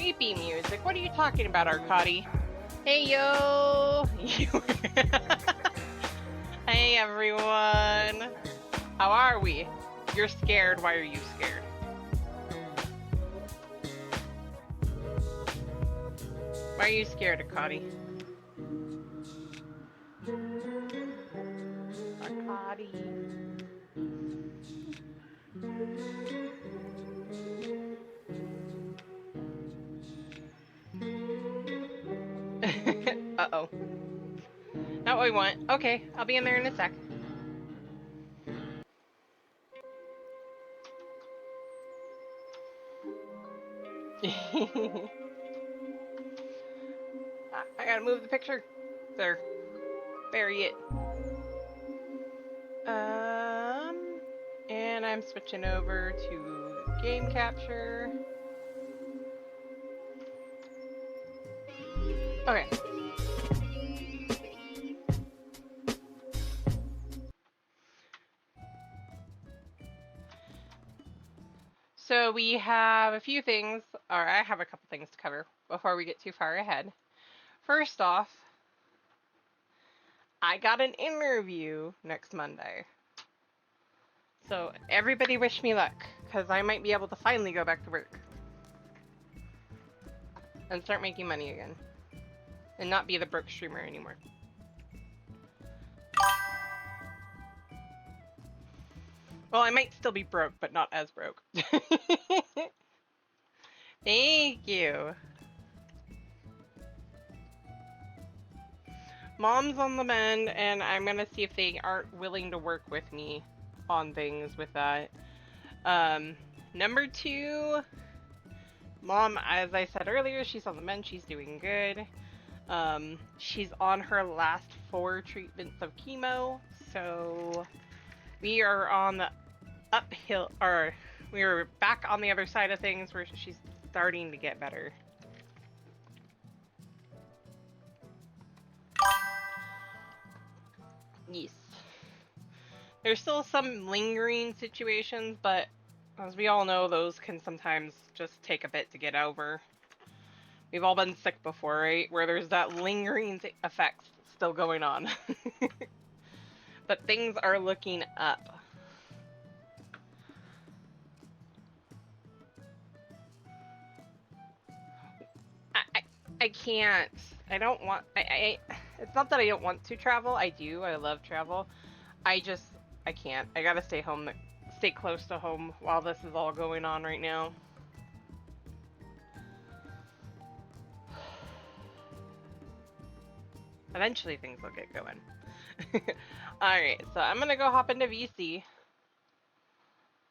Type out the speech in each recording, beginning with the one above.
creepy music. What are you talking about, Arcadi? Hey, yo! Hey, everyone! How are we? You're scared. Why are you scared? Why are you scared, Arcadi? Arcadi. Uh-oh. Not what we want. Okay, I'll be in there in a sec. I gotta move the picture. There. Bury it. And I'm switching over to game capture. Okay. So we have a few things, or I have a couple things to cover before we get too far ahead. First off, I got an interview next Monday. So everybody wish me luck, because I might be able to finally go back to work. And start making money again. And not be the broke streamer anymore. Well, I might still be broke, but not as broke. Thank you. Mom's on the mend, and I'm gonna see if they aren't willing to work with me on things with that. Number 2, Mom, as I said earlier, she's on the mend, she's doing good. She's on her last 4 treatments of chemo, so we are on the uphill, or we are back on the other side of things where she's starting to get better. Yes. There's still some lingering situations, but as we all know, those can sometimes just take a bit to get over. We've all been sick before, right? Where there's that lingering effect still going on. But things are looking up. I can't. I don't want. It's not that I don't want to travel. I do. I love travel. I can't. I gotta stay home. Stay close to home while this is all going on right now. Eventually things will get going. Alright, so I'm gonna go hop into VC.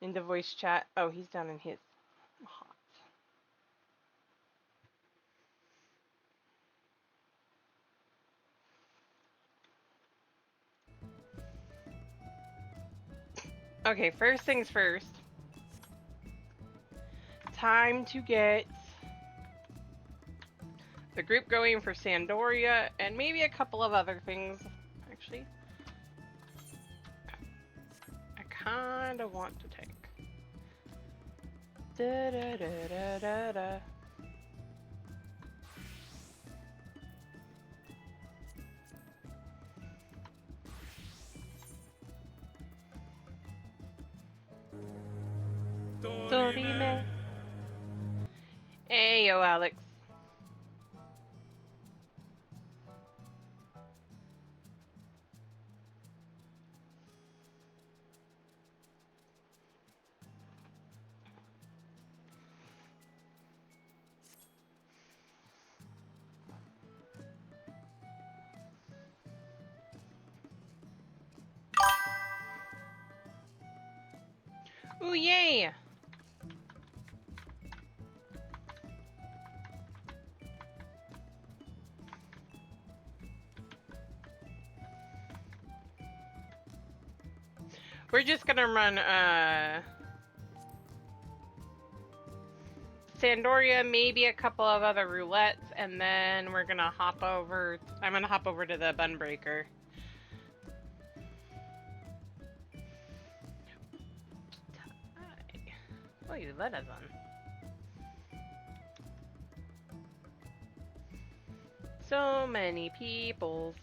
Into voice chat. Oh, he's down in his hot. Okay, first things first. Time to get the group going for Sandoria and maybe a couple of other things. Actually, I kind of want to take. Da da da da da da. Dorime. Hey, yo, Alex. Ooh, yay! We're just gonna run, Sandoria, maybe a couple of other roulettes, and then we're gonna hop over. I'm gonna hop over to the BunBreaker. Oh, you let us on. So many peoples.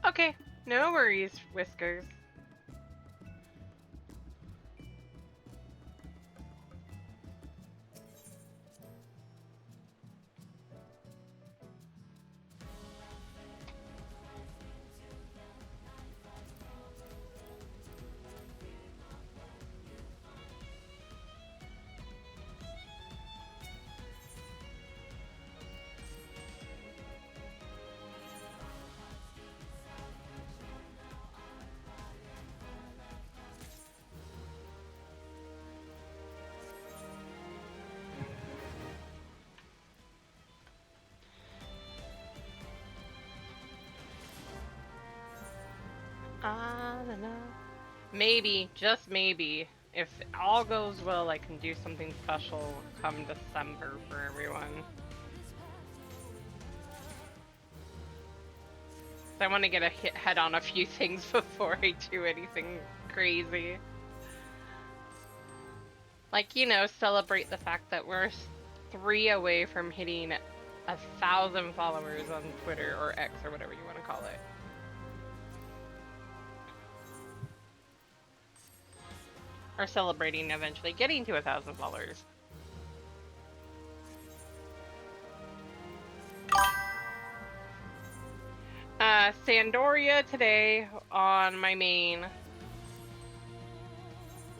Okay, no worries, Whiskers. I don't know. Maybe, just maybe, if all goes well, I can do something special come December for everyone. I want to get a head on a few things before I do anything crazy. Like, you know, celebrate the fact that we're 3 away from hitting 1,000 followers on Twitter or X or whatever you want to call it. Or celebrating eventually getting to 1,000 followers. Sandoria today on my main,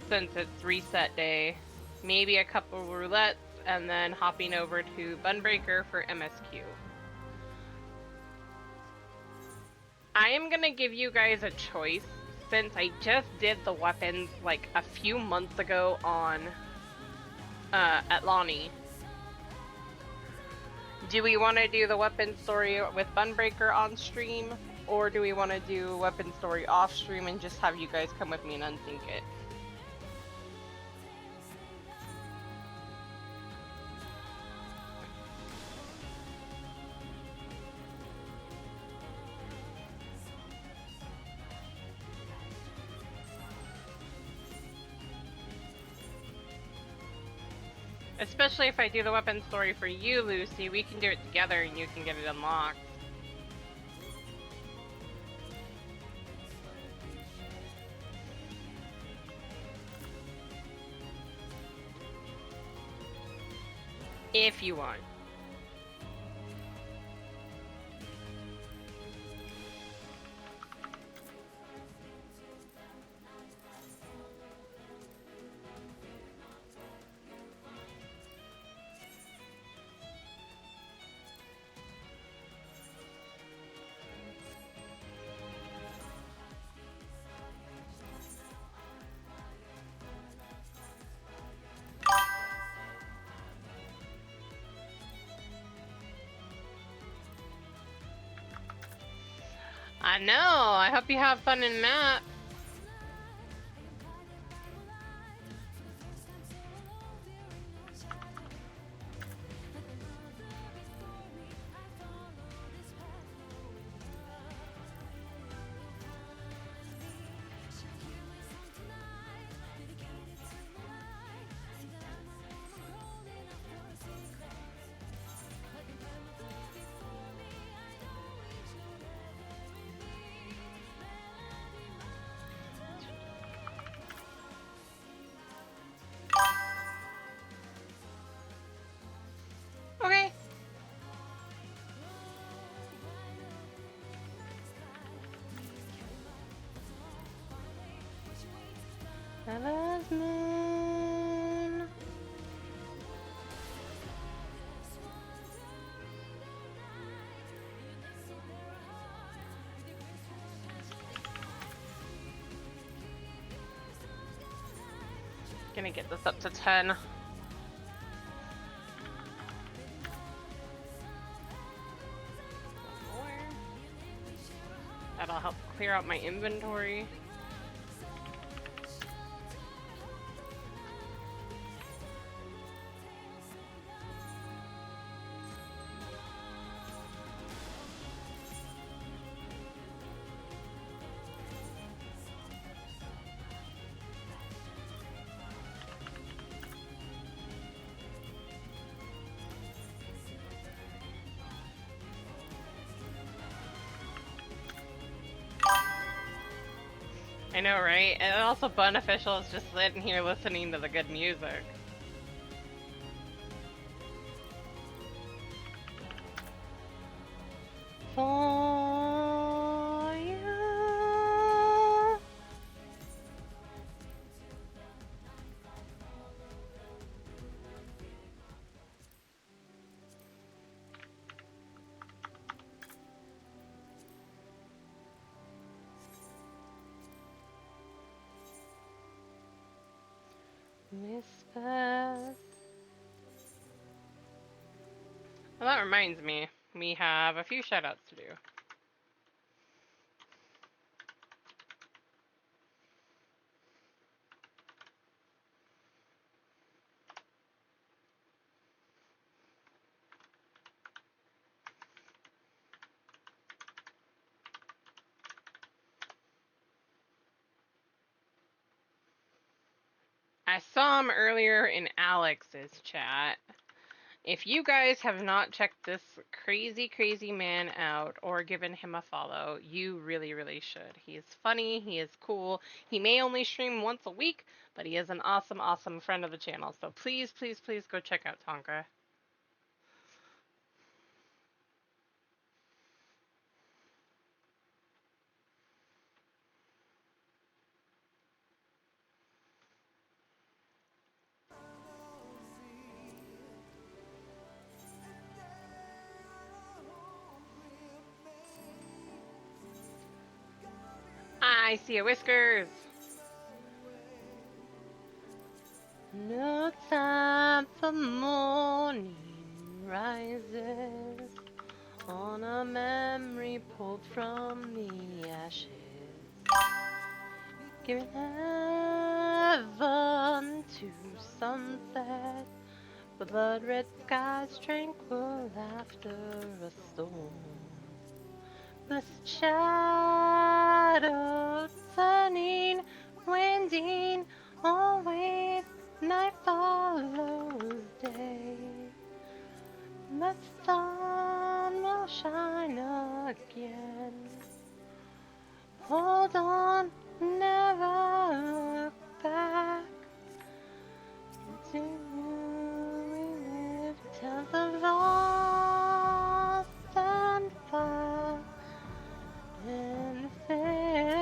since it's reset day. Maybe a couple roulettes, and then hopping over to BunBreaker for MSQ. I am gonna give you guys a choice, since I just did the weapons like a few months ago on Atlani. Do we want to do the weapon story with BunBreaker on stream, or do we want to do weapon story off stream and just have you guys come with me and unsync it? Especially if I do the weapon story for you, Lucy, we can do it together and you can get it unlocked. If you want. I know, I hope you have fun in map. Okay. Ella's moon. Gonna get this up to 10. That'll help clear out my inventory. I know, right? And also, Bunofficial is just sitting here listening to the good music. For you. Whispers. Well, that reminds me, we have a few shoutouts to do. I saw him earlier in Alex's chat. If you guys have not checked this crazy, crazy man out or given him a follow, you really, really should. He is funny. He is cool. He may only stream once a week, but he is an awesome, awesome friend of the channel. So please, please, please go check out Tonka. I see a Whiskers. No time for morning rises on a memory pulled from the ashes. Giving heaven to sunset, the blood-red skies tranquil after a storm. Blessed shadow turning, winding, always night follows day. But the sun will shine again. Hold on, never look back. Continue, we live, tell the lost and far and fade.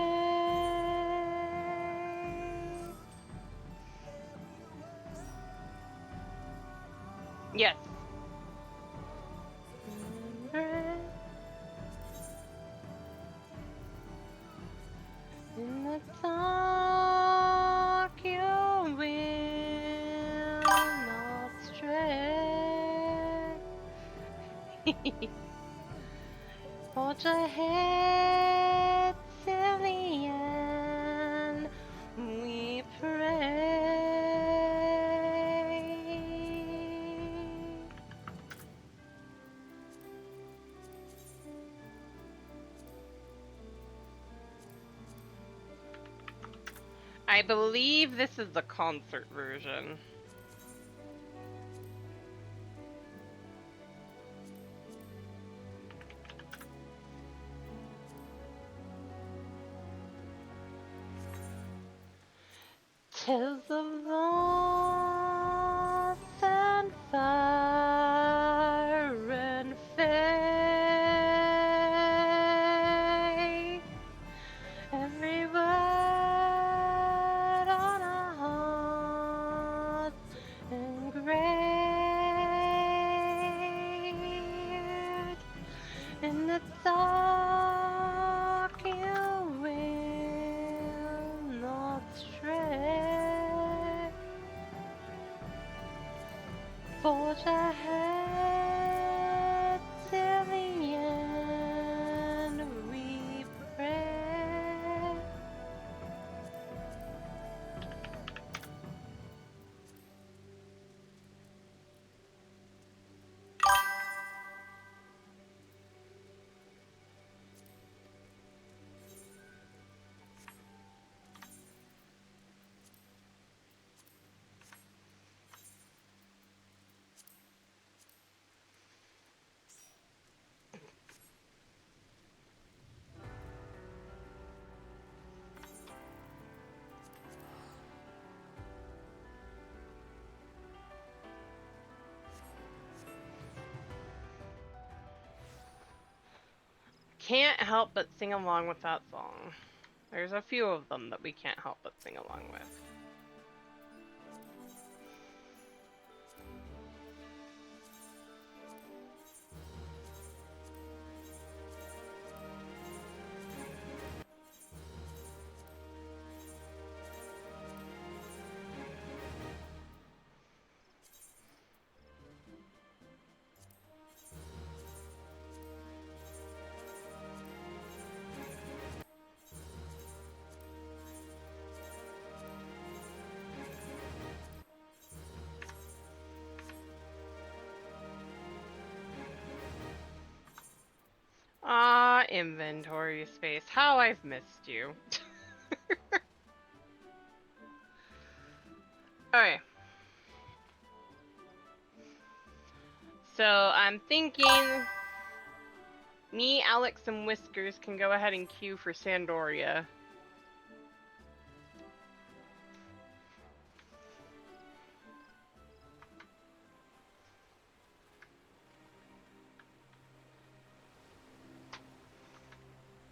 Yes. In the dark you will not stray. Hold your head till the end, we pray. I believe this is the concert version. Tales of loss and fire and faith. Every word on our hearts engraved. In the dark you will not stray. Forge can't help but sing along with that song. There's a few of them that we can't help but sing along with. Ah, inventory space. How I've missed you. Okay. So I'm thinking me, Alex, and Whiskers can go ahead and queue for Sandoria.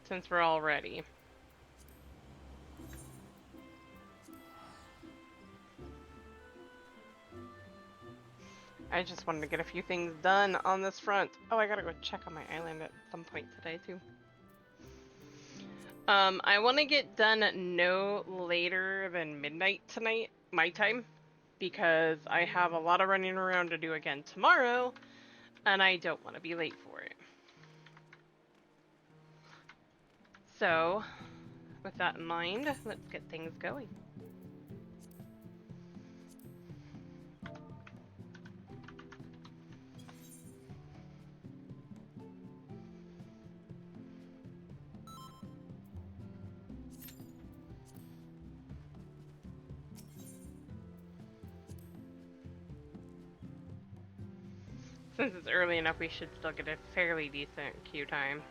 Since we're all ready. I just wanted to get a few things done on this front. Oh, I gotta go check on my island at some point today, too. I want to get done no later than midnight tonight, my time, because I have a lot of running around to do again tomorrow, and I don't want to be late for it. So, with that in mind, let's get things going. Since it's early enough, we should still get a fairly decent queue time.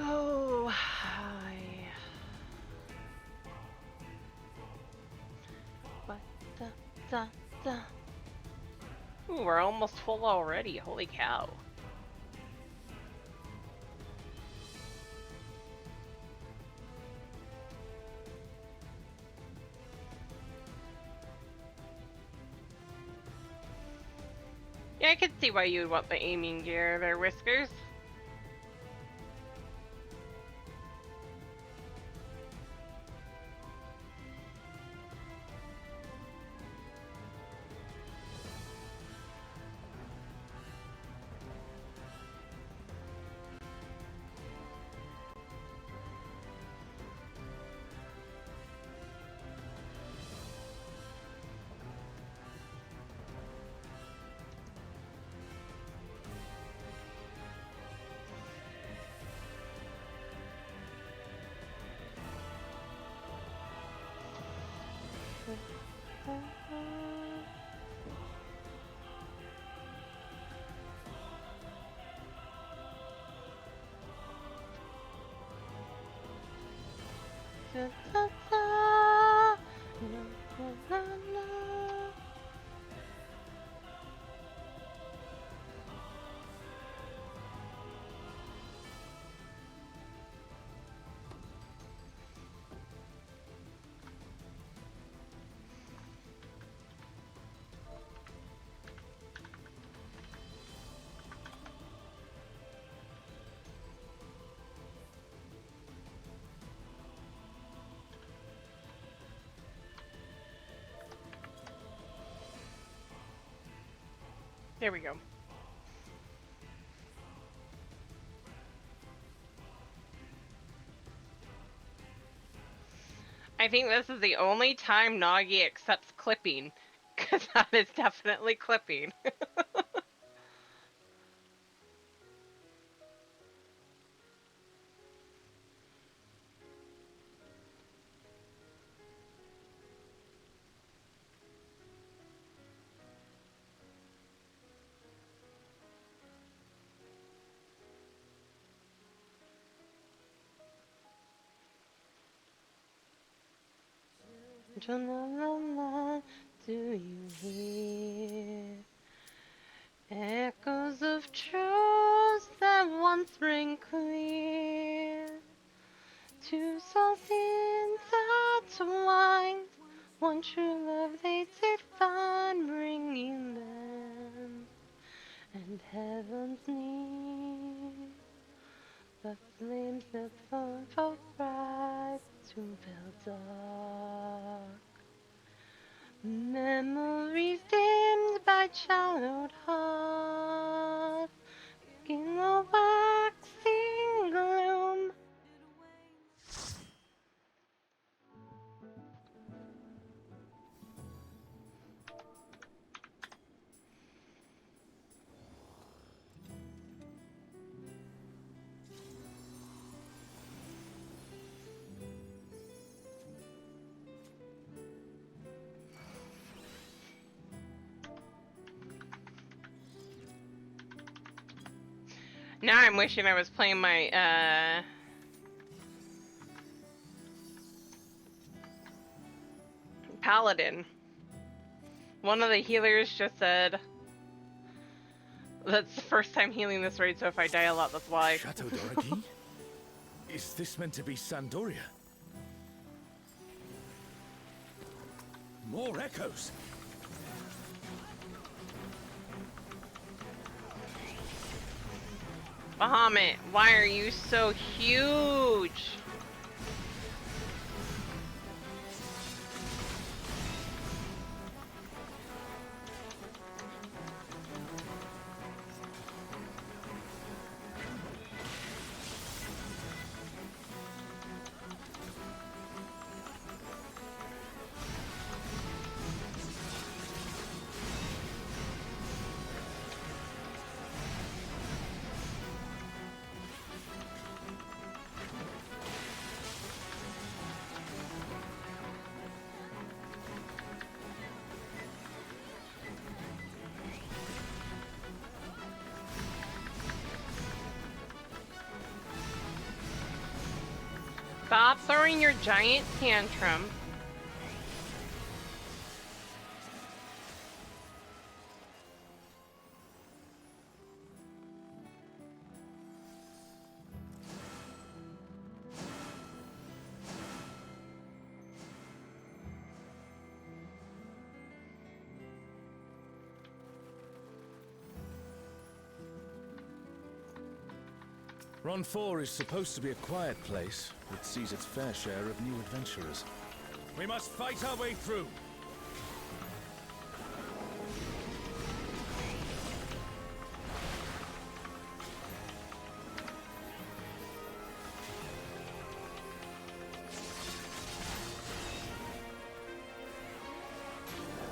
Oh, hi. Ooh, we're almost full already. Holy cow. Yeah, I could see why you would want the aiming gear there, Whiskers. There we go. I think this is the only time Nagi accepts clipping, because that is definitely clipping. Do you hear echoes of truths that once rang clear? Two souls intertwined, one true love they did find, bringing them and heaven's near. The flames that burn for bright soon fell dark. Memories dimmed by childhood hearts, in the waxing gloom. Now I'm wishing I was playing my, Paladin. One of the healers just said, that's the first time healing this raid, so if I die a lot, that's why. Chateau d'Origny? Is this meant to be Sandoria? More echoes! Bahamut, why are you so huge? Stop throwing your giant tantrum. Ron 4 is supposed to be a quiet place, but sees its fair share of new adventurers. We must fight our way through!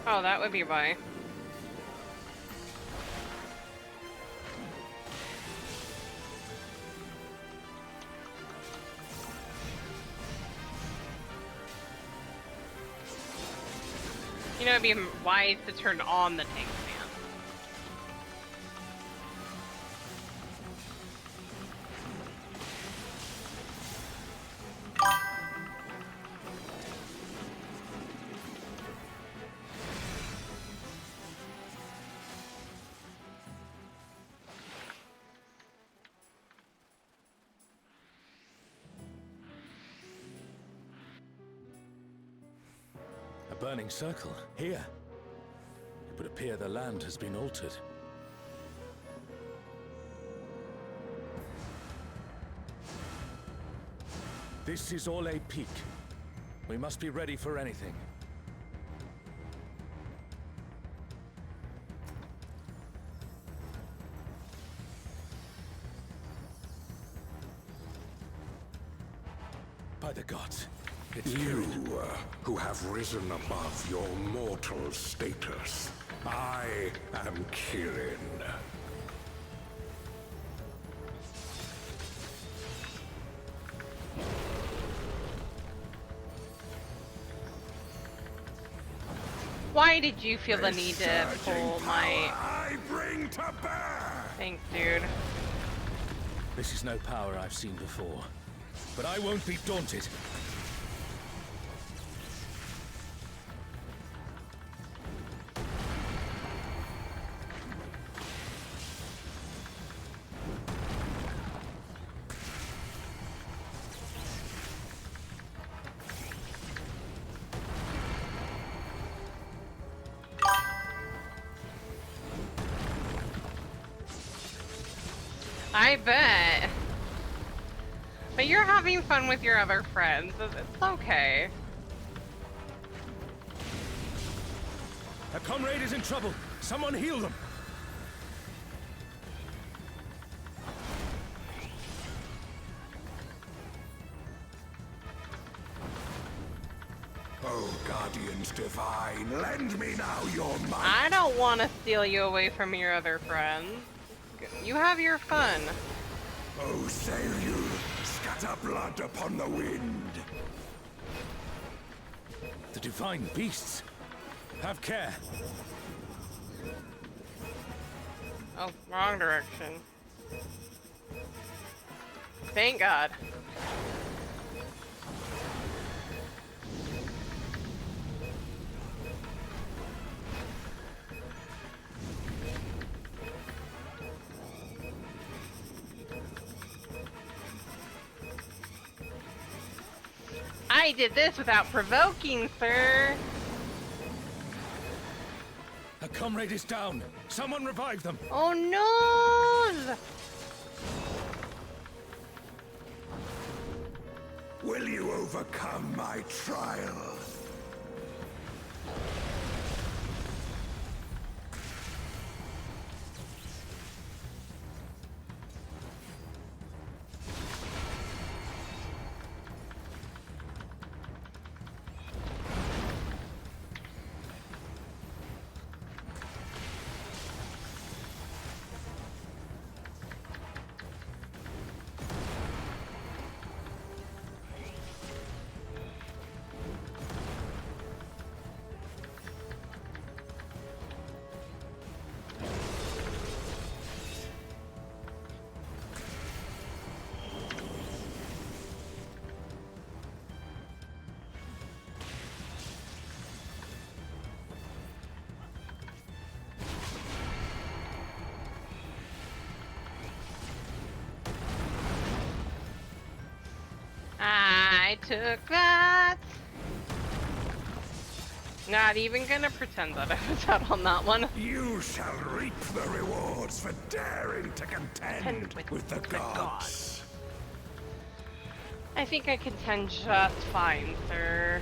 Oh, that would be why. You know, it'd be wise to turn on the tank fan. A burning circle, here. It would appear the land has been altered. This is all a peak. We must be ready for anything. By the gods. It's You, fluid. who have risen above your mortal status. I am Kirin. Why did you feel the need to Surging pull my... power I bring to bear! Thanks, dude. This is no power I've seen before. But I won't be daunted. I bet. But you're having fun with your other friends. It's okay. A comrade is in trouble. Someone heal them. Oh, Guardians Divine, lend me now your might! I don't want to steal you away from your other friends. You have your fun. Oh, sail you, scatter blood upon the wind! The divine beasts. Have care. Oh, wrong direction. Thank God. I did this without provoking, sir. A comrade is down. Someone revive them. Oh no! Will you overcome my trial? I took that. Not even gonna pretend that I was out on that one. You shall reap the rewards for daring to contend with the gods. I think I contend just fine, sir.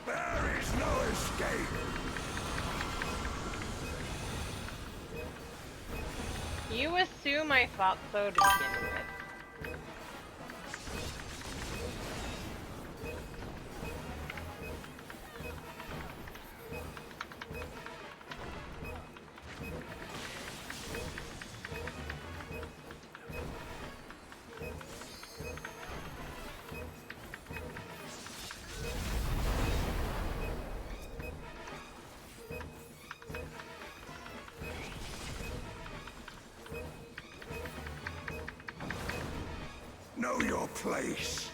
There is no escape. You assume I thought so to begin with. Know your place.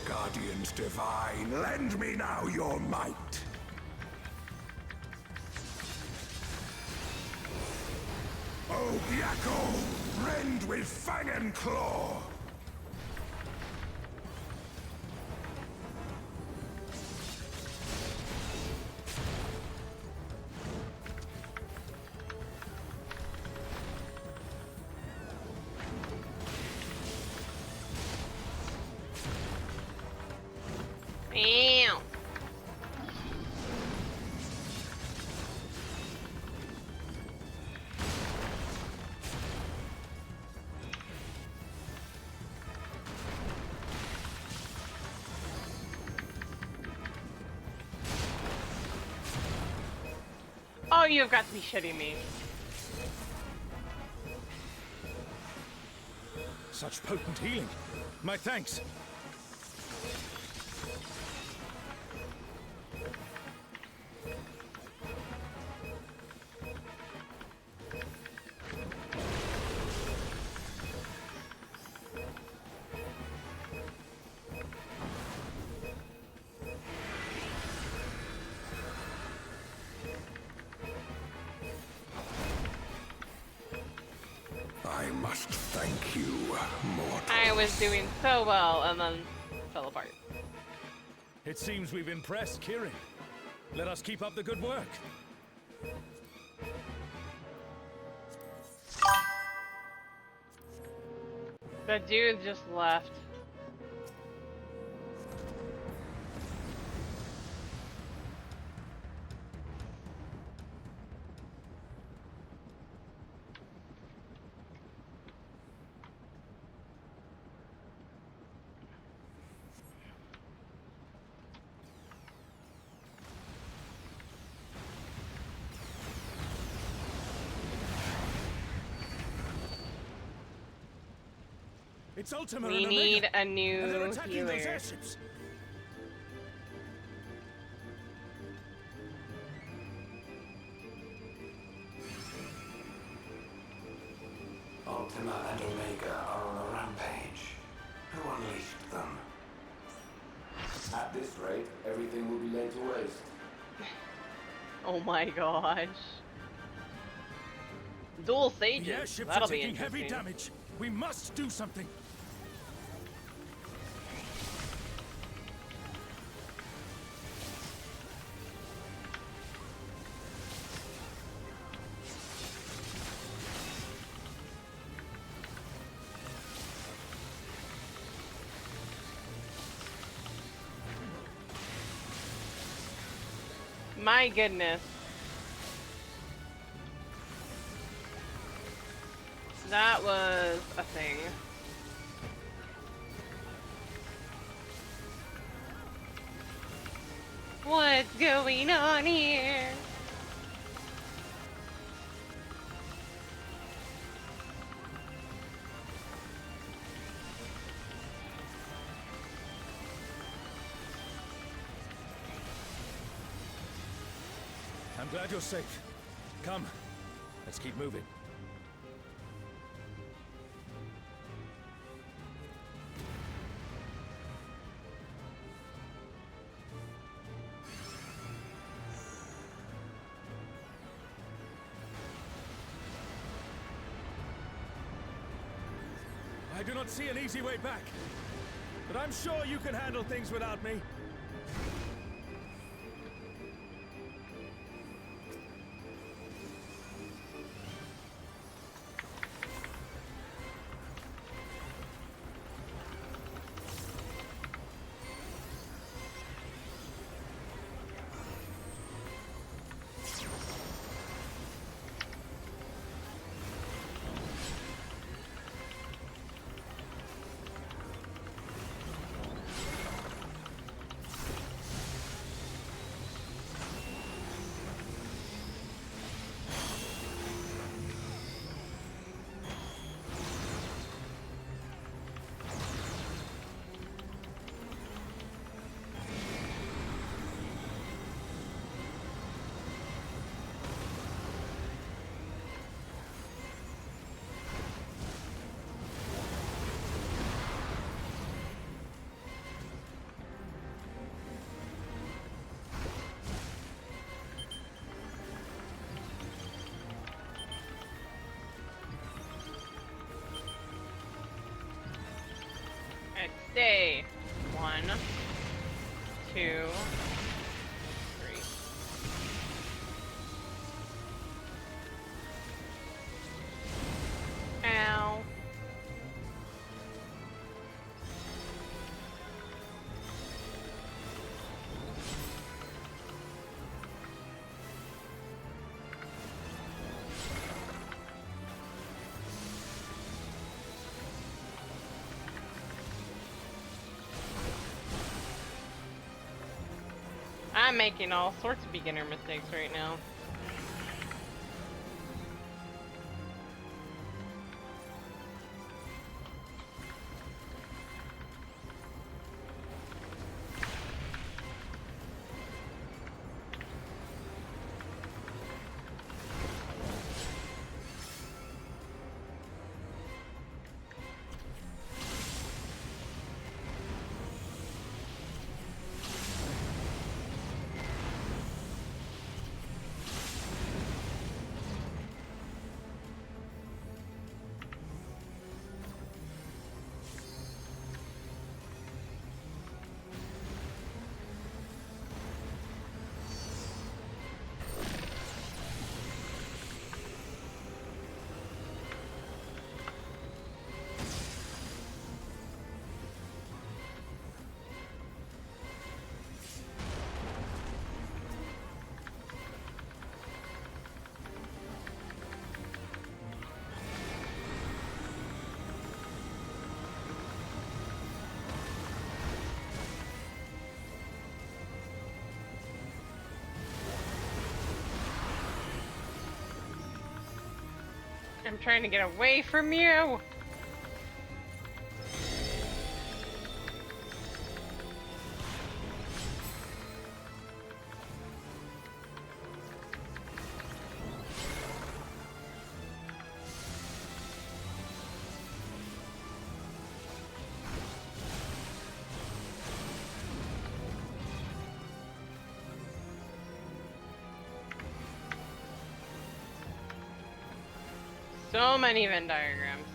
guardians divine, lend me now your might. O Gyakko, rend with fang and claw! Ew. Oh, you've got to be shitting me. Such potent healing. My thanks. I must thank you, mortal. I was doing so well and then fell apart. It seems we've impressed Kirin. Let us keep up the good work. The dude just left. It's Ultima We and need Omega, a and they're new attacking those healer. airships. Ultima and Omega are on a rampage. Who unleashed them? At this rate, everything will be laid to waste. Oh my gosh. Dual The sages. airships That'll are be taking heavy interesting. damage. We must do something. My goodness. That was a thing. What's going on here? I'm glad you're safe. Come, let's keep moving. I do not see an easy way back, but I'm sure you can handle things without me. 2, 3. Ow. I'm making all sorts of beginner mistakes right now. I'm trying to get away from you! So many Venn diagrams.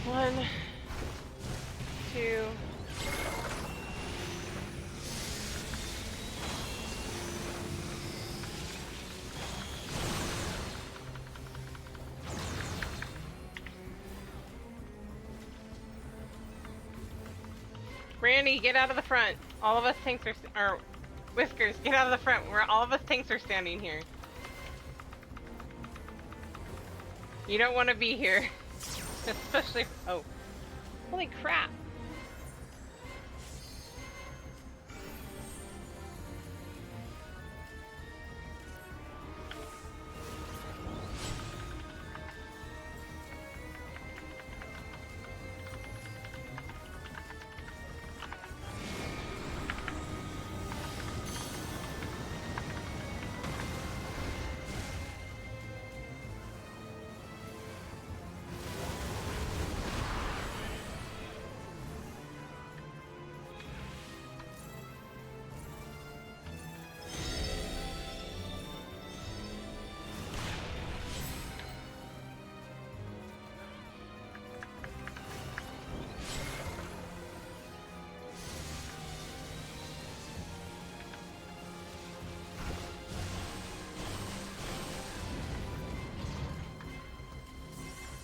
One, two. Randy, get out of the front. All of us tanks are, Whiskers, get out of the front. Where all of us tanks are standing here. You don't want to be here. Especially, oh. Holy crap.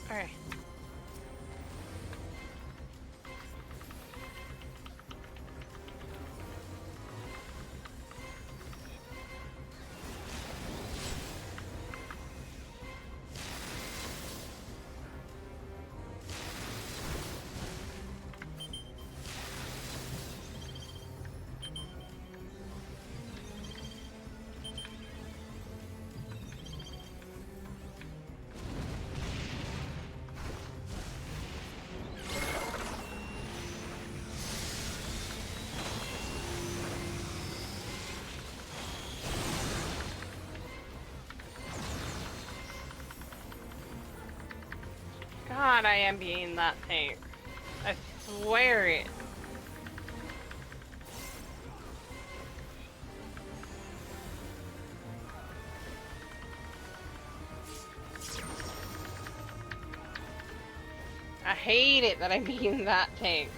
Alright. God, I am being that tank. I swear it. I hate it that I'm being that tank.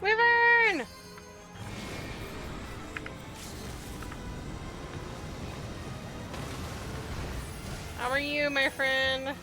Wyvern! How are you, my friend?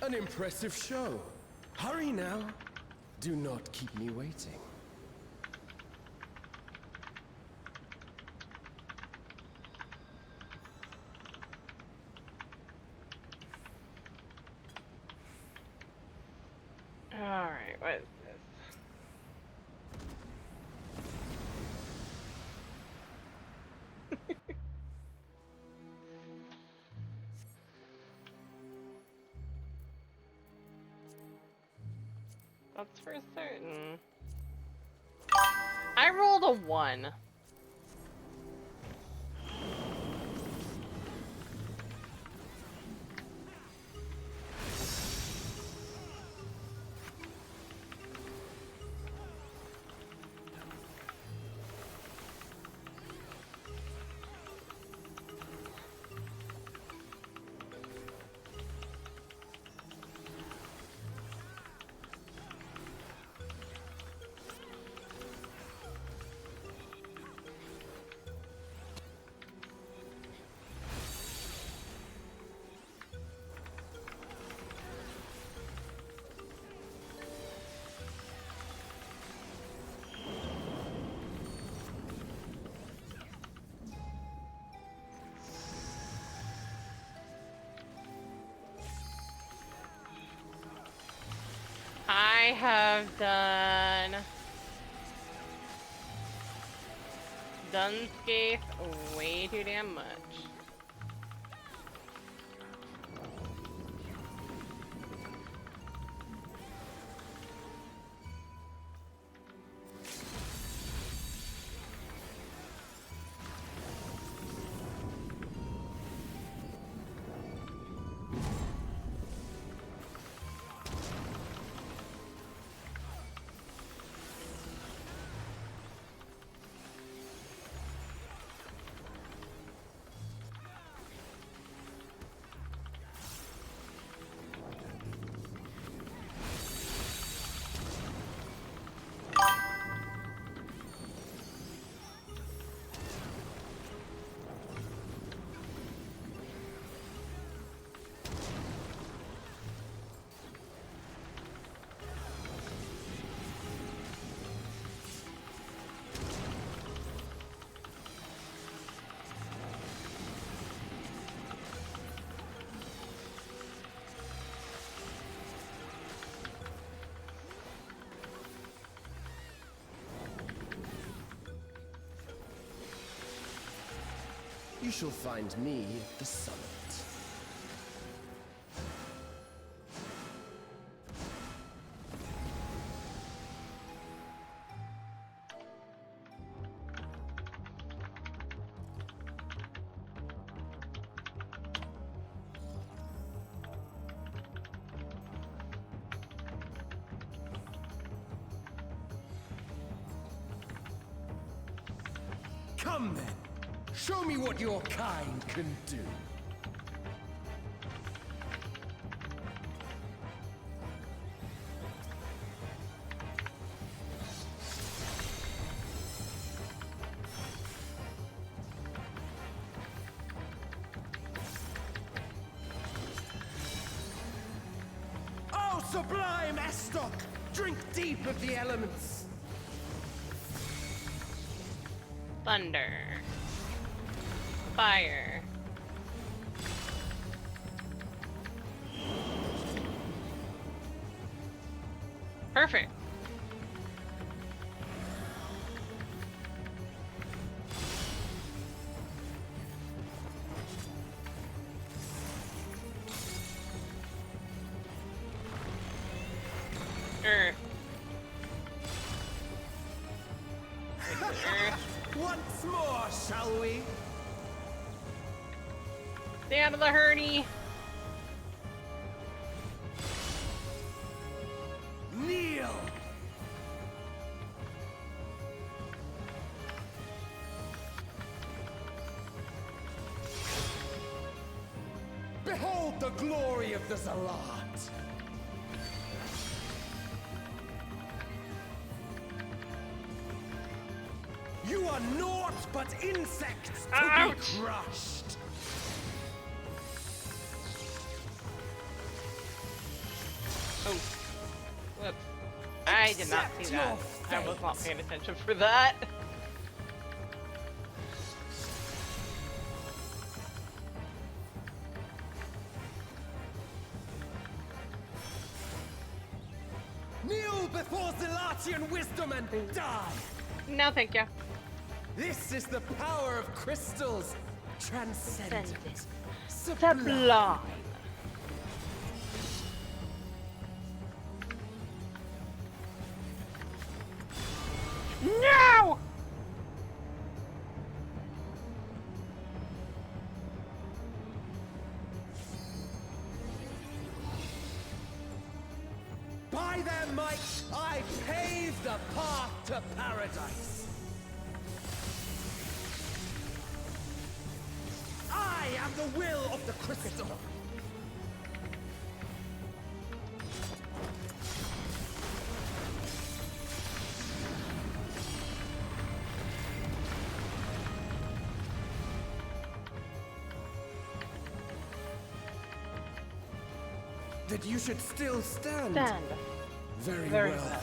An impressive show. Hurry now. Do not keep me waiting. Alright, what is this? That's for certain. I rolled a 1. I have done Dunscape way too damn much. You shall find me at the summit. Come then, show me what your kind can do. Oh, sublime Estok! Drink deep of the elements! Thunder. Fire. Perfect. Earth. Once more, shall we? Stay out of the hurdy. Kneel! Behold the glory of the Zalat! You are naught but insects to Ouch. be crushed! Oh. Whoops. I did not see that. I was not paying attention for that. Kneel before Zalatian wisdom and die! No, thank you. This is the power of crystals. Transcendent. Sublime. No! By their might, I pave the path to paradise. I am the will of the crystal. That you should still stand. Stand. Very, Very well. well.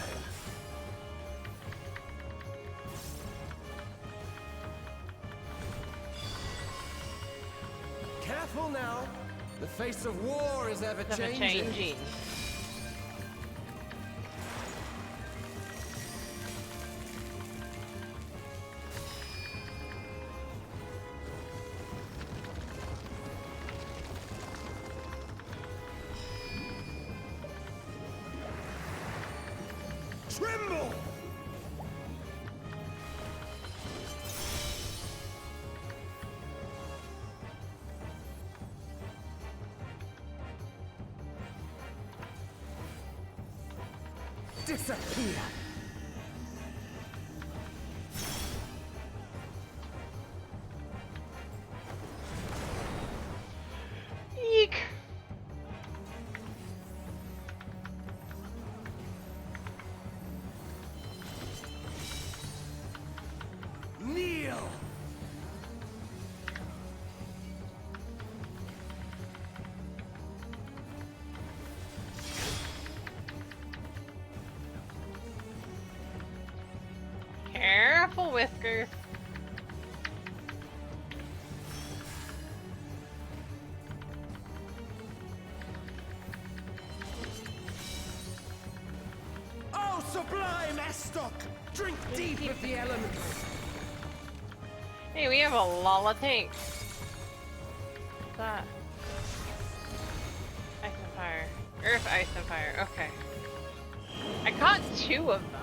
Careful now. The face of war is ever Never changing. changing. Tremble! Disappear! Eek. Kneel! Careful, Whiskers. Oh, sublime Estok! Drink deep of the elements! Hey, we have a lot of tanks. What's that? Ice and fire. Earth, ice, and fire. Okay. I caught 2 of them.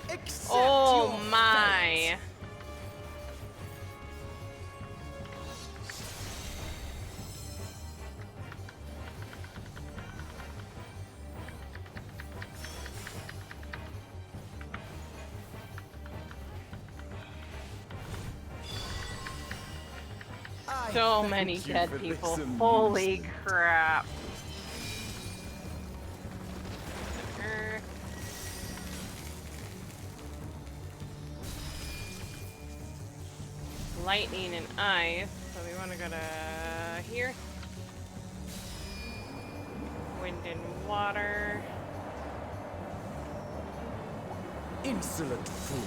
Accept Oh your my. fate. I So thank many you dead for this people. amusement. Holy crap. Earth. Lightning and ice. So we want to go to here. Wind and water. Insolent fool.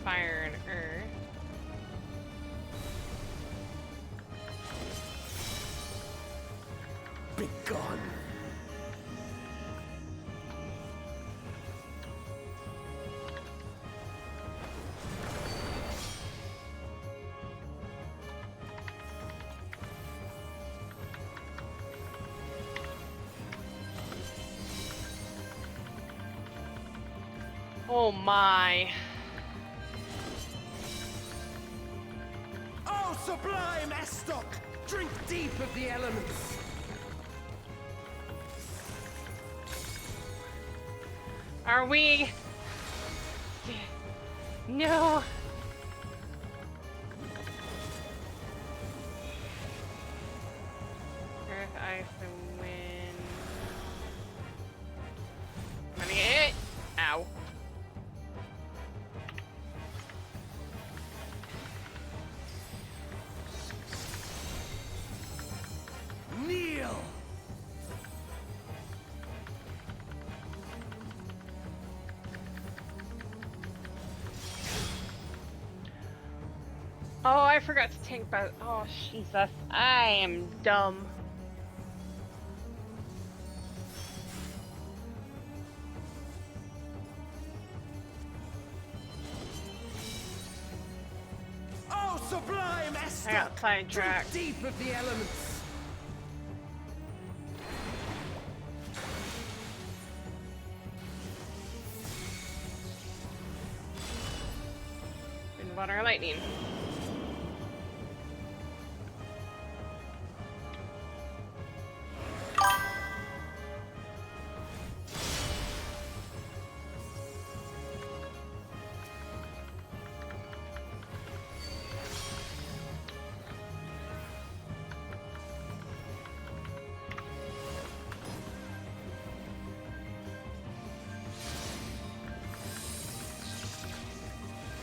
Fire and earth. Begone. Oh my. Oh, sublime Estoc! Drink deep of the elements. Are we? No. Earth, ice, and wind. I'm gonna get hit. Ow. Kneel. Oh, I forgot to take both. Oh, Jesus. I am dumb. Oh, sublime Estoc! I got sidetracked. Drink deep of the elements. Wind, water, lightning.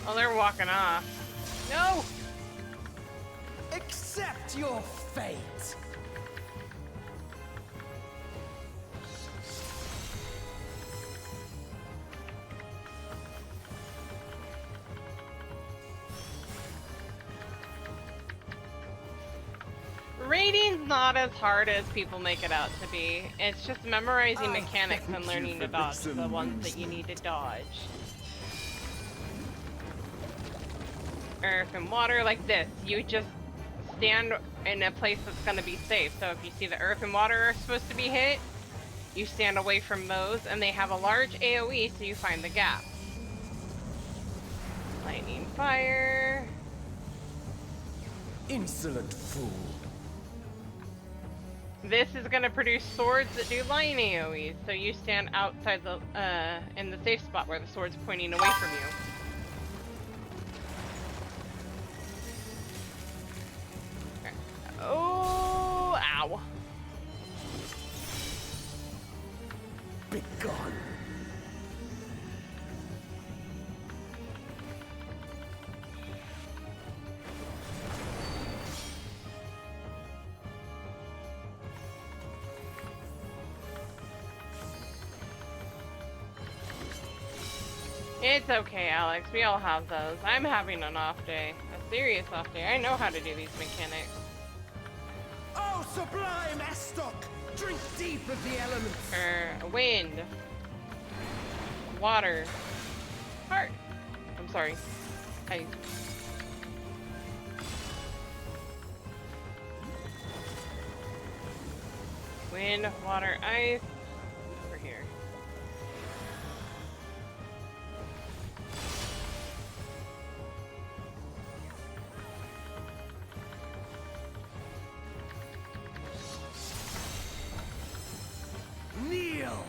Oh, they're walking off. No! Accept your fate. Raiding's not as hard as people make it out to be. It's just memorizing I mechanics thank and you learning to for dodge this the ones that you need to dodge. Earth and water like this. You just stand in a place that's going to be safe. So if you see the earth and water are supposed to be hit, you stand away from those, and they have a large AoE, so you find the gap. Lightning, fire. Insolent fool. This is going to produce swords that do line AoEs, so you stand outside the in the safe spot where the sword's pointing away from you. Oh, ow. begone. It's okay, Alex. We all have those. I'm having an off day. A serious off day. I know how to do these mechanics. Oh, sublime Estok! Drink deep of the elements! Wind. Water. Heart. I'm sorry. Ice. Wind, water, ice. Over here. Kneel!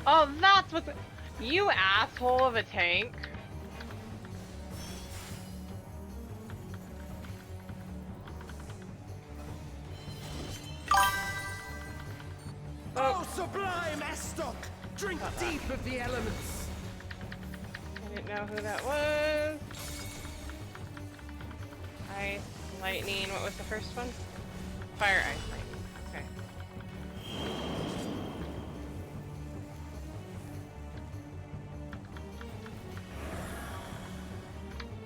Oh, that's what the— you asshole of a tank. Oh, sublime Estok! Drink deep of the elements! I didn't know who that was. Ice, lightning. What was the first one? Fire, ice, lightning. Okay.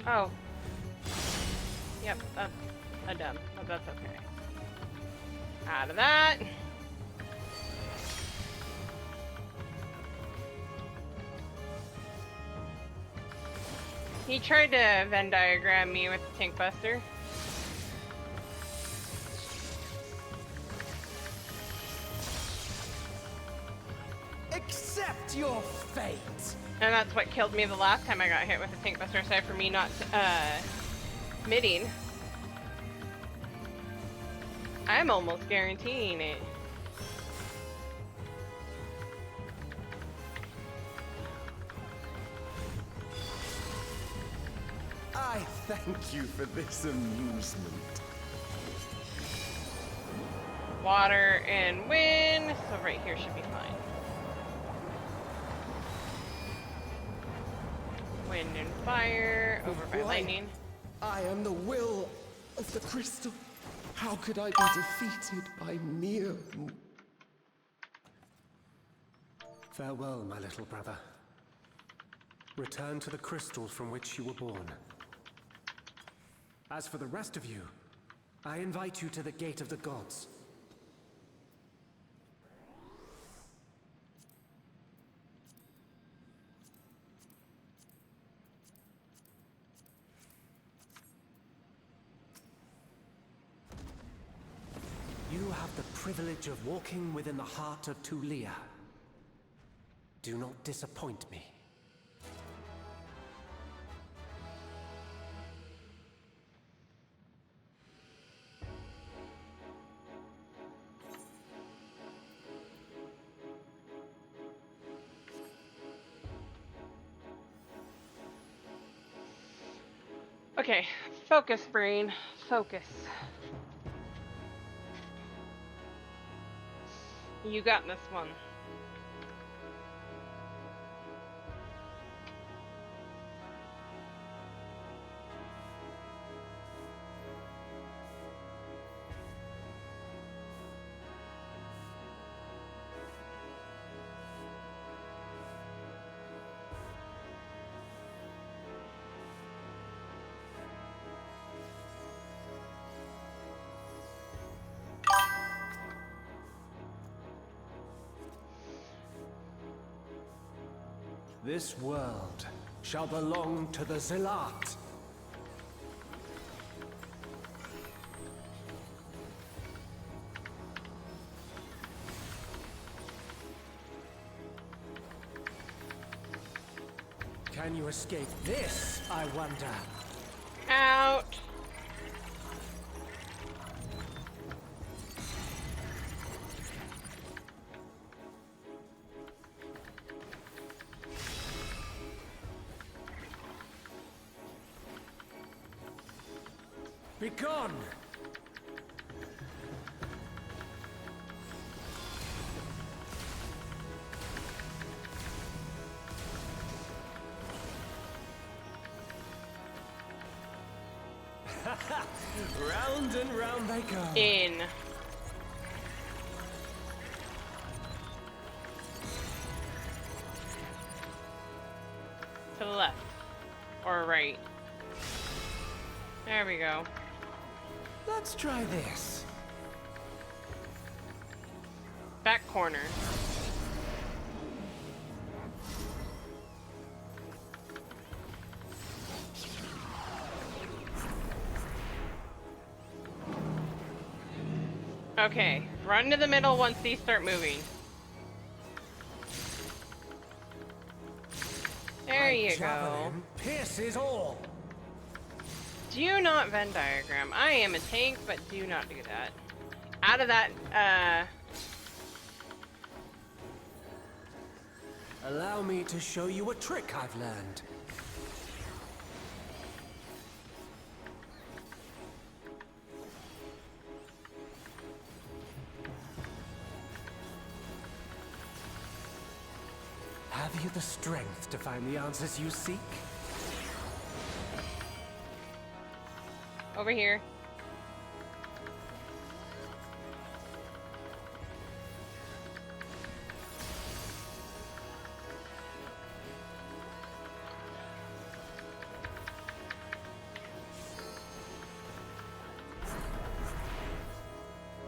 Oh. Yep, that's a dumb, but that's okay. Out of that. He tried to Venn diagram me with the tank buster. Accept your fate! And that's what killed me the last time I got hit with a tank buster, aside from me not mitting. I'm almost guaranteeing it. I thank you for this amusement. Water and wind, so right here should be fine. Wind and fire, over by Why? lightning. I am the will of the crystal. How could I be defeated by mere... Farewell, my little brother. Return to the crystal from which you were born. As for the rest of you, I invite you to the Gate of the Gods. You have the privilege of walking within the heart of Tulia. Do not disappoint me. Okay, focus, brain. Focus. You got this one. This world shall belong to the Zealot. Can you escape this, I wonder? Out. Be gone! Round and round they go. In. To the left. Or right. There we go. Let's try this. Back corner. Okay, run to the middle once these start moving. There you go. Javelin pierces all. Do not Venn diagram. I am a tank, but do not do that. Out of that, Allow me to show you a trick I've learned. Have you the strength to find the answers you seek? over here.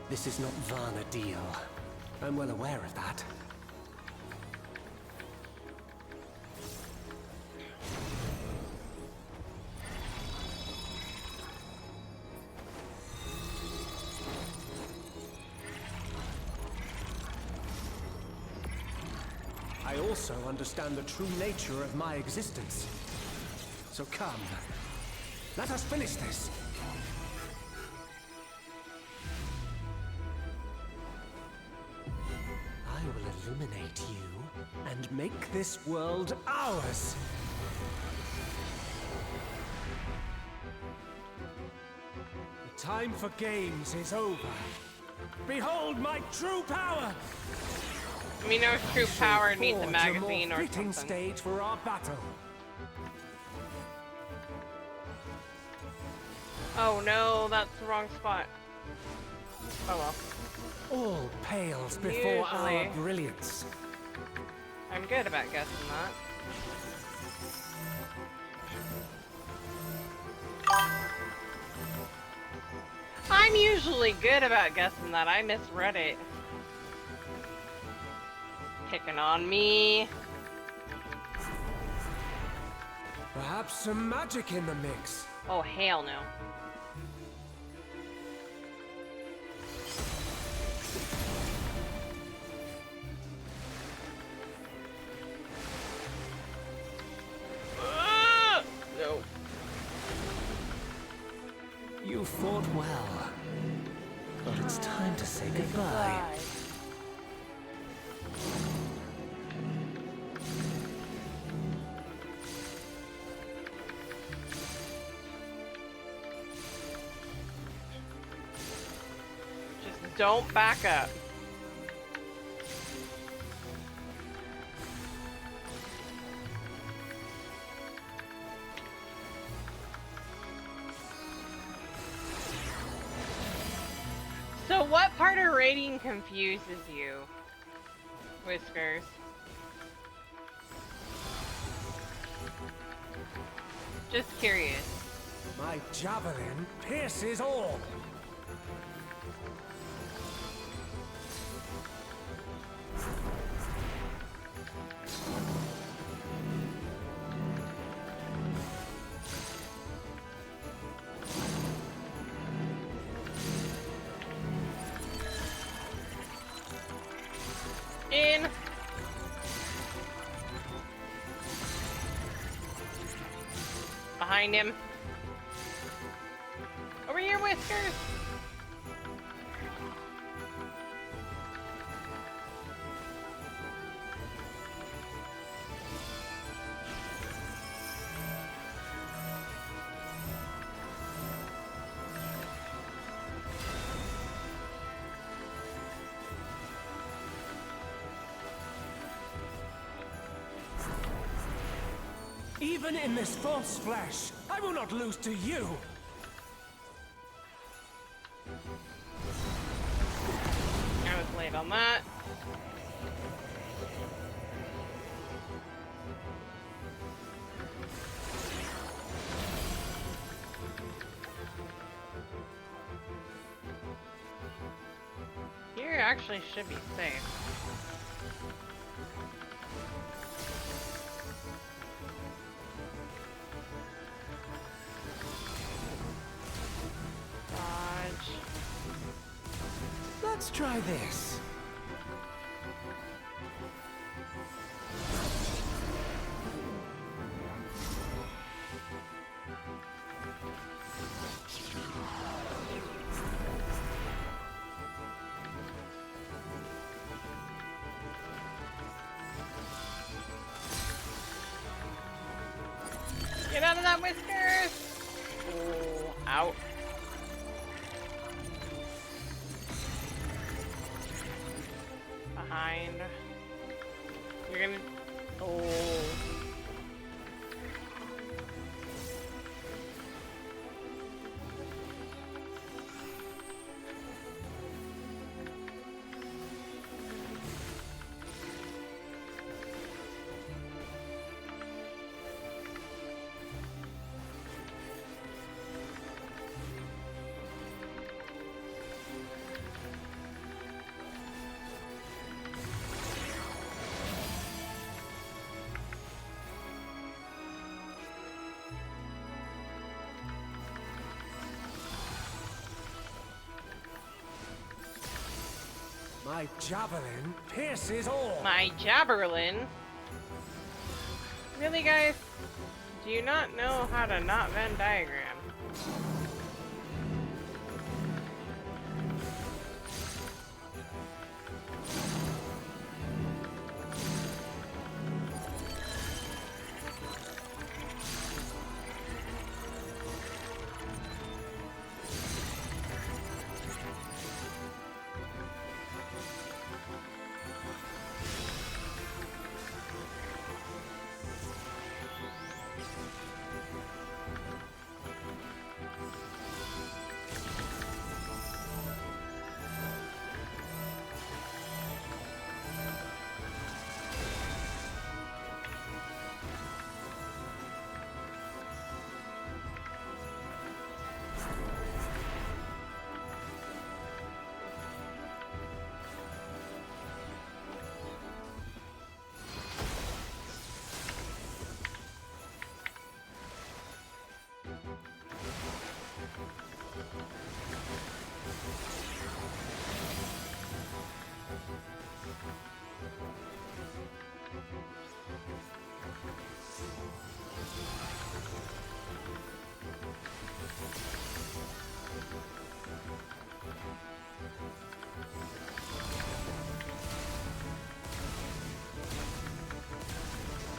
This is not Varna deal. I'm well aware of that. I also understand the true nature of my existence. So come, let us finish this. I will illuminate you and make this world ours. The time for games is over. Behold my true power! I mean, no true power needs a Forge magazine more or fitting something. stage for our battle. Oh no, that's the wrong spot. Oh well. All pales before our Usually. brilliance. I'm good about guessing that. I'm usually good about guessing that. I misread it. Picking on me. Perhaps some magic in the mix. Oh, hell no. No. You fought well. But it's time to say goodbye. Just don't back up. So what part of raiding confuses you, Whiskers? Just curious. My javelin pierces all. In. Behind him. Over here, Whiskers. Even in this false flesh, I will not lose to you! I was late on that. Here actually should be safe. Dodge. Let's try this. Get out of that, Whiskers! Oh, out. Behind. You're gonna... Oh. My javelin pierces all. My Jabberlin? Really, guys? Do you not know how to not Venn diagram?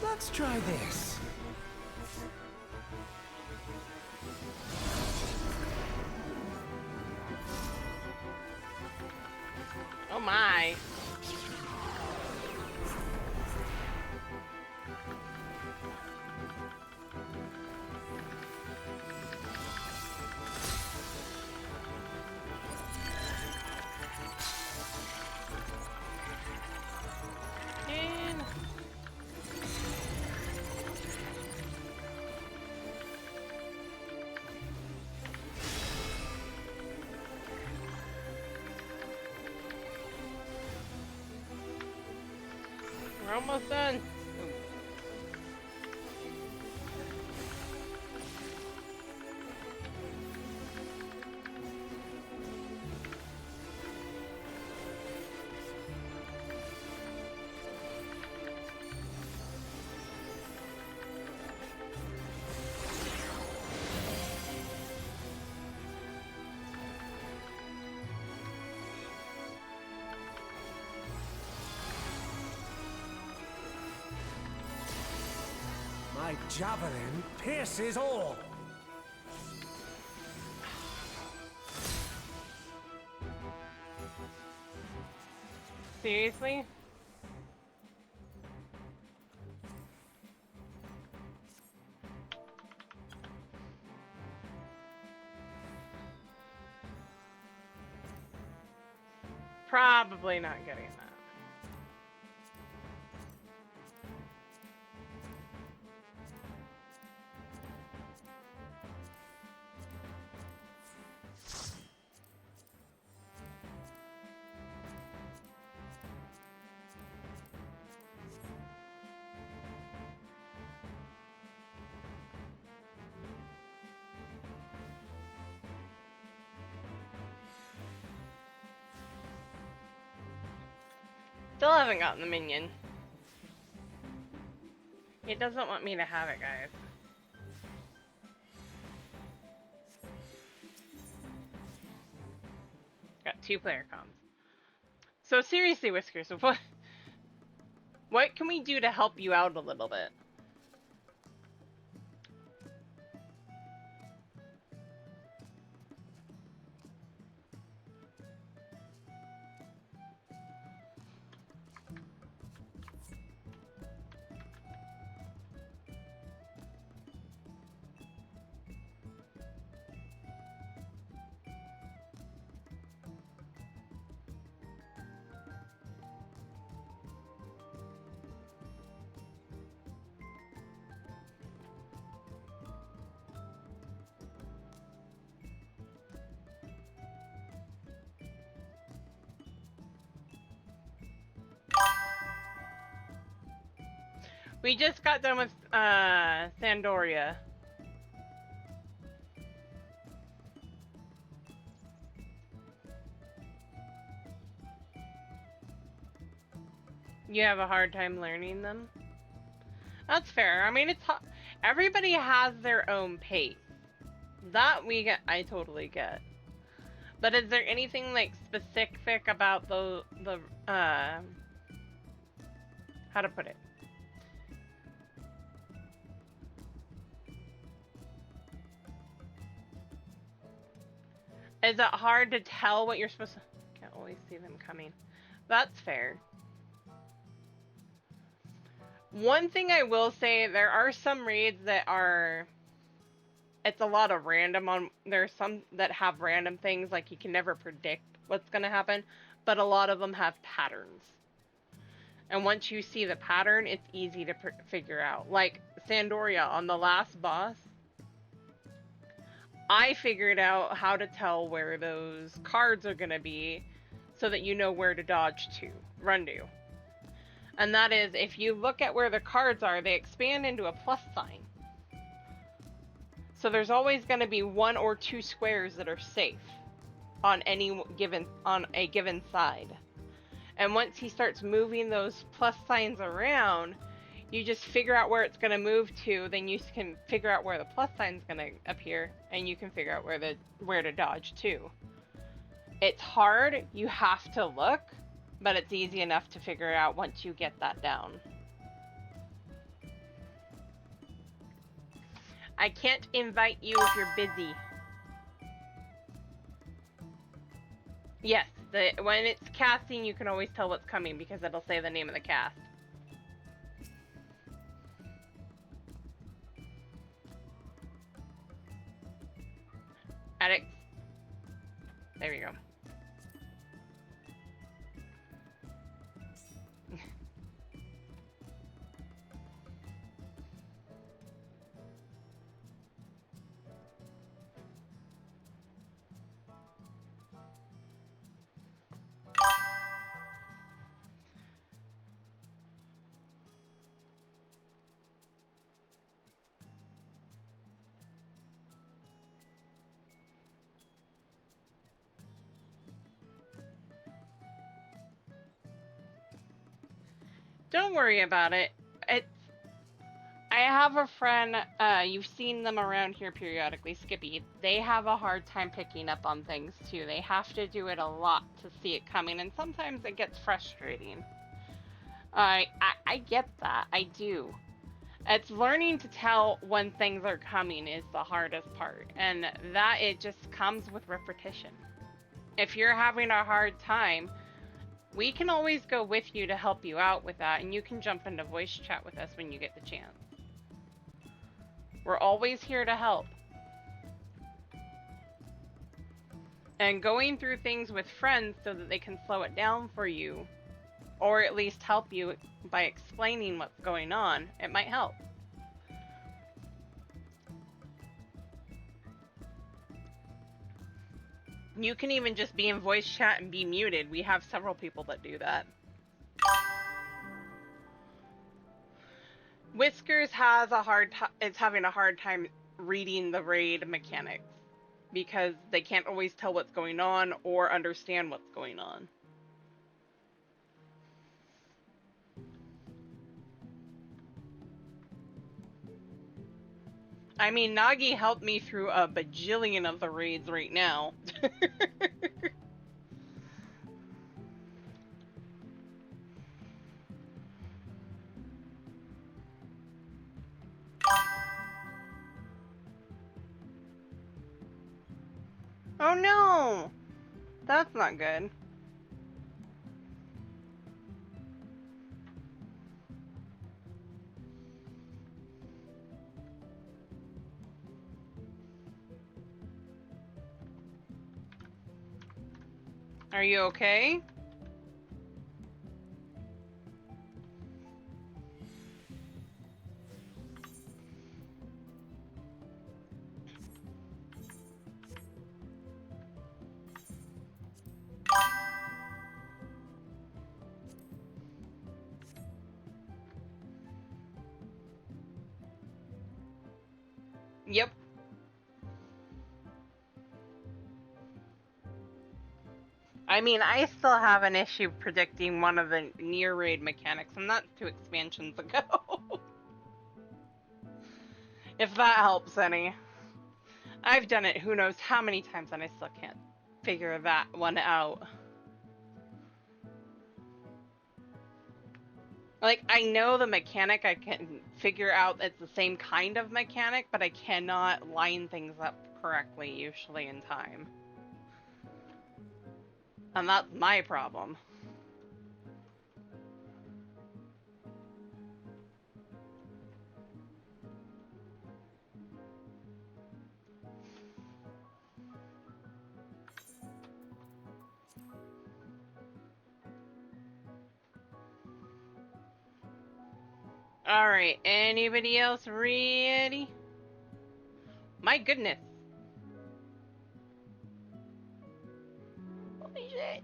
Let's try this. Oh my. In. We're almost done. My javelin pierces all. Seriously? Probably not getting that. Still haven't gotten the minion. It doesn't want me to have it, guys. Got 2 player comms. So seriously, Whiskers, what can we do to help you out a little bit? We just got done with Sandoria. You have a hard time learning them? That's fair. I mean, it's everybody has their own pace. That I totally get. But is there anything like specific about the how to put it? Is it hard to tell what you're supposed to... Can't always see them coming. That's fair. One thing I will say, there are some raids that are... It's a lot of random on... There's some that have random things, like you can never predict what's going to happen. But a lot of them have patterns. And once you see the pattern, it's easy to figure out. Like Sandoria on the last boss. I figured out how to tell where those cards are going to be so that you know where to dodge to, run to. And that is, if you look at where the cards are, they expand into a plus sign. So there's always going to be 1 or 2 squares that are safe on a given side. And once he starts moving those plus signs around, you just figure out where it's going to move to, then you can figure out where the plus sign's going to appear, and you can figure out where to dodge to. It's hard, you have to look, but it's easy enough to figure out once you get that down. I can't invite you if you're busy. Yes, when it's casting, you can always tell what's coming because it'll say the name of the cast. Alex. There you go. Don't worry about it. I have a friend, you've seen them around here periodically, Skippy. They have a hard time picking up on things too. They have to do it a lot to see it coming, and sometimes it gets frustrating. I get that, I do. It's learning to tell when things are coming is the hardest part, and that it just comes with repetition. If you're having a hard time, we can always go with you to help you out with that, and you can jump into voice chat with us when you get the chance. We're always here to help. And going through things with friends so that they can slow it down for you, or at least help you by explaining what's going on, it might help. You can even just be in voice chat and be muted. We have several people that do that. Whiskers has is having a hard time reading the raid mechanics because they can't always tell what's going on or understand what's going on. I mean, Nagi helped me through a bajillion of the raids right now. Oh no! That's not good. Are you okay? Yep. I mean, I still have an issue predicting one of the near raid mechanics, and that's 2 expansions ago. If that helps any. I've done it who knows how many times, and I still can't figure that one out. Like, I know the mechanic, I can figure out it's the same kind of mechanic, but I cannot line things up correctly, usually in time. And that's my problem. Alright, anybody else ready? My goodness. Holy shit.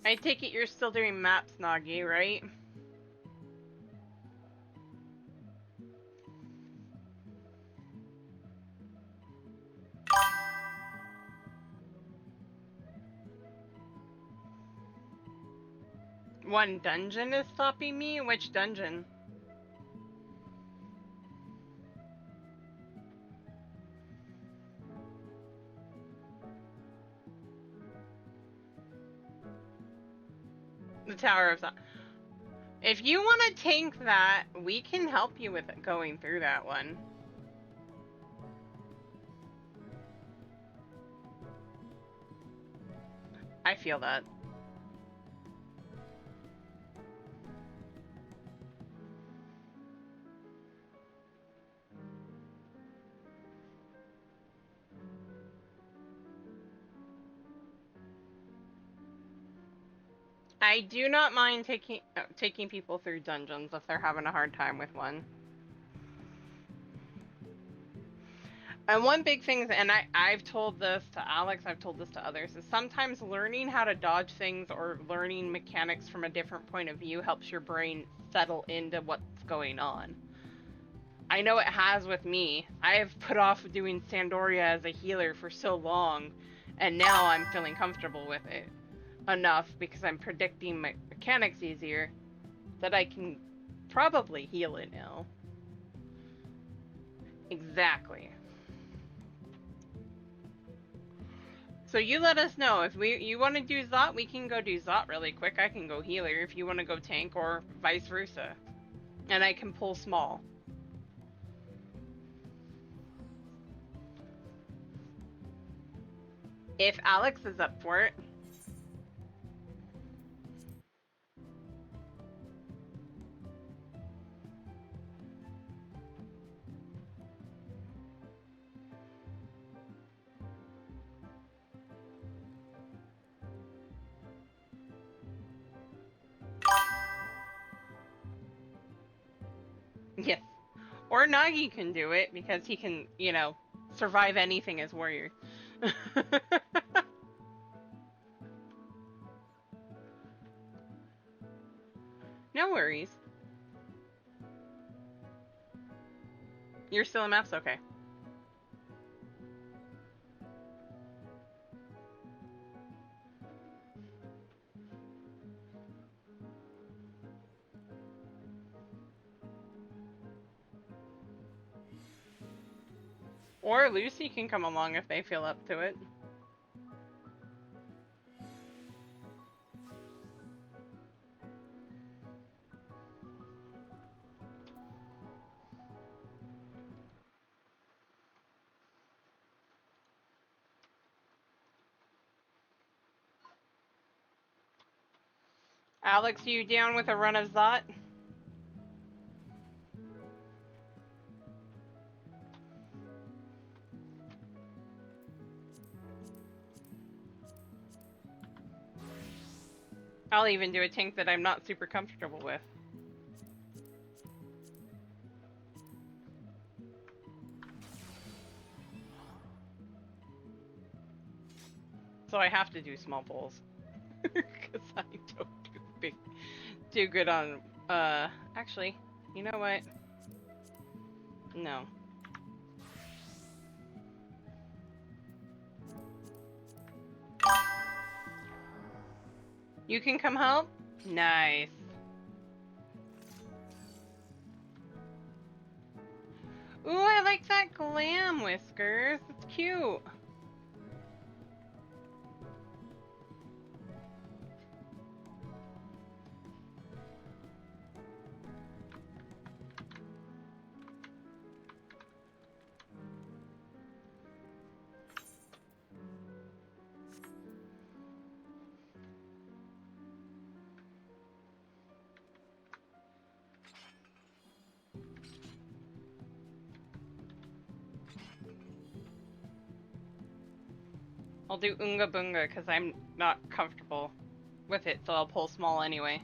I take it you're still doing maps, Nagi, right? One dungeon is stopping me? Which dungeon? The Tower of Sun. If you want to tank that, we can help you with it going through that one. I feel that. I do not mind taking people through dungeons if they're having a hard time with one. And one big thing, and I've told this to Alex, I've told this to others, is sometimes learning how to dodge things or learning mechanics from a different point of view helps your brain settle into what's going on. I know it has with me. I've put off doing Sandoria as a healer for so long, and now I'm feeling comfortable with it enough because I'm predicting my mechanics easier that I can probably heal it now. Exactly. So you let us know if you want to do Zot, we can go do Zot really quick. I can go healer if you want to go tank, or vice versa, and I can pull small. If Alex is up for it. Yes. Or Nagi can do it because he can, you know, survive anything as warrior. No worries. You're still in maps? Okay. Or Lucy can come along if they feel up to it. Alex, you down with a run of Zot? I'll even do a tank that I'm not super comfortable with. So I have to do small pulls. Because I don't do good on, actually, you know what? No. You can come help? Nice. Ooh, I like that glam, Whiskers. It's cute. I'll do Unga Bunga because I'm not comfortable with it, so I'll pull small anyway.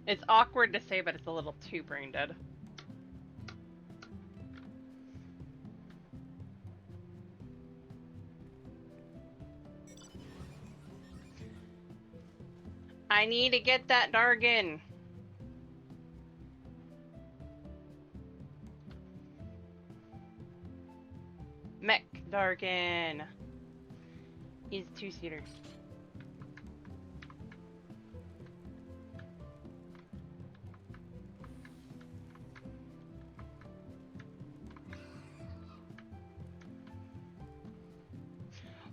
It's awkward to say, but it's a little too brain dead. I need to get that Dargan. Mech Dargan. He's a two-seater.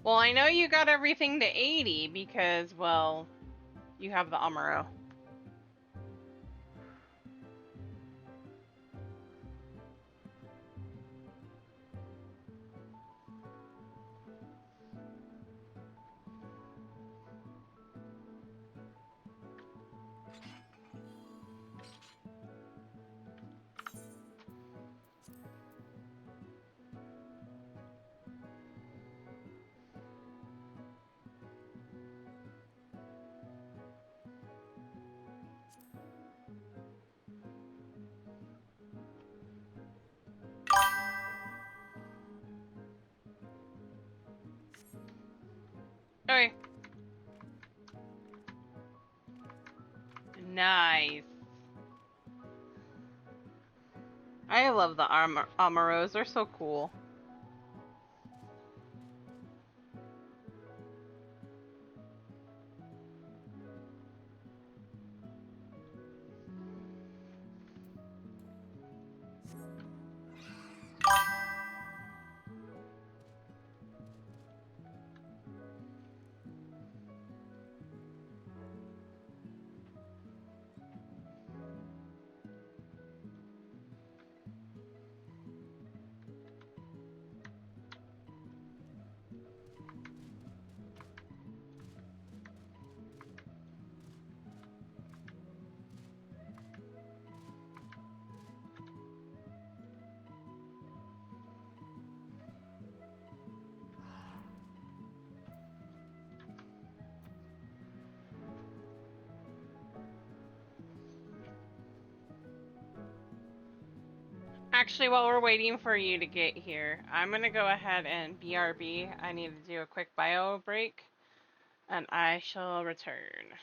Well, I know you got everything to 80 because, well, you have the Amuro. Okay. Nice. I love the Amuros. They're so cool. actually, while we're waiting for you to get here, I'm gonna go ahead and BRB. I need to do a quick bio break, and I shall return.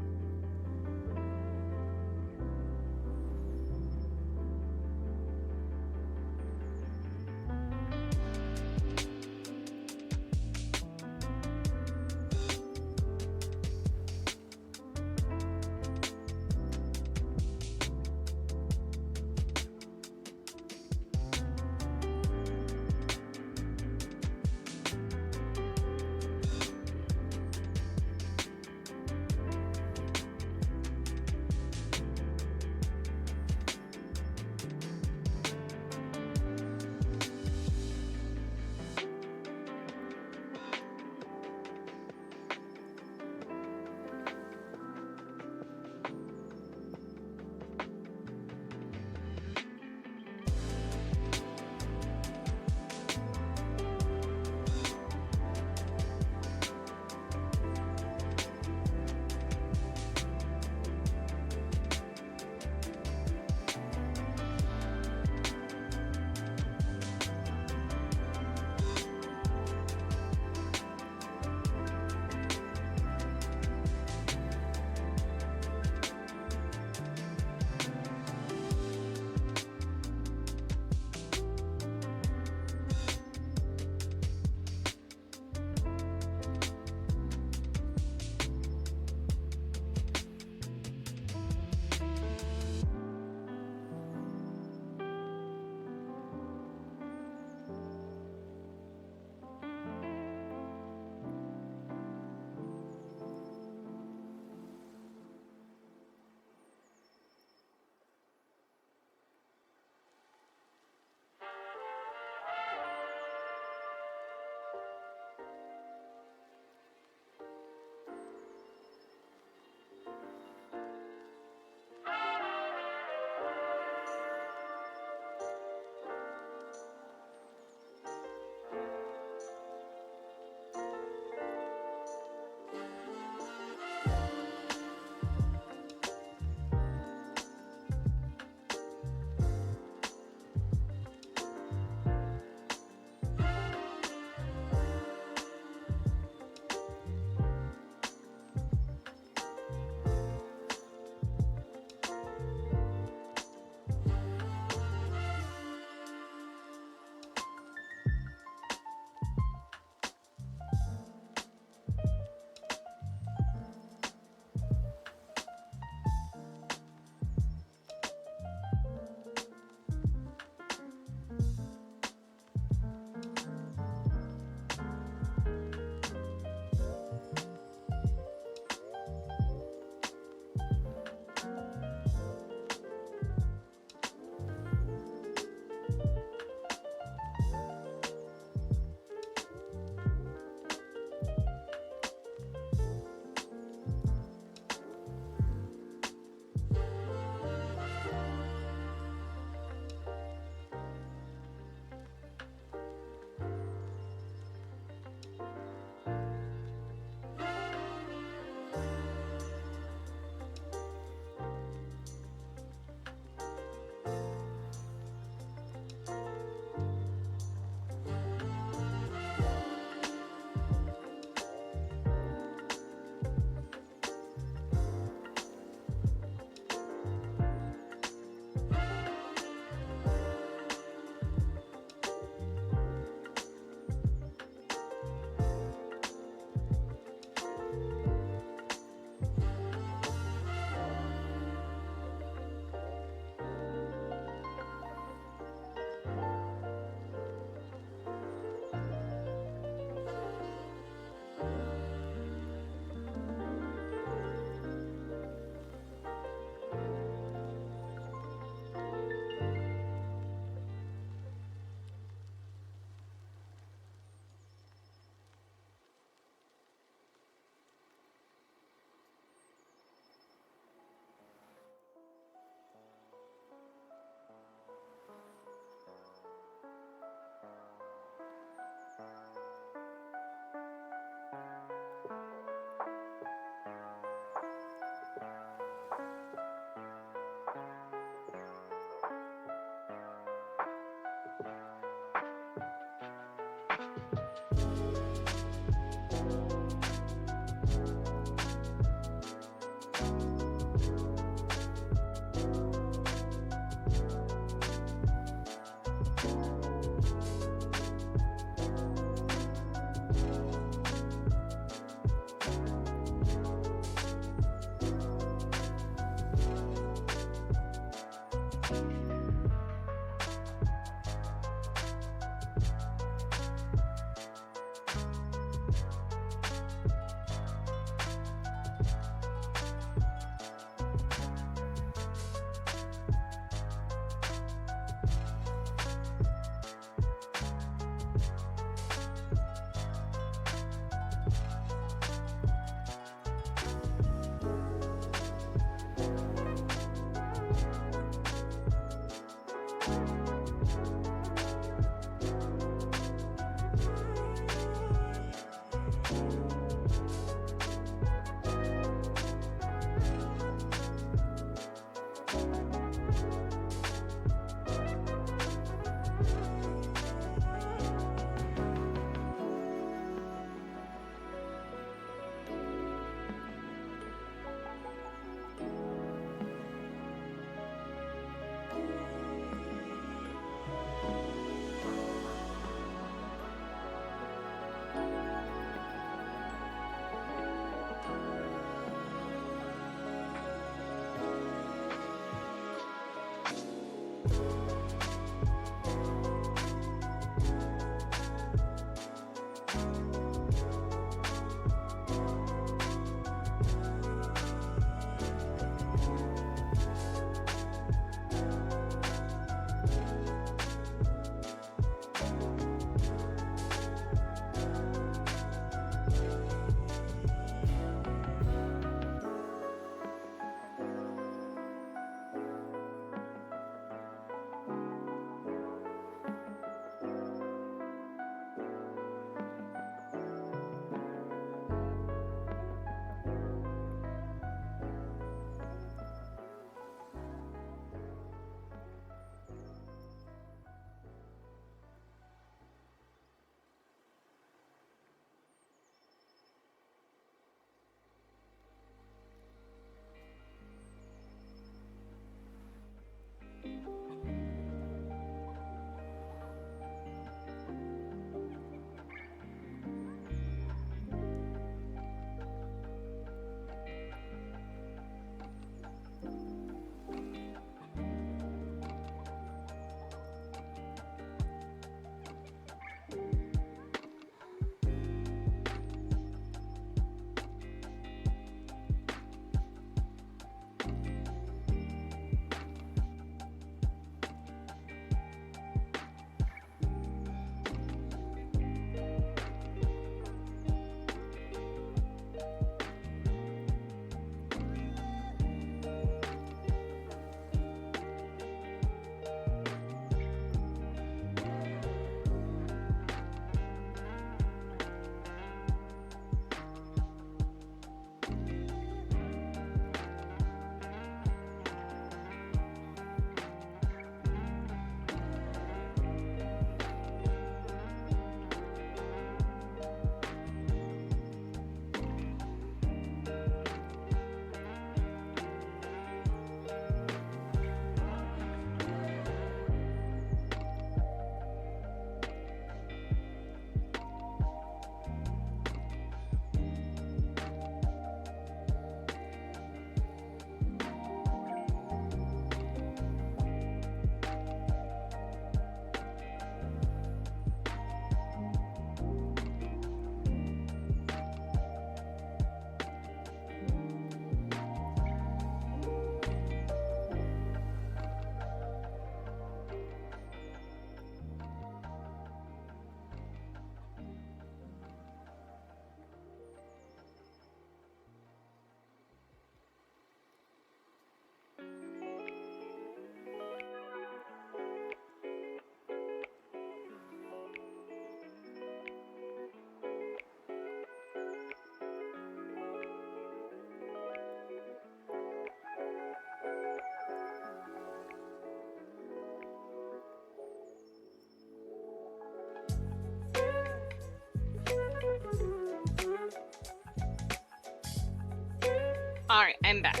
Alright, I'm back.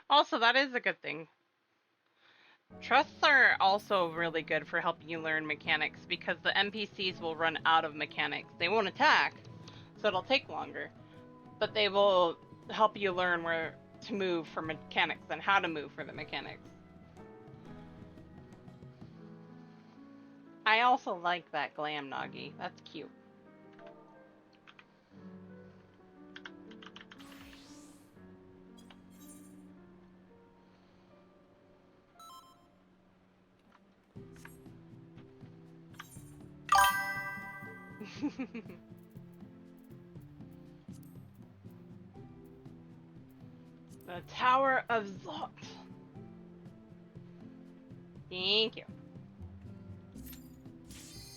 Also, that is a good thing. Trusts are also really good for helping you learn mechanics because the NPCs will run out of mechanics. They won't attack, so it'll take longer, but they will help you learn where to move for mechanics and how to move for the mechanics. I also like that glam Nagi. That's cute. The Tower of Zot. Thank you.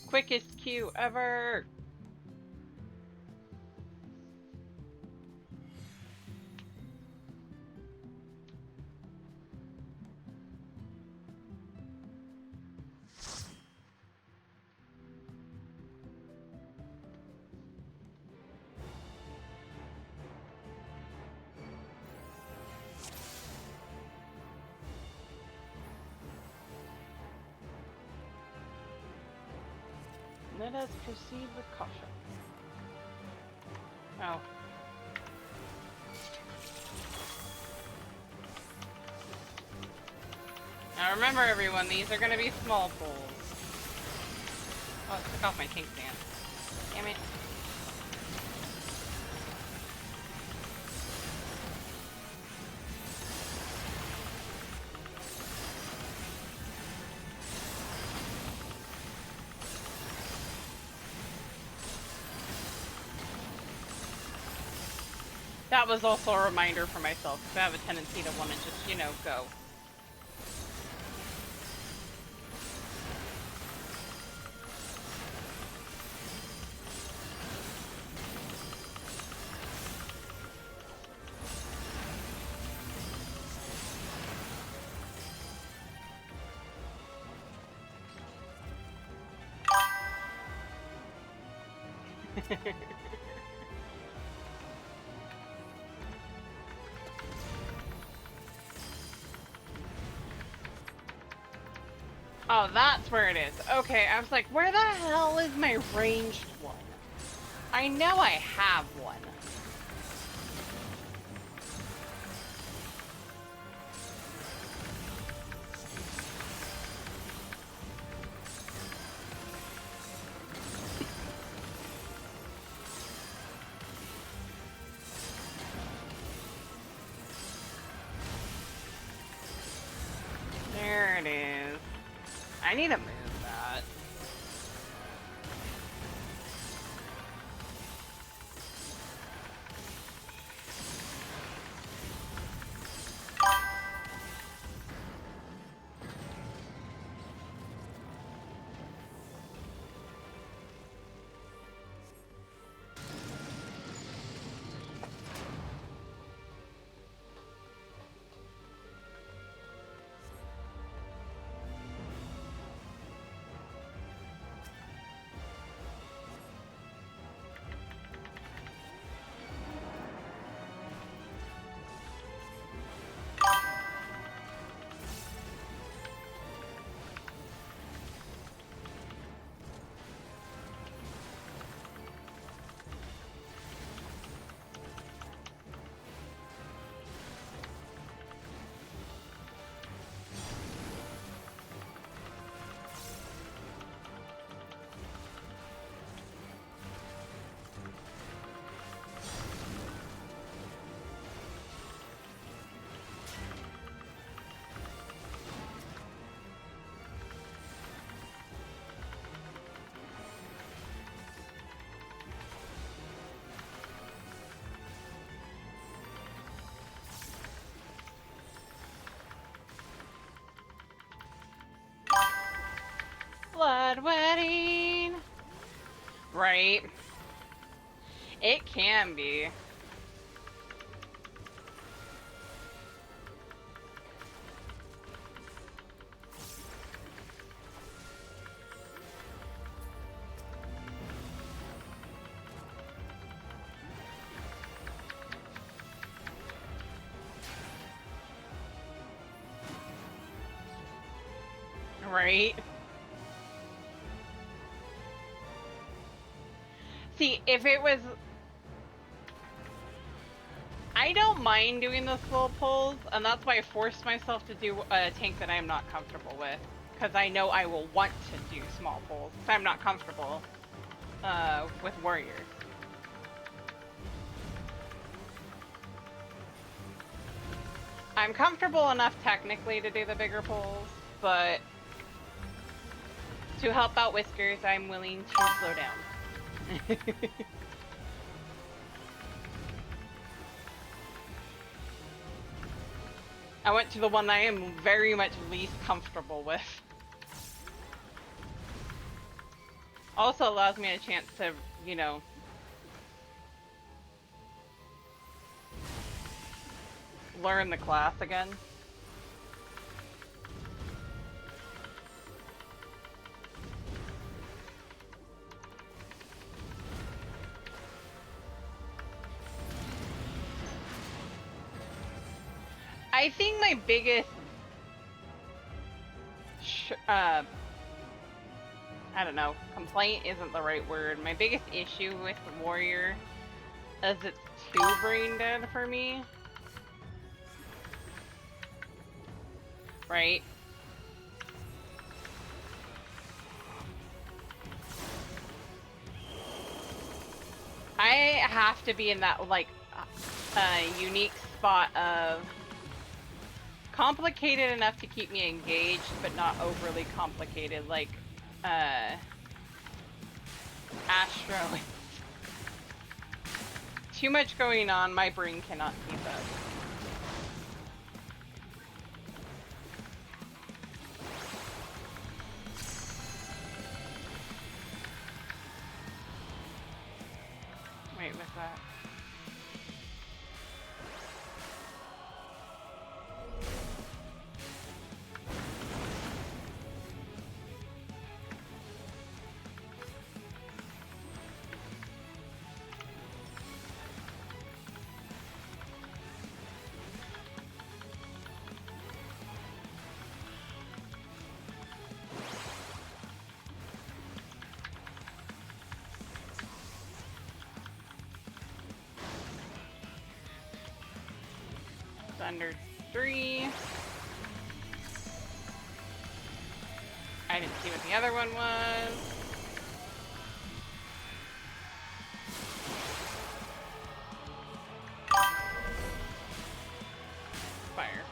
Quickest queue ever. Let us proceed with caution. Oh. Now remember everyone, these are gonna be small pools. Oh, it took off my tank stand. Damn it. That was also a reminder for myself, because I have a tendency to want to just, you know, go. Oh, that's where it is. Okay, I was like, where the hell is my ranged one? I know I have one. There it is. I need to move that. Blood wedding. Right. It can be. Right? See, if it was... I don't mind doing the slow pulls, and that's why I forced myself to do a tank that I'm not comfortable with. Because I know I will want to do small pulls, because I'm not comfortable with warriors. I'm comfortable enough technically to do the bigger pulls, but to help out Whiskers, I'm willing to slow down. I went to the one I am very much least comfortable with. Also allows me a chance to, you know, learn the class again. I think my biggest I don't know, complaint isn't the right word. My biggest issue with the warrior is it's too brain dead for me. Right? I have to be in that, like, unique spot of complicated enough to keep me engaged, but not overly complicated, like, Astro. Too much going on, my brain cannot keep up. Wait, what's that? Under 3. I didn't see what the other one was. Fire.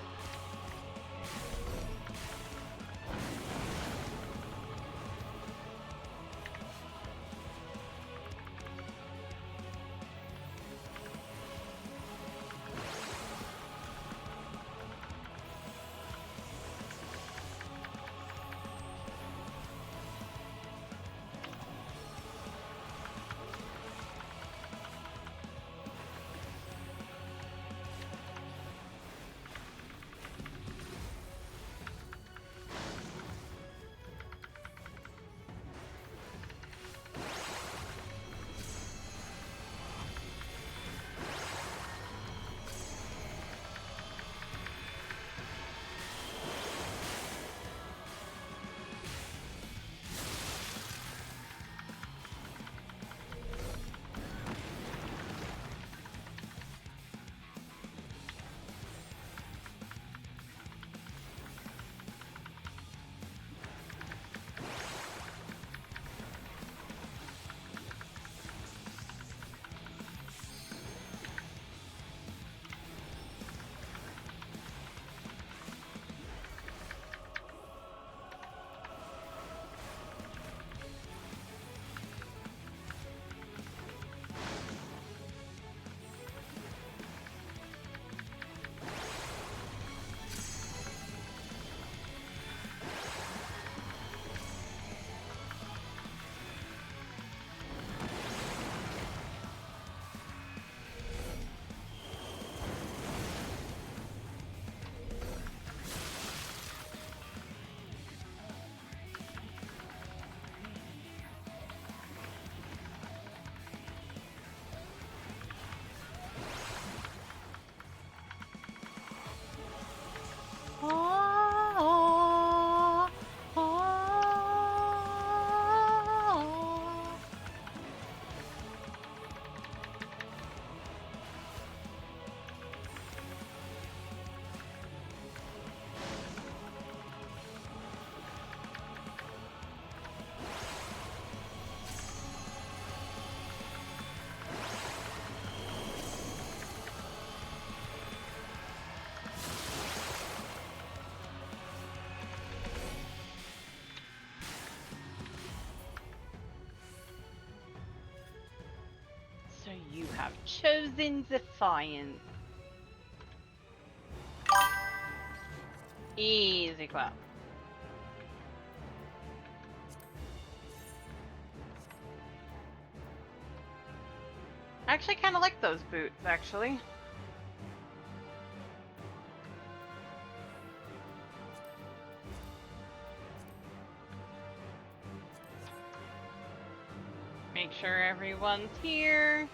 have chosen Defiance. Easy clap. I actually kind of like those boots, actually. Make sure everyone's here.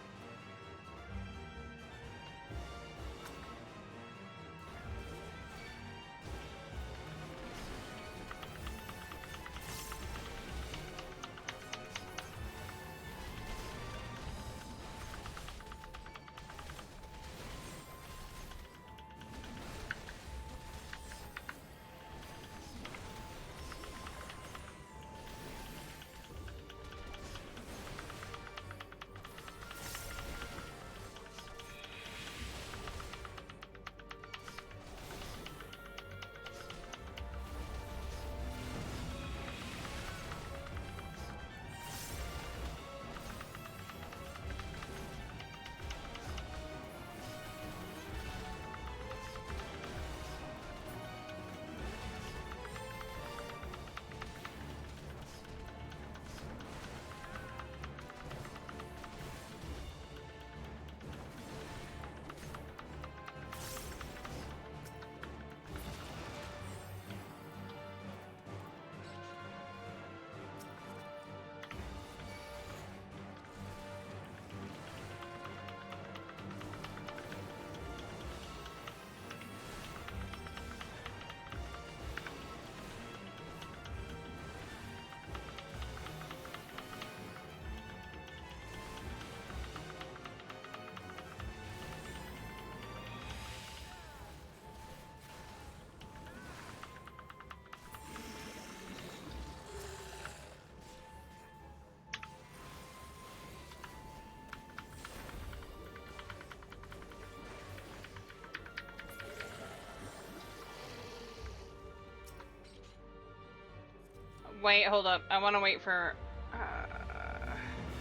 Wait, hold up. I want to wait for...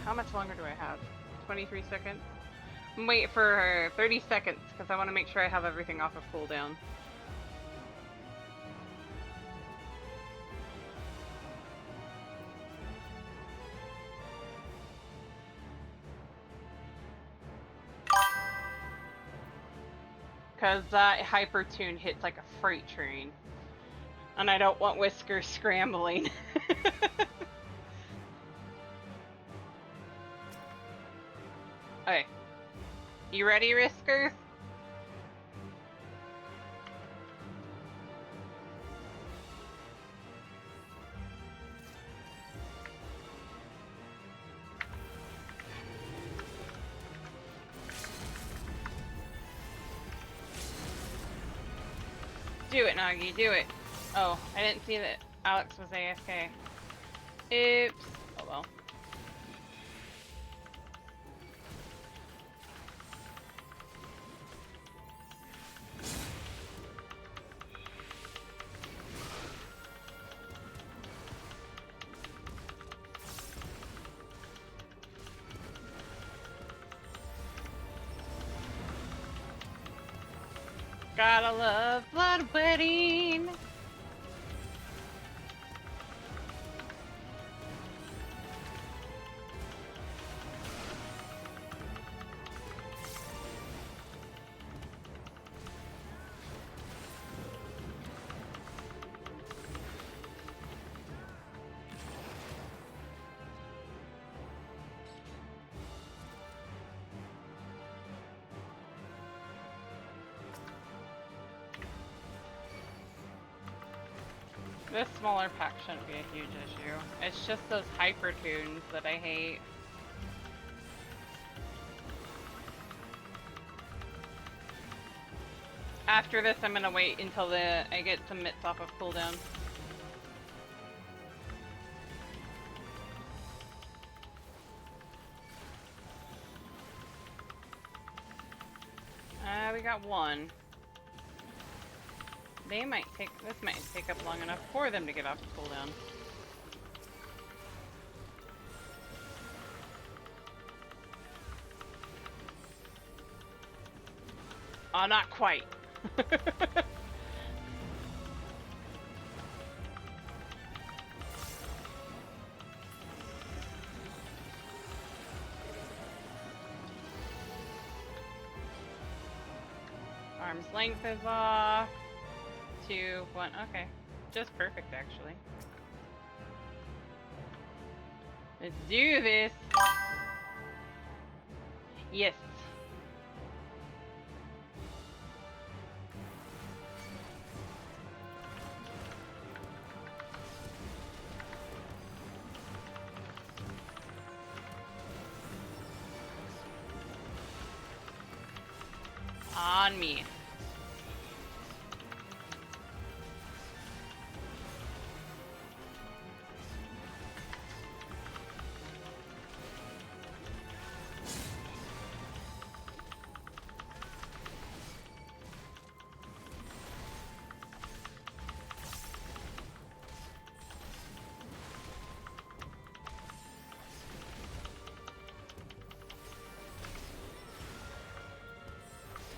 how much longer do I have? 23 seconds? Wait for 30 seconds, because I want to make sure I have everything off of cooldown. Because that hyper tune hits like a freight train. And I don't want Whisker scrambling. Okay. You ready, Whisker? Do it, Nagi, do it. Oh, I didn't see that Alex was AFK. Oops. Oh well. Gotta love blood wedding. This smaller pack shouldn't be a huge issue. It's just those hyper tunes that I hate. After this, I'm gonna wait until I get some mitts off of cooldown. We got one. This might take up long enough for them to get off the cooldown. Not quite. Arm's length is off. 2, 1. Okay. Just perfect, actually. Let's do this. Yes. On me.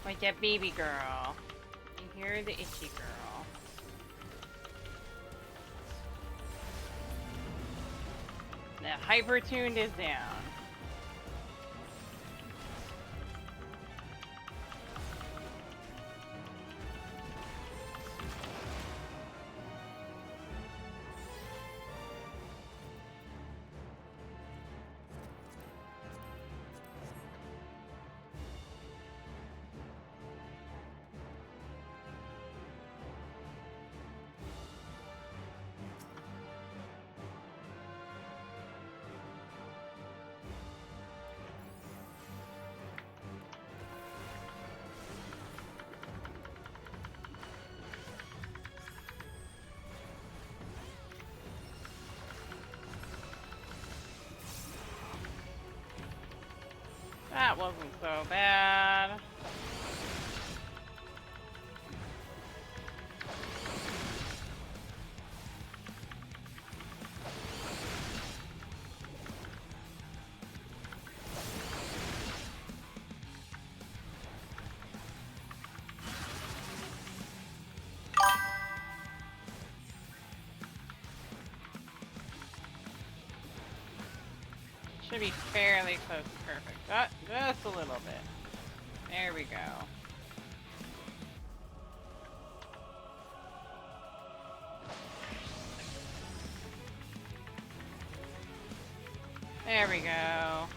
Like that baby girl. You hear the itchy girl. The hyper tuned is down. That wasn't so bad. Should be fairly close to perfect. Just a little bit. There we go. There we go.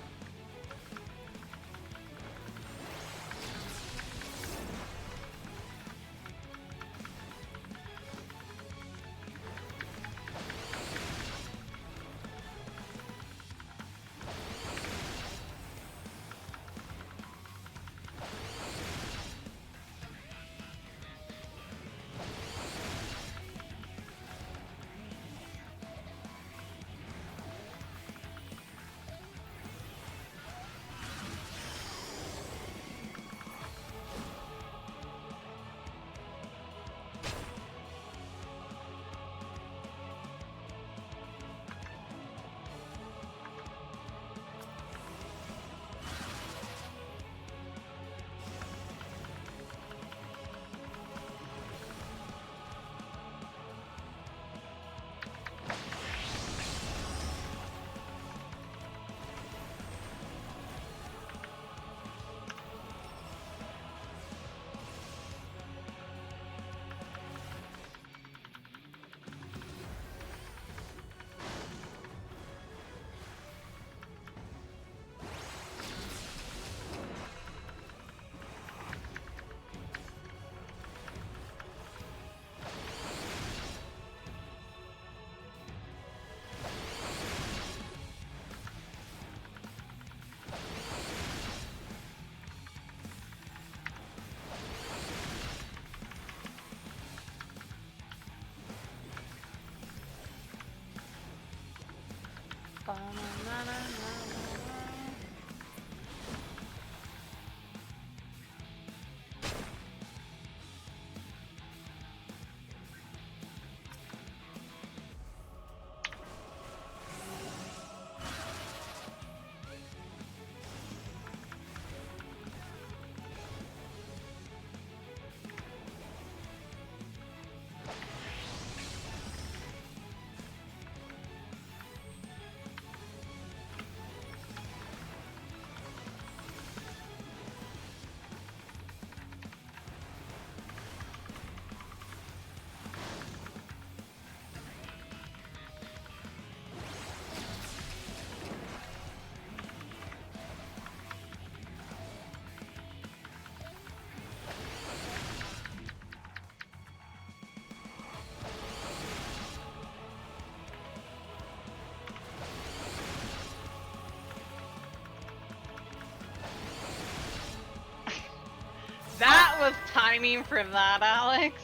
timing for that, Alex.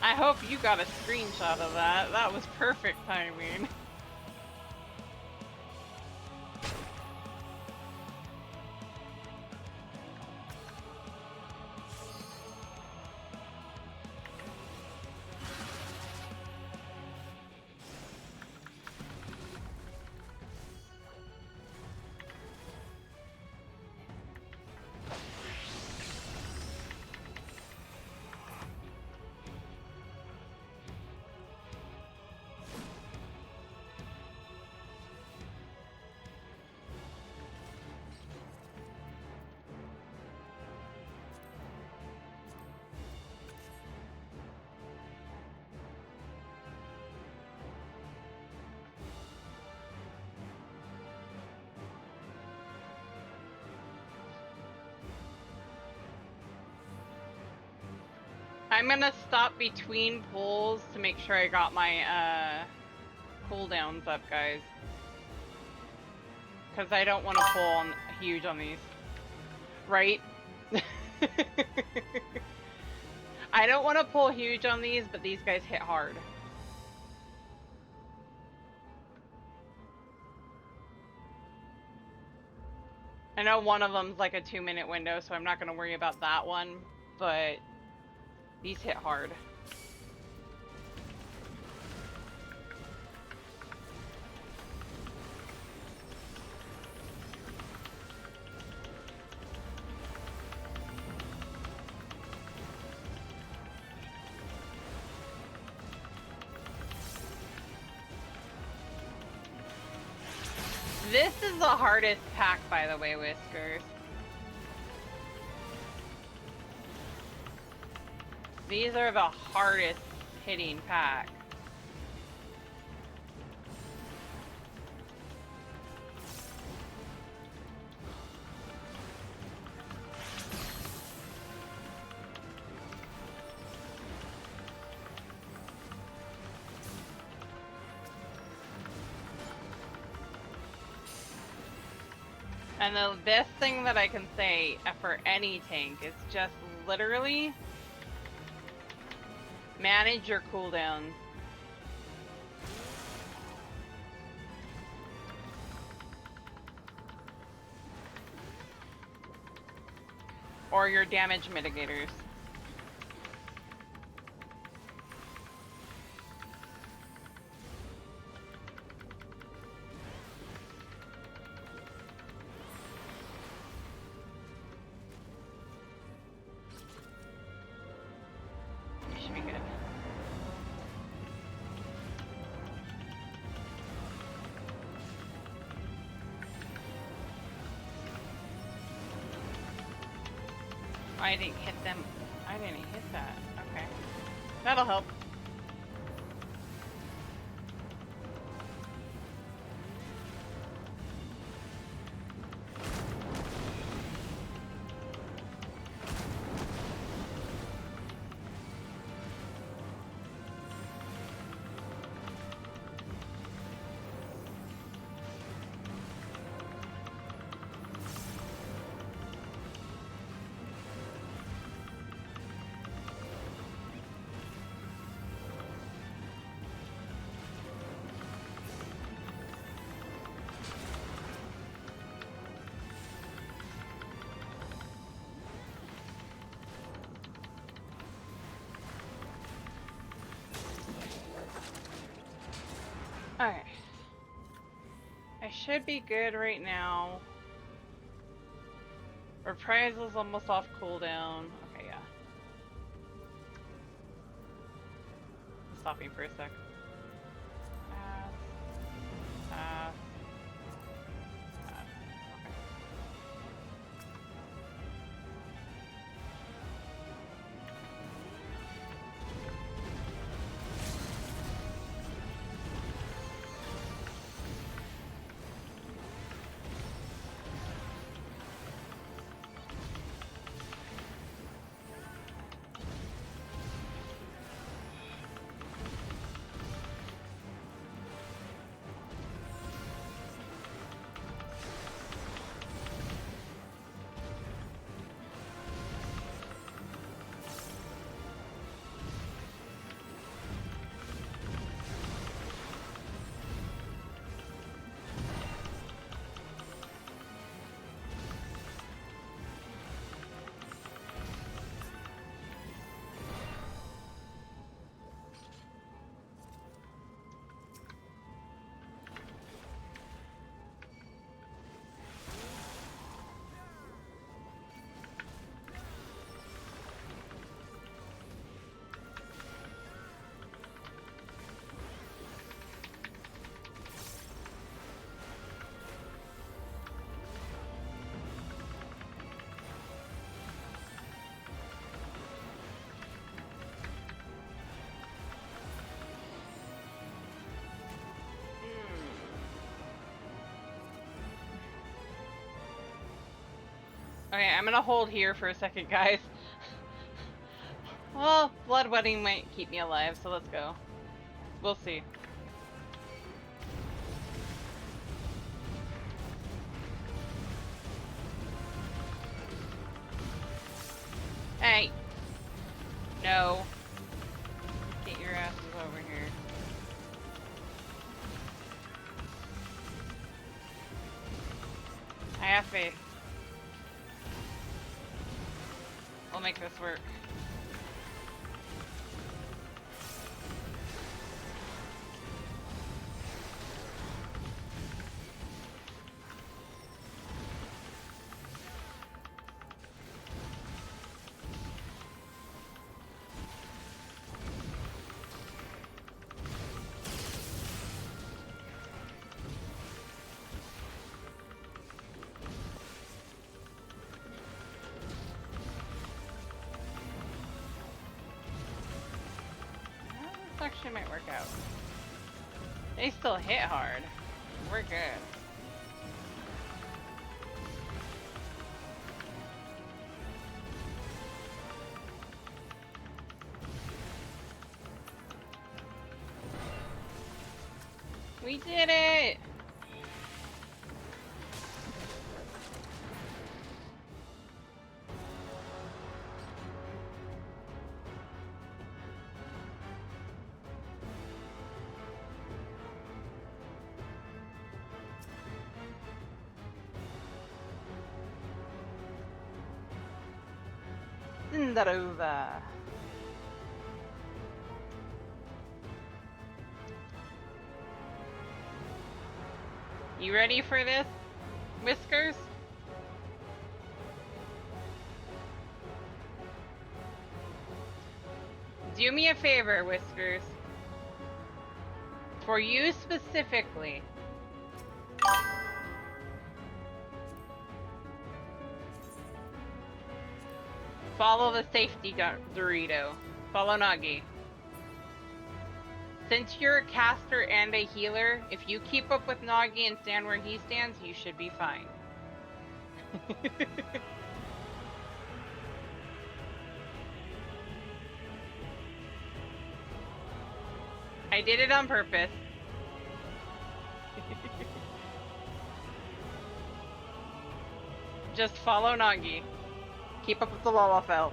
I hope you got a screenshot of that. That was perfect timing. I'm gonna stop between pulls to make sure I got my cooldowns up, guys. Because I don't want to pull on huge on these. Right? I don't want to pull huge on these, but these guys hit hard. I know one of them's like a 2-minute window, so I'm not going to worry about that one, but these hit hard. This is the hardest pack, by the way, Whiskers. These are the hardest hitting pack. And the best thing that I can say for any tank is just literally manage your cooldowns. Or your damage mitigators. Should be good. I didn't hit them. I didn't hit that. Okay. That'll help. Alright. I should be good right now. Reprisals almost off cooldown. Okay, yeah. Stopping for a sec. Pass. Pass. Pass. Okay. Okay, I'm gonna hold here for a second, guys. Well, bloodletting might keep me alive, so let's go. We'll see. Hey! No. Get your asses over here. I have faith. We'll make this work. This actually might work out. They still hit hard. We're good. We did it! Cinderova. You ready for this, Whiskers? Do me a favor, Whiskers. For you specifically. Follow the safety Dorito. Follow Nagi. Since you're a caster and a healer, if you keep up with Nagi and stand where he stands, you should be fine. I did it on purpose. Just follow Nagi. Keep up with the Lalafell.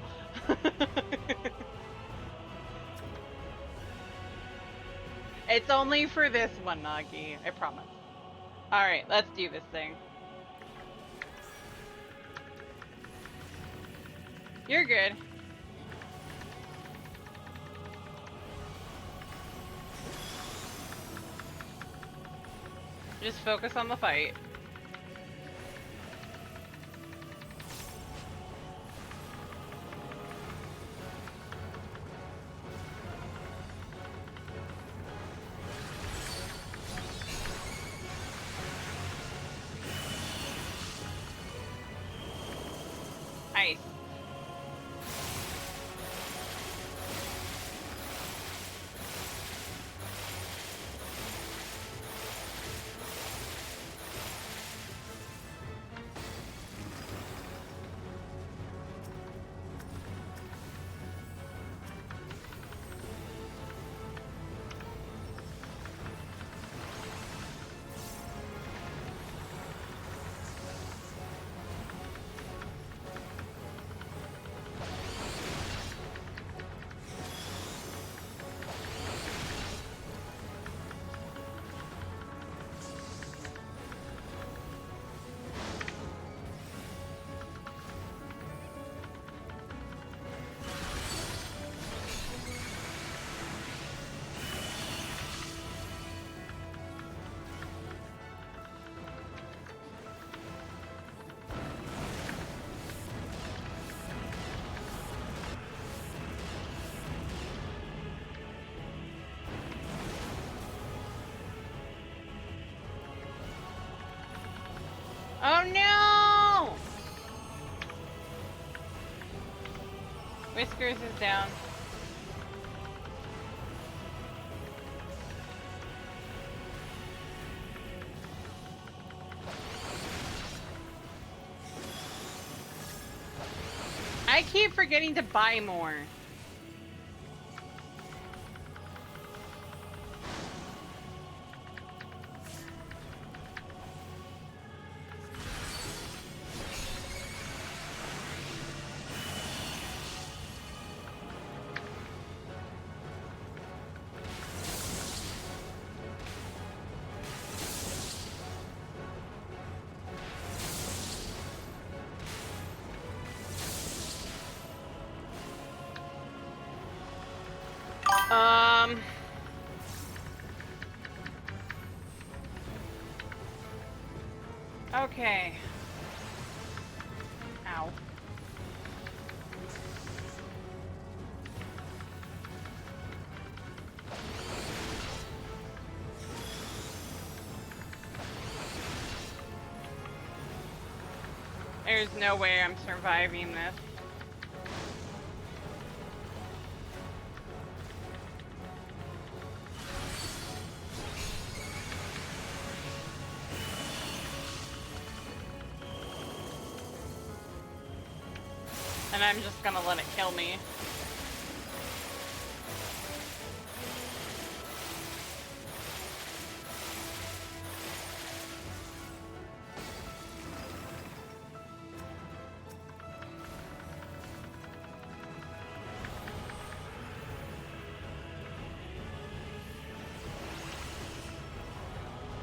It's only for this one, Nagi. I promise. Alright, let's do this thing. You're good. Just focus on the fight. Nice. Oh no! Whiskers is down. keep forgetting to buy more. Okay. Ow. There's no way I'm surviving this. And I'm just gonna let it kill me.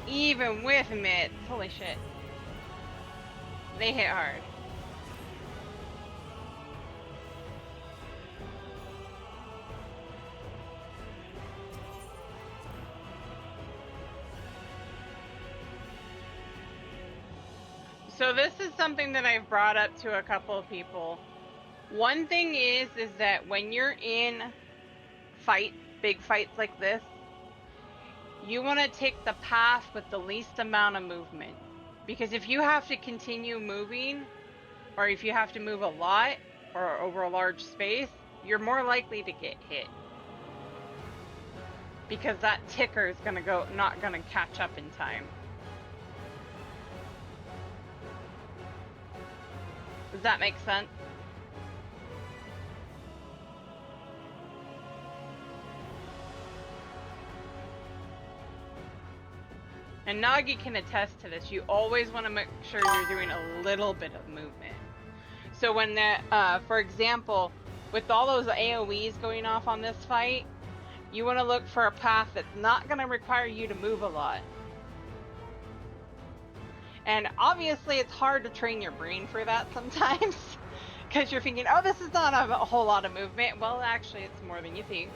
Even with mitts, holy shit. They hit hard. So this is something that I've brought up to a couple of people. One thing is that when you're in big fights like this, you want to take the path with the least amount of movement. Because if you have to continue moving, or if you have to move a lot, or over a large space, you're more likely to get hit. Because that ticker is not gonna catch up in time. Does that make sense? And Nagi can attest to this. You always want to make sure you're doing a little bit of movement. So when that, for example, with all those AoEs going off on this fight, you want to look for a path that's not going to require you to move a lot. And obviously it's hard to train your brain for that sometimes. Because you're thinking, oh, this is not a whole lot of movement. Well, actually, it's more than you think.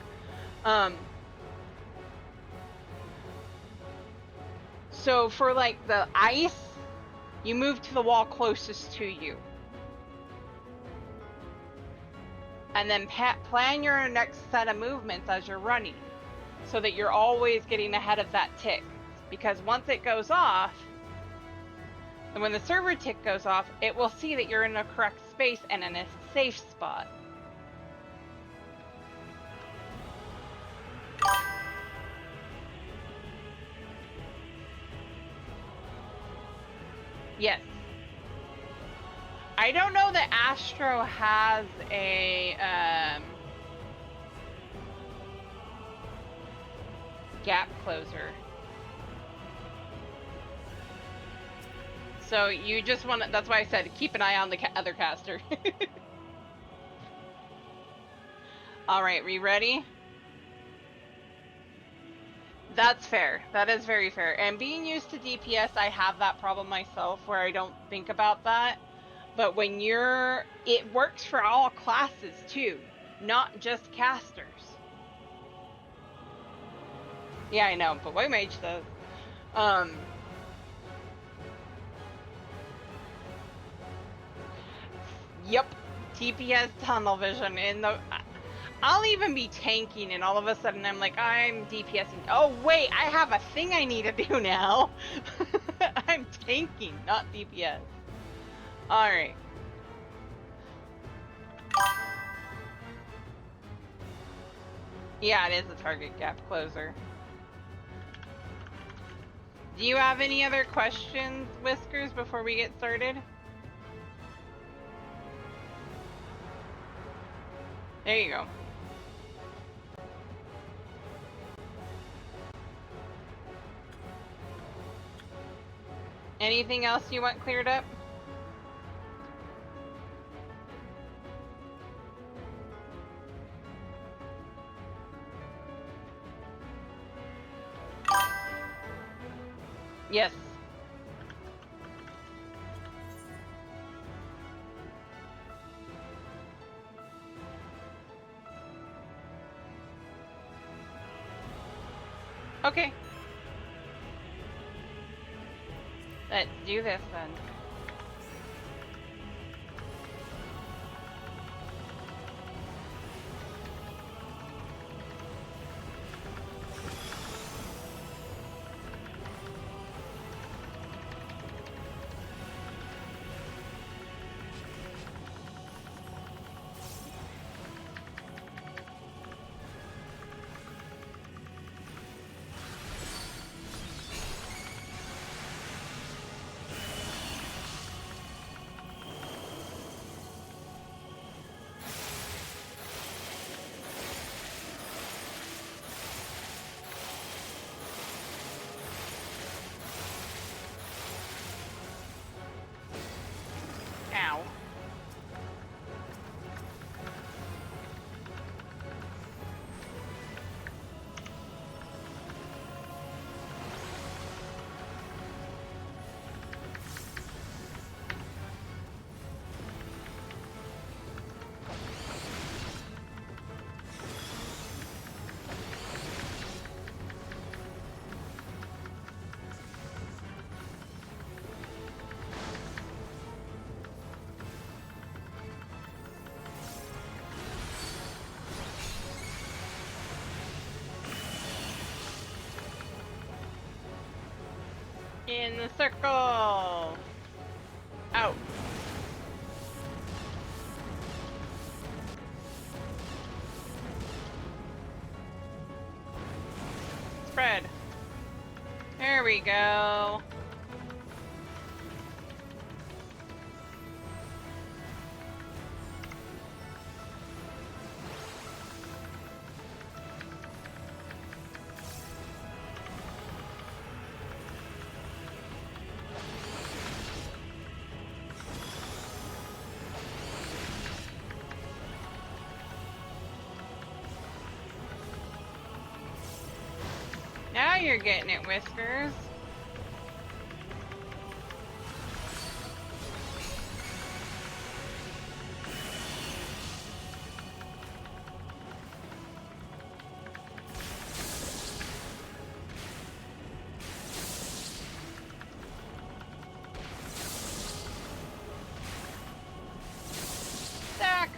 So for like the ice, you move to the wall closest to you. And then plan your next set of movements as you're running. So that you're always getting ahead of that tick. Because once it goes off, and when the server tick goes off, it will see that you're in the correct space and in a safe spot. Yes. I don't know that Astro has a gap closer. So you just want to, that's why I said keep an eye on the other caster. Alright, we ready? That's fair. That is very fair. And being used to DPS, I have that problem myself where I don't think about that. But when it works for all classes too, not just casters. Yeah, I know, but White Mage does. Yep, TPS tunnel vision in the. I'll even be tanking, and all of a sudden I'm like, I'm DPSing. Oh wait, I have a thing I need to do now. I'm tanking, not DPS. All right. Yeah, it is a target gap closer. Do you have any other questions, Whiskers, before we get started? There you go. Anything else you want cleared up? Yes. Okay. Let's do this then. Ow. In the circle. Out. Spread. There we go. Now you're getting it, Whiskers. Stack.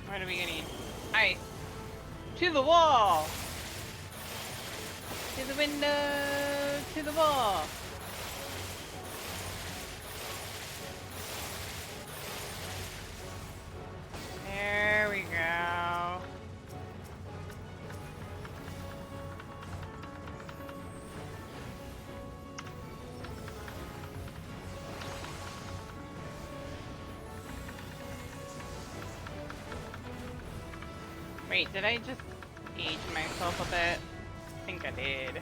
What are we gonna need? Ice. To the wall! To the window! To the wall! There we go. Wait, did I just age myself a bit? I think I did.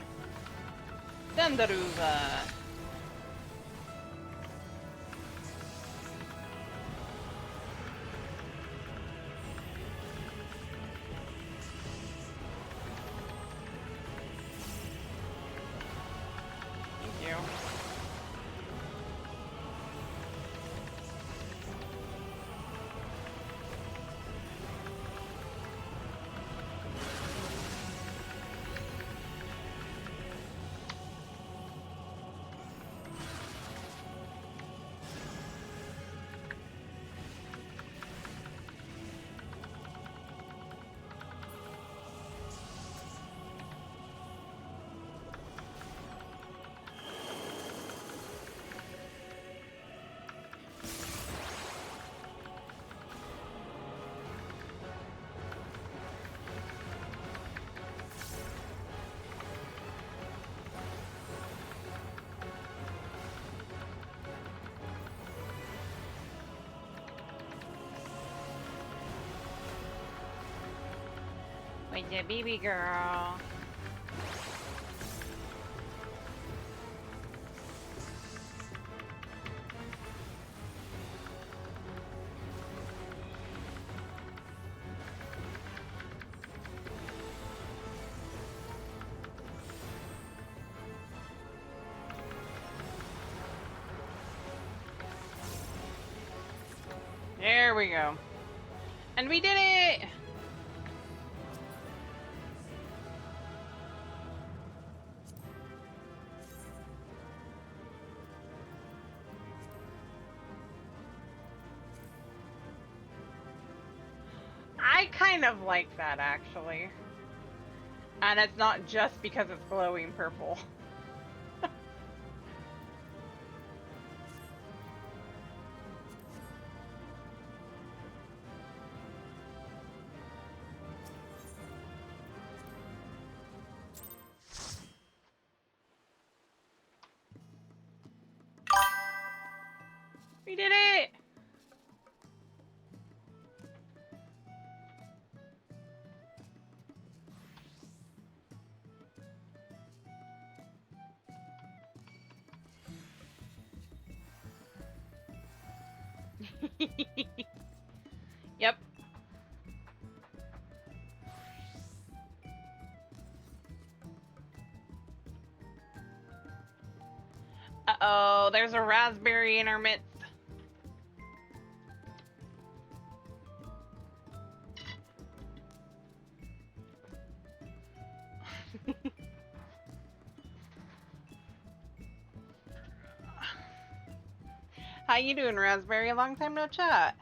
Dandaruva! Thank you. With your baby girl. There we go. And we did it! I kind of like that, actually. And it's not just because it's glowing purple. We did it! Yep. Uh-oh, there's a raspberry in our midst. How you doing, Raspberry? Long time no chat.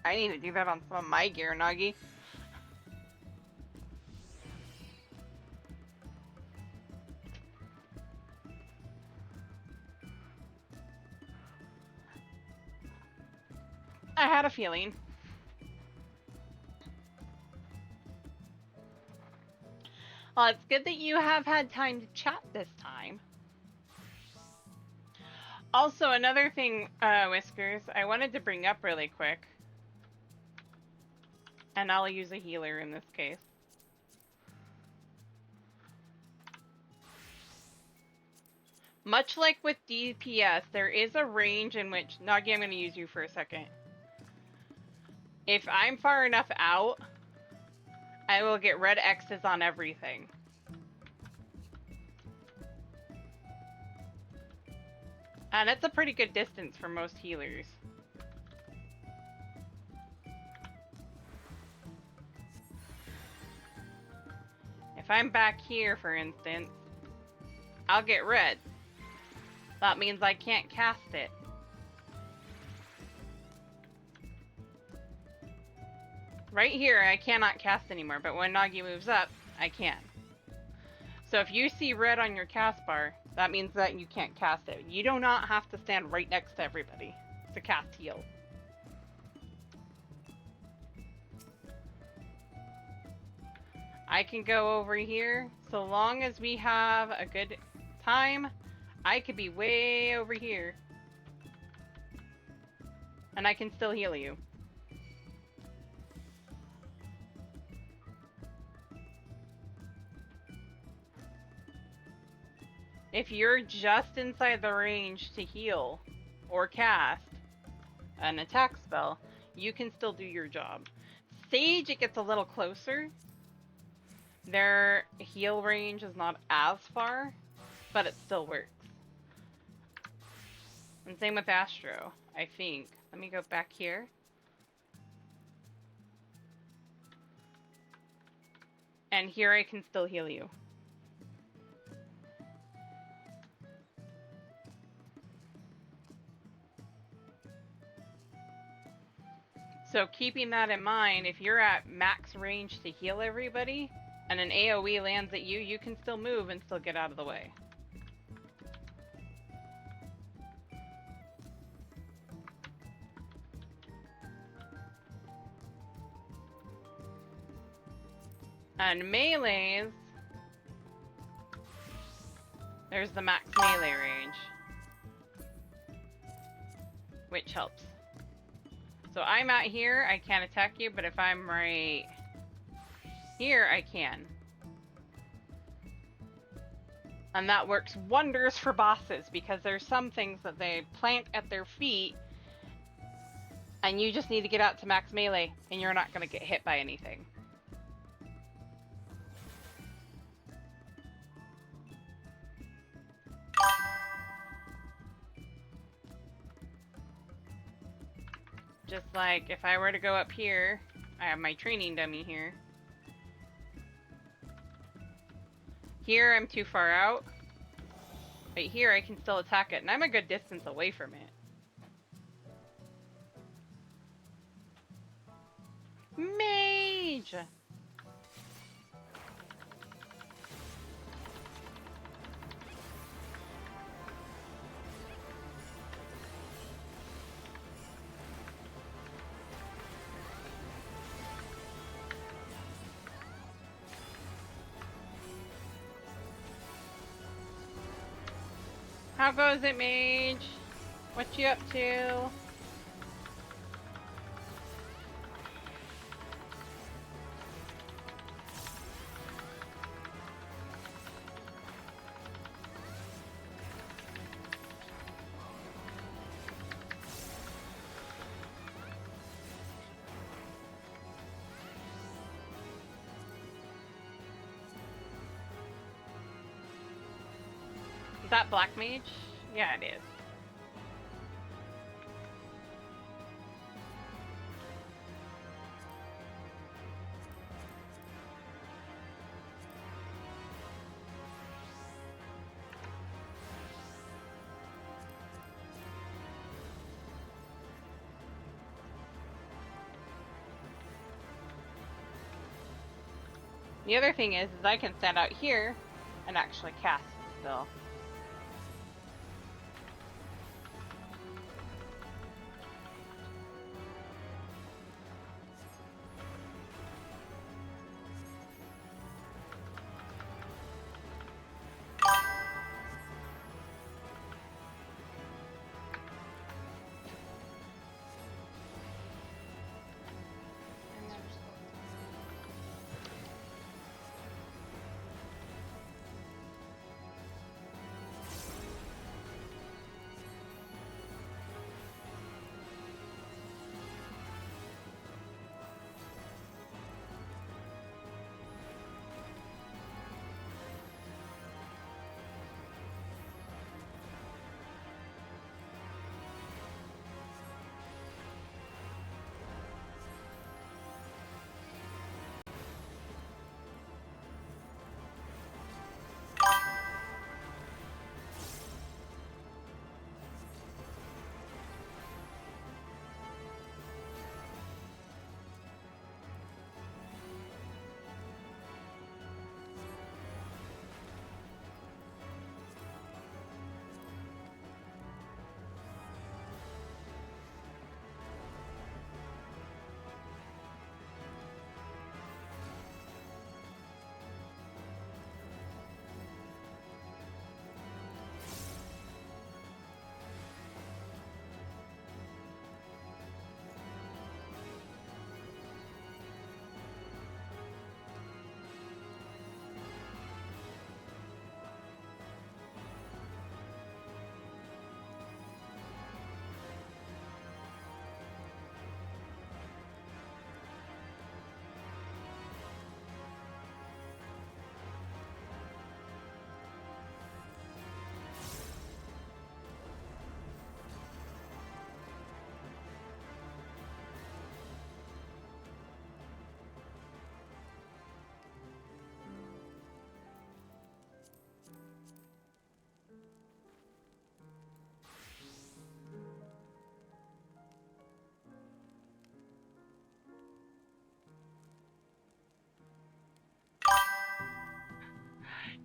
I need to do that on some of my gear, Nagi. I had a feeling. Well, it's good that you have had time to chat this time. Also, another thing, Whiskers, I wanted to bring up really quick. And I'll use a healer in this case. Much like with DPS, there is a range in which... Nagi, I'm going to use you for a second. If I'm far enough out, I will get red X's on everything. And it's a pretty good distance for most healers. If I'm back here, for instance, I'll get red. That means I can't cast it. Right here, I cannot cast anymore, but when Nagi moves up, I can. So if you see red on your cast bar, that means that you can't cast it. You do not have to stand right next to everybody to cast heal. I can go over here, so long as we have a good time, I could be way over here. And I can still heal you. If you're just inside the range to heal or cast an attack spell, you can still do your job. Sage, it gets a little closer. Their heal range is not as far, but it still works. And same with Astro, I think. Let me go back here. And here I can still heal you. So keeping that in mind, if you're at max range to heal everybody, and an AoE lands at you, you can still move and still get out of the way. And melees, there's the max melee range, which helps. So I'm out here, I can't attack you, but if I'm right here, I can. And that works wonders for bosses, because there's some things that they plant at their feet, and you just need to get out to max melee, and you're not going to get hit by anything. Just like if I were to go up here, I have my training dummy here. Here I'm too far out, but here I can still attack it, and I'm a good distance away from it. Mage! How goes it, Mage? What you up to? Is that Black Mage? Yeah, it is. The other thing is I can stand out here and actually cast still.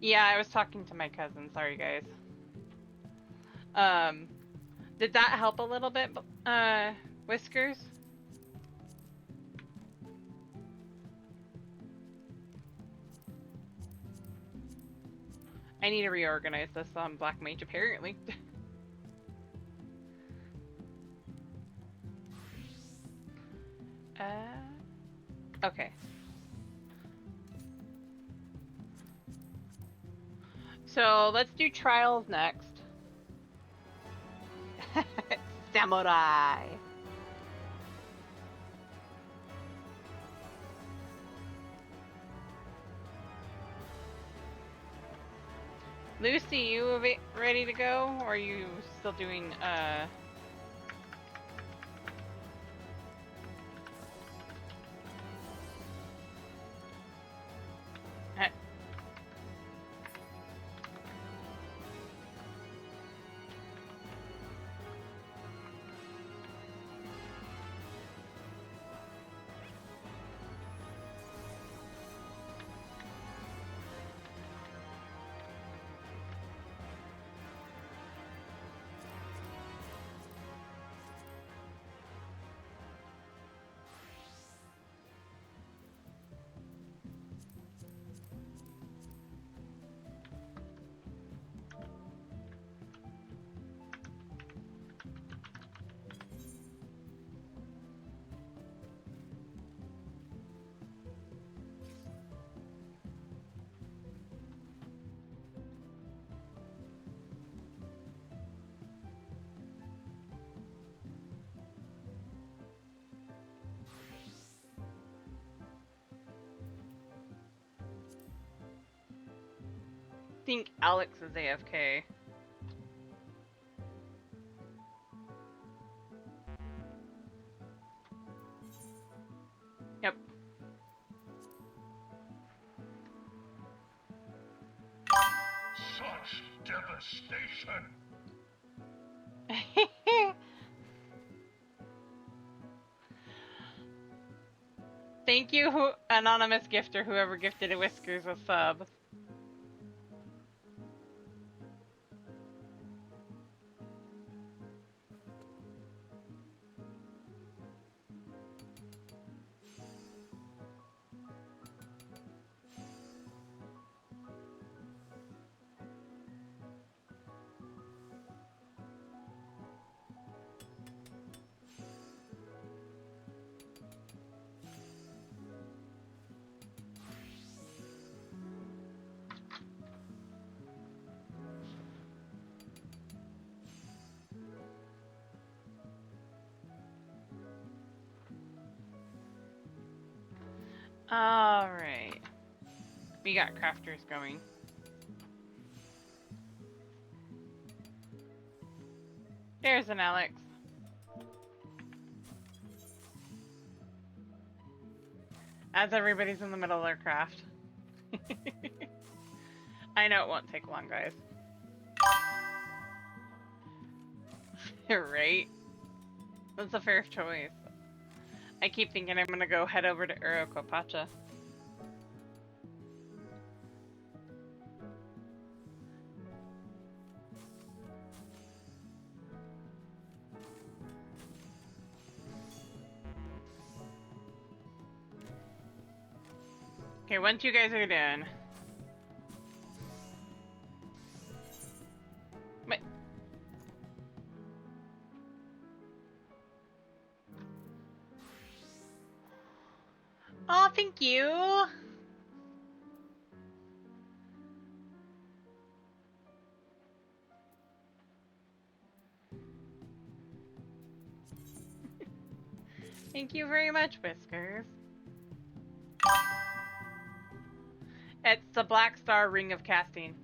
Yeah, I was talking to my cousin. Sorry, guys. Did that help a little bit, Whiskers? I need to reorganize this on Black Mage, apparently. Okay. So let's do trials next. Samurai. Lucy, you ready to go? Or are you still doing, I think Alex is AFK. Yep. Such devastation! Thank you, anonymous gifter, whoever gifted a Whiskers a sub. Alright. We got crafters going. There's an Alex. As everybody's in the middle of their craft. I know it won't take long, guys. Right? That's a fair choice. I keep thinking I'm gonna go head over to Urukopacha. Okay, once you guys are done. But oh, thank you. Thank you very much, Whiskers. It's the Black Star Ring of Casting.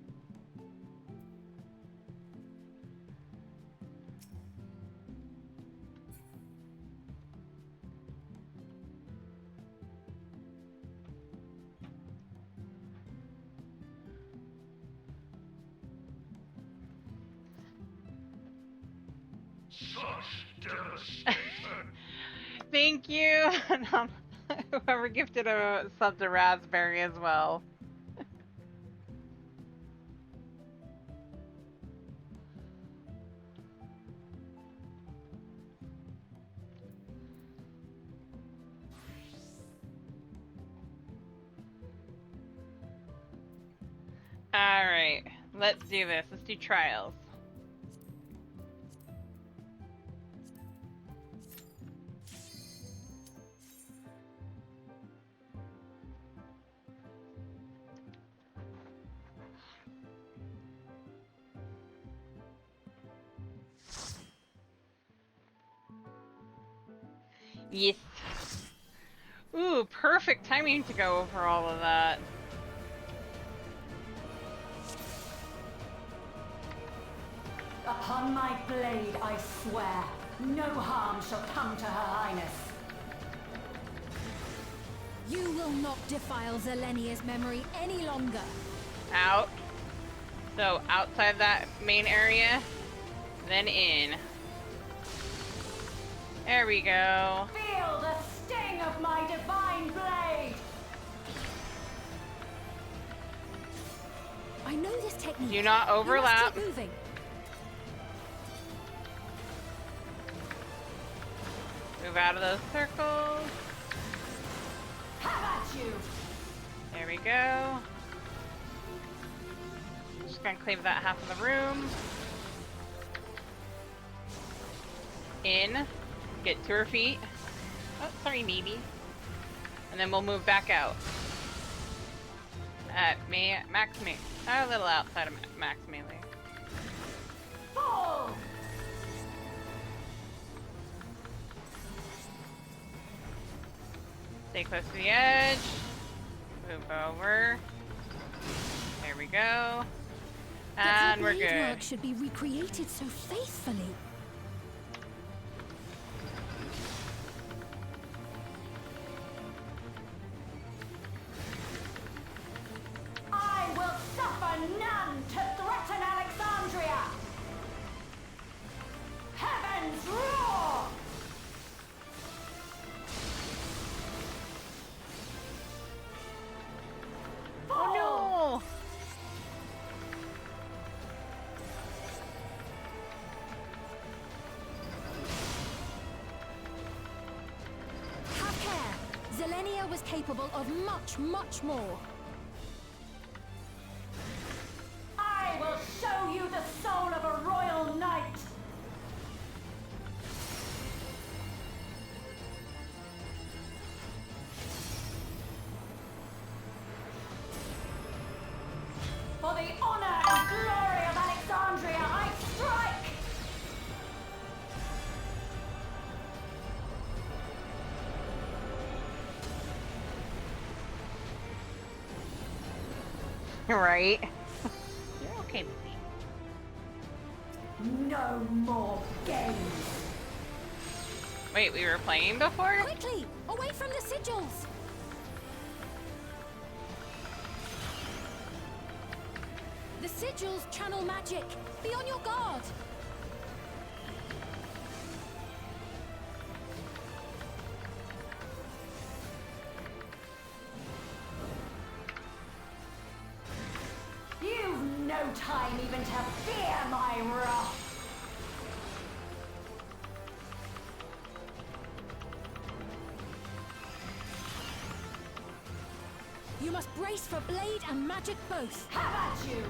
Such devastation! Thank you. Whoever gifted a sub to Raspberry as well. Alright, Let's do this. Let's do trials. Yes. Ooh, perfect timing to go over all of that. Upon my blade, I swear, no harm shall come to Her Highness. You will not defile Zelenia's memory any longer. Out. So outside that main area, then in. There we go. Feel the sting of my divine blade! I know this technique. Do not overlap. You must keep moving. Move out of those circles. Have at you! There we go. Just gonna cleave that half of the room. In. Get to her feet. Oh, sorry, Mimi. And then we'll move back out. At max melee. A little outside of max melee. Fall! Stay close to the edge. Move over. There we go. And we're blade good. work should be recreated so faithfully. I will suffer none to threaten Alexandria! Heavens roar! Oh no! Have care. Zelenia was capable of much, much more. I will show you the soul of a royal knight! For the honor and glory of Alexandria, I strike! Right? You're okay with me. No more games! Wait, we were playing before? Quickly! Away from the sigils! The sigils channel magic. Be on your guard. You've no time even to fear my wrath! You must brace for blade and magic both. Have at you!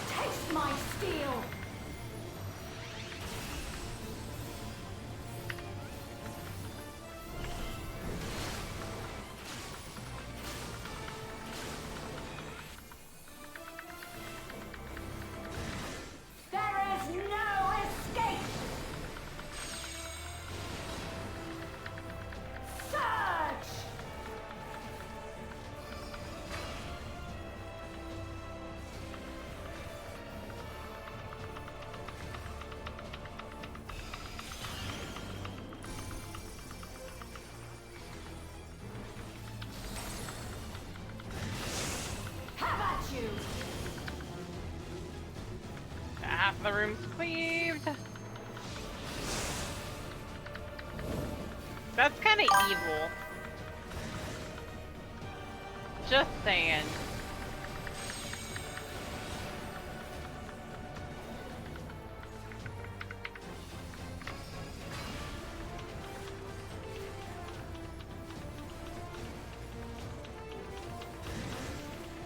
Taste my steel! There is no escape! Surge! Have at you! Half the room's cleaved. kind of evil. Just saying.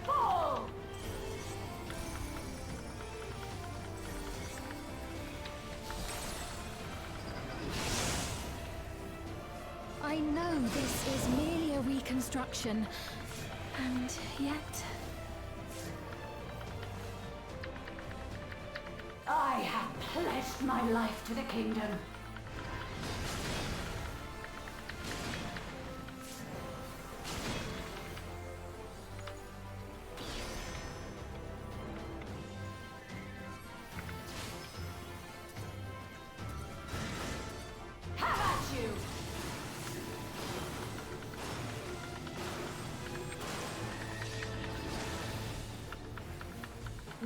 Fall! I know this is merely a reconstruction, and yet... I have pledged my life to the kingdom. Have at you!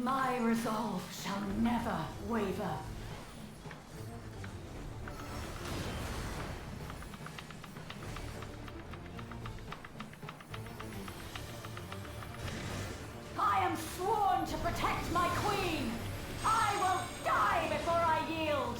My resolve shall never waver. I am sworn to protect my queen. I will die before I yield.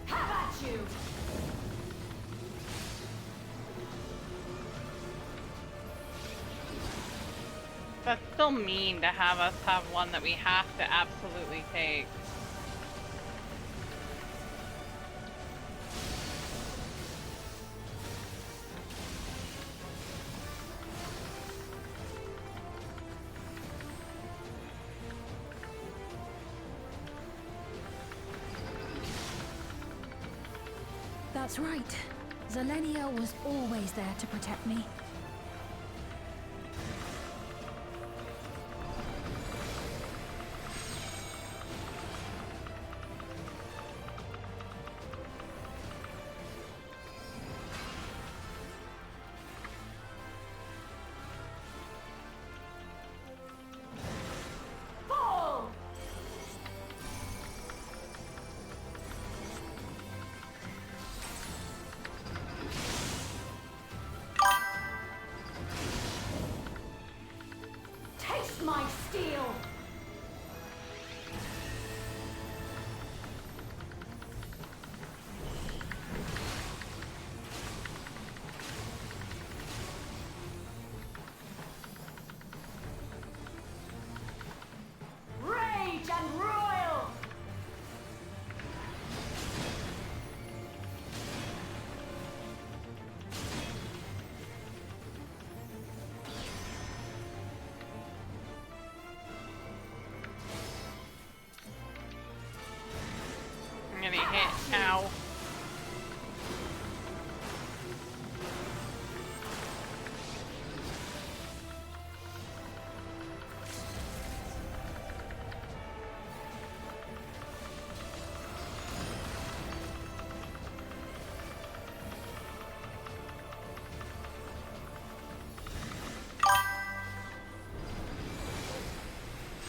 Have at you! That's still mean to have us have one that we have to absolutely take. That's right. Zelenia was always there to protect me. Fall! Taste my steel! Rage and royal! I'm gonna hit. Ow.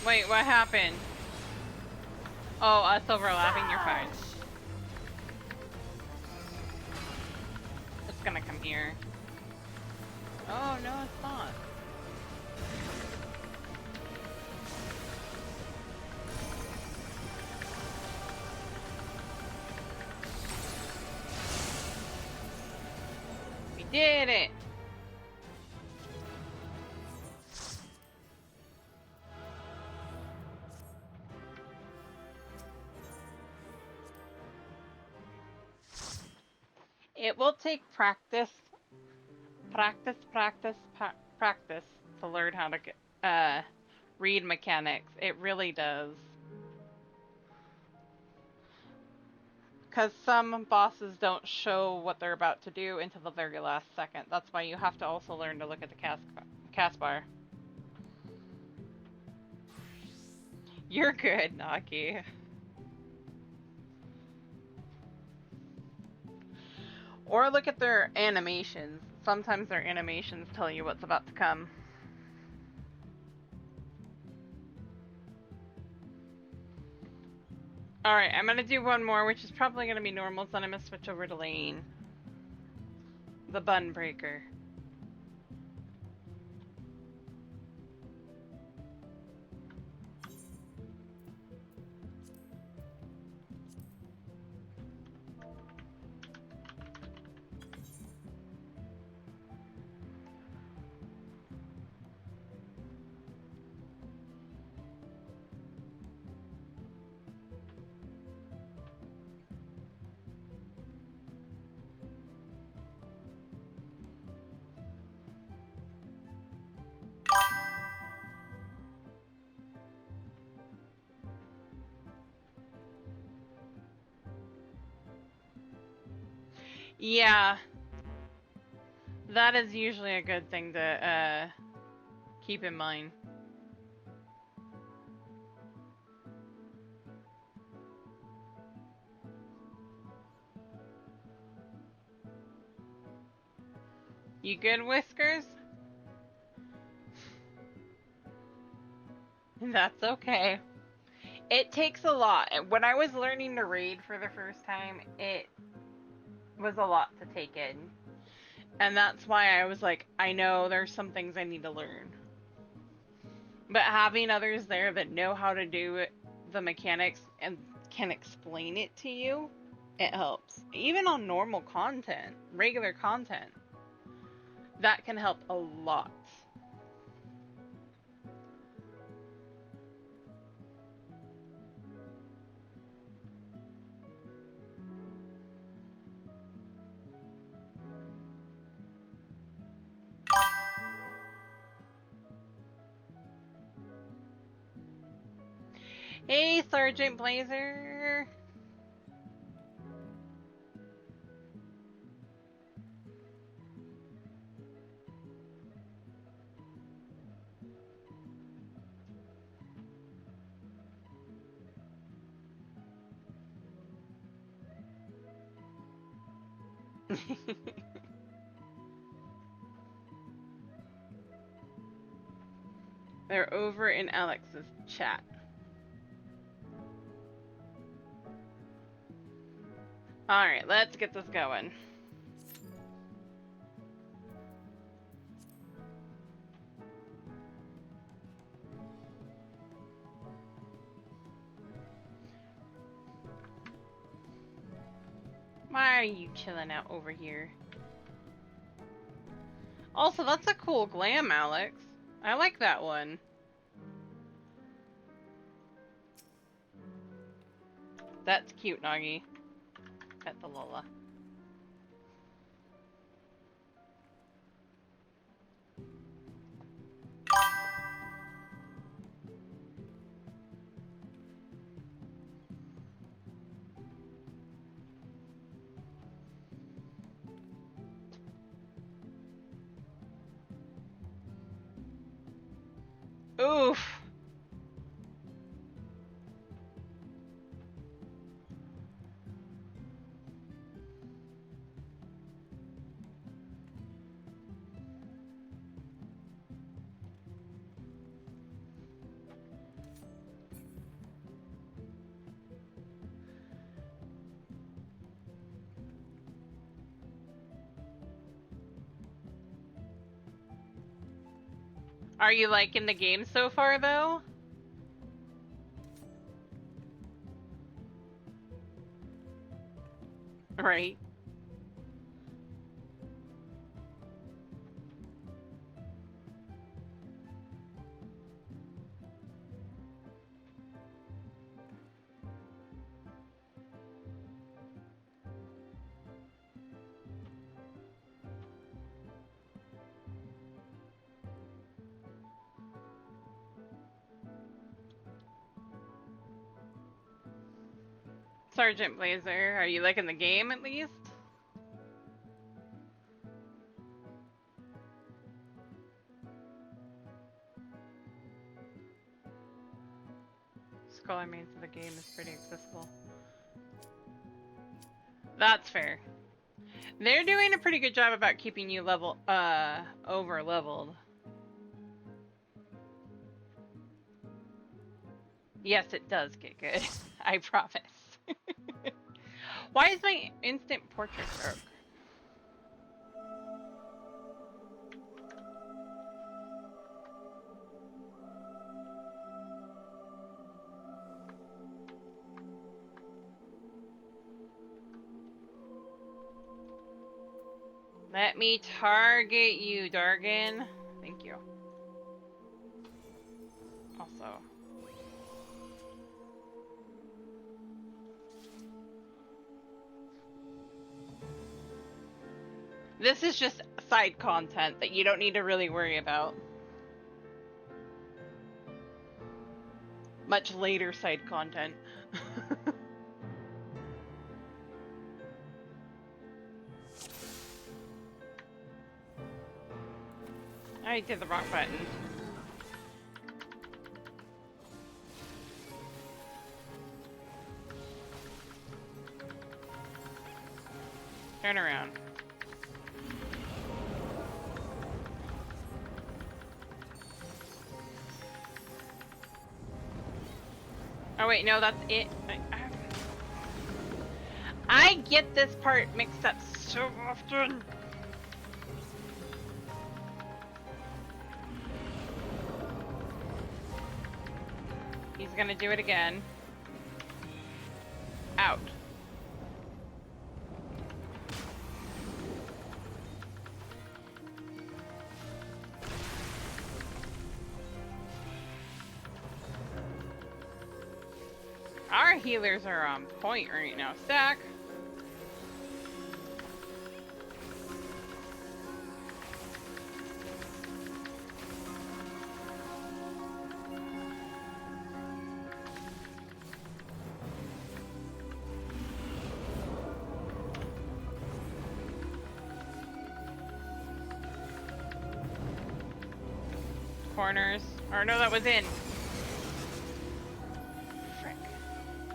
Wait, what happened? Oh, us overlapping, you're fine. It's gonna come here. Oh, no, it's not. We did it! It will take practice. Practice, practice, practice to learn how to read mechanics. It really does. Because some bosses don't show what they're about to do until the very last second. That's why you have to also learn to look at the cast bar. You're good, Naki. Or look at their animations. Sometimes their animations tell you what's about to come. Alright, I'm gonna do one more, which is probably gonna be normal, so then I'm gonna switch over to Lane. The BunBreaker. Yeah, that is usually a good thing to keep in mind. You good, Whiskers? That's okay. It takes a lot. When I was learning to raid for the first time, it was a lot to take in. And that's why I was like, I know there's some things I need to learn. But having others there that know how to do the mechanics and can explain it to you, it helps. Even on normal content, regular content, that can help a lot. Hey, Sergeant Blazer! They're over in Alex's chat. Alright, let's get this going. Why are you chilling out over here? Also, that's a cool glam, Alex. I like that one. That's cute, Nagi. Pet the Lola. Oof. Are you liking the game so far, though? Right. Sergeant Blazer, are you liking the game at least? Skull remains of the game is pretty accessible. That's fair. They're doing a pretty good job about keeping you over leveled. Yes, it does get good. I promise. Why is my instant portrait broke? Let me target you, Dargan. Thank you. Also. This is just side content that you don't need to really worry about. Much later side content. I did the wrong button. Turn around. Oh wait, no, that's it. I get this part mixed up so often. He's gonna do it again. Out. Our healers are on point right now. Stack. Corners. Or no, that was in. Frick.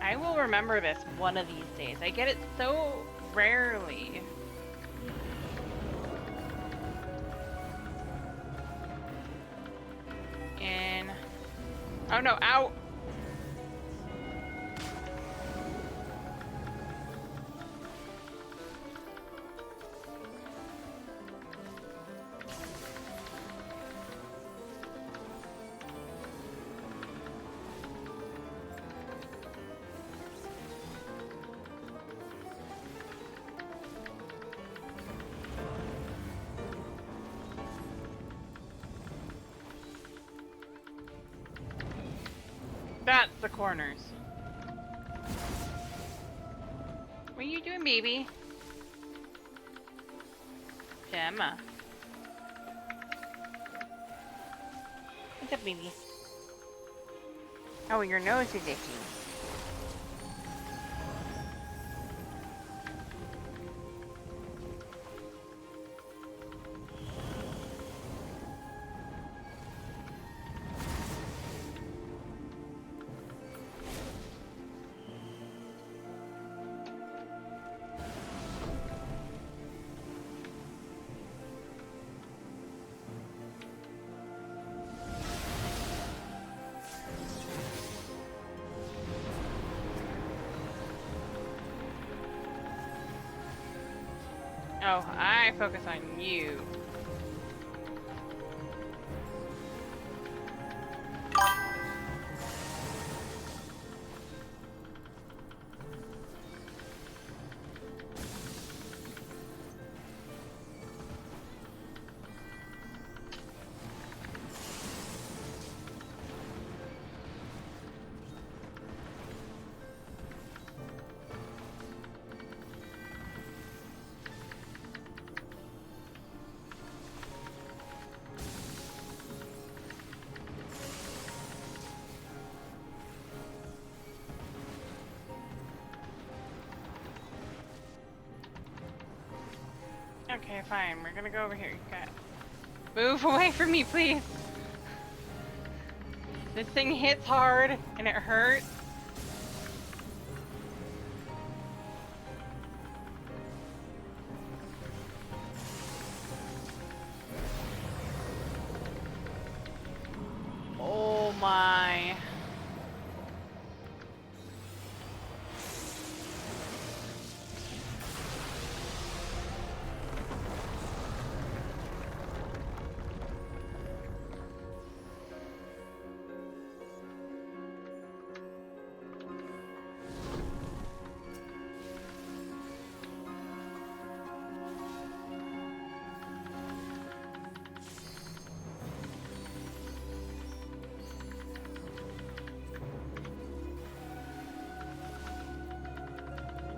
I will remember this one of these days. I get it so rarely. In. Oh no, out. That's the corners. What are you doing, baby? Gemma. What's up, baby? Oh, your nose is itchy. Oh, I focus on you. Okay, fine. We're gonna go over here. Okay. Move away from me, please. This thing hits hard and it hurts. Oh my.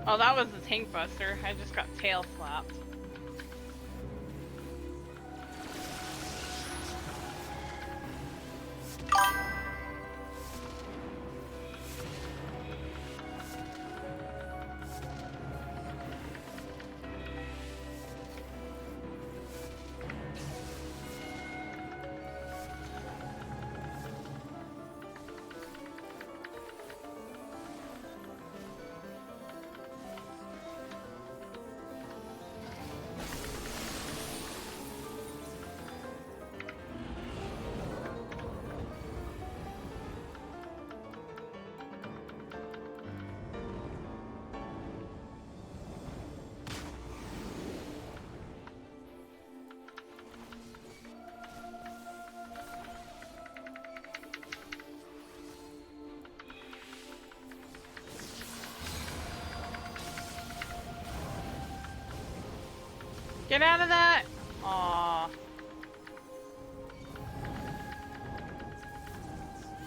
Oh, that was the tank buster. I just got tail slapped. Get out of that! Aww.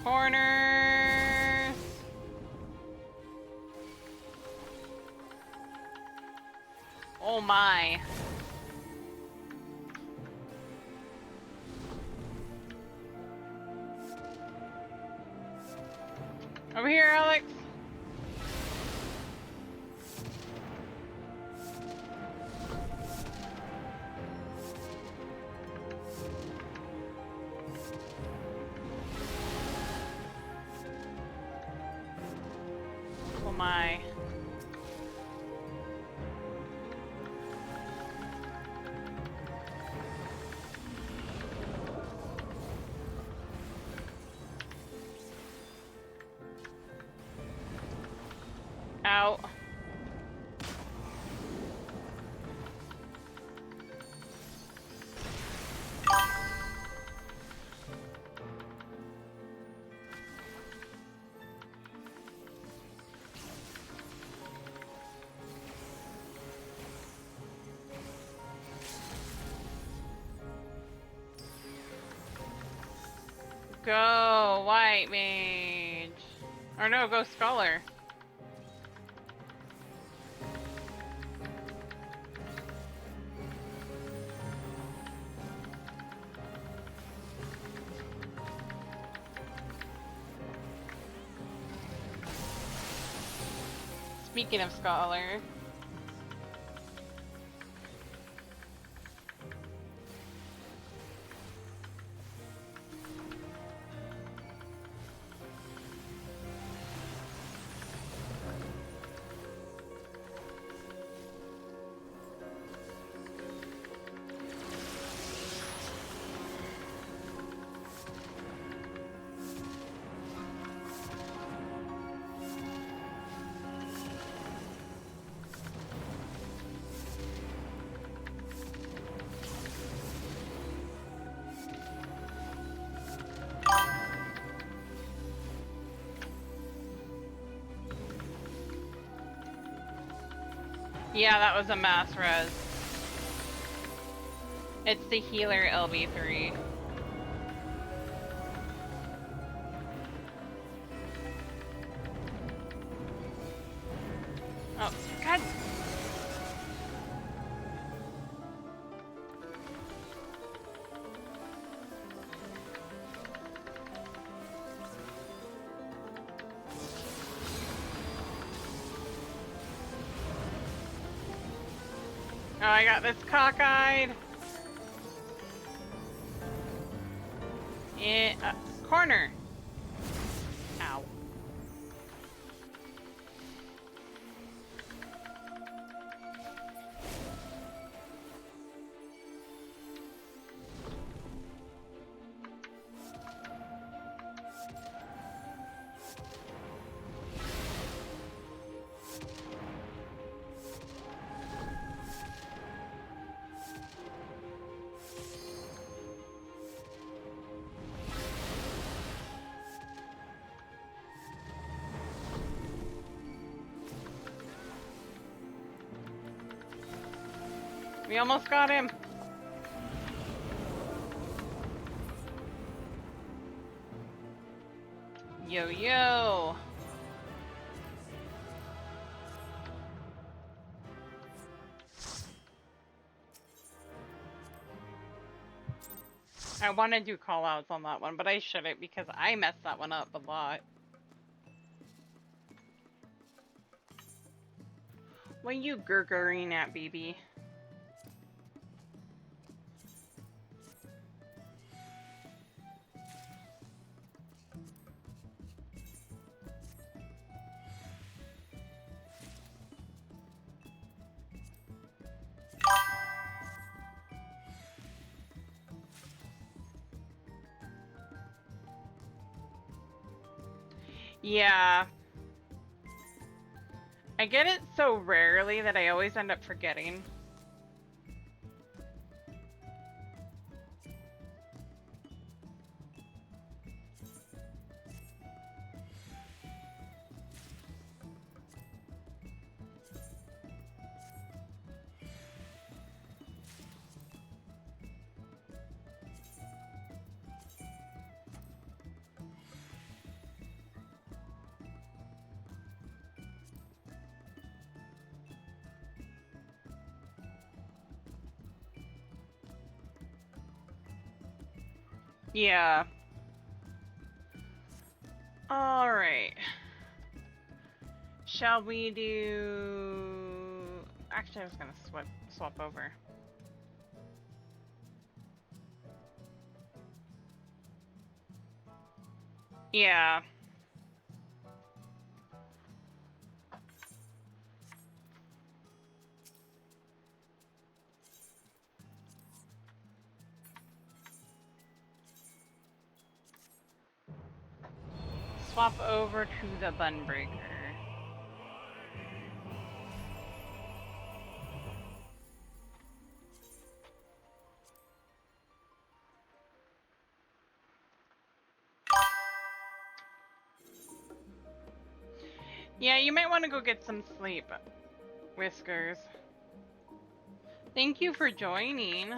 Corners! Oh my. Over here, Alex. Oh my. Out. Go, White Mage. Or no, go Scholar. Speaking of Scholar. Yeah, that was a mass res. It's the healer LB3. Oh, God. I got this cockeyed. Corner. Ow. We almost got him. Yo, yo. I want to do callouts on that one, but I shouldn't because I messed that one up a lot. What are you gurgling at, baby? Yeah. I get it so rarely that I always end up forgetting. Yeah. All right. Shall we do... Actually, I was gonna swap over. Yeah. Swap over to the BunBreaker. Yeah, you might want to go get some sleep, Whiskers. Thank you for joining.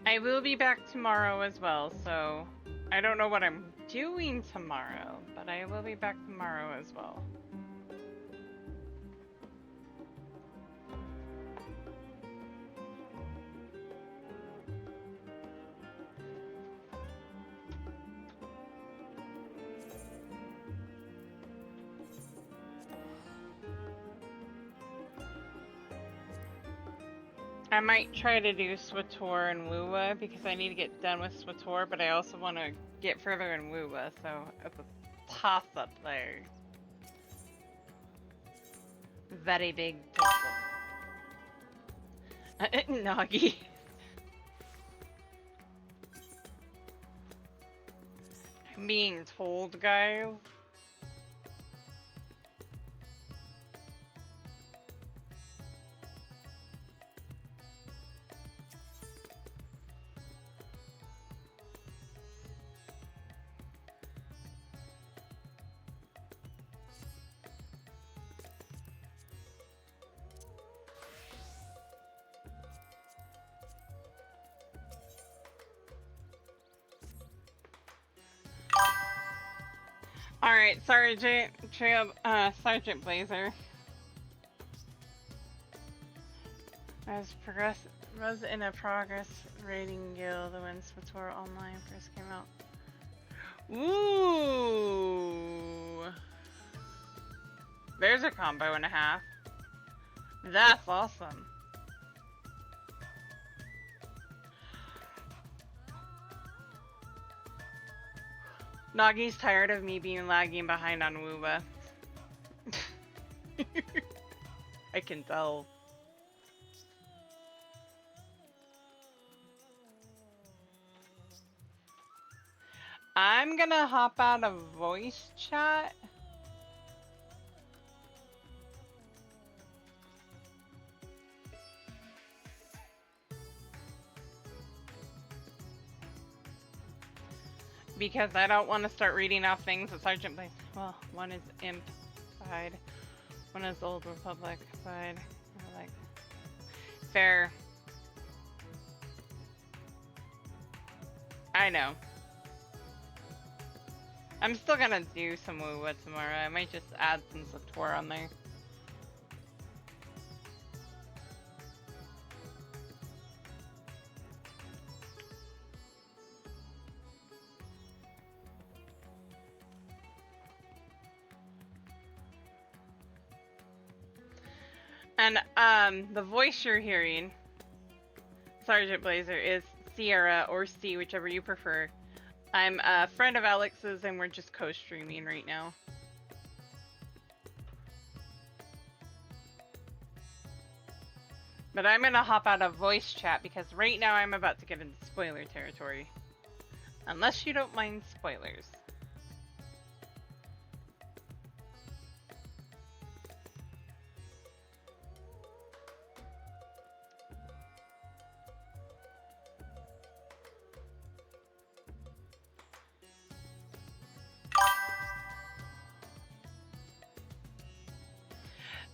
I will be back tomorrow as well, so I don't know what I'm doing tomorrow, but I will be back tomorrow as well. I might try to do SWTOR and Wuwa because I need to get done with SWTOR, but I also want to get further in Wuwa, so it's a toss-up there. Very big toss-up. Nagi. I'm being told, guys. Alright, Sergeant Blazer. Was in a progress rating guild when SWTOR Online first came out. Ooh! There's a combo and a half. That's awesome. Nagi's tired of me being lagging behind on Wooba. I can tell. I'm gonna hop out of voice chat. Because I don't want to start reading off things that Sergeant Blaze. Well, one is Imp side, one is Old Republic side. Like, fair. I know. I'm still gonna do some Woo-Woo tomorrow. I might just add some SWTOR on there. And the voice you're hearing, Sergeant Blazer, is Sierra or C, whichever you prefer. I'm a friend of Alex's and we're just co-streaming right now. But I'm gonna hop out of voice chat because right now I'm about to get into spoiler territory. Unless you don't mind spoilers.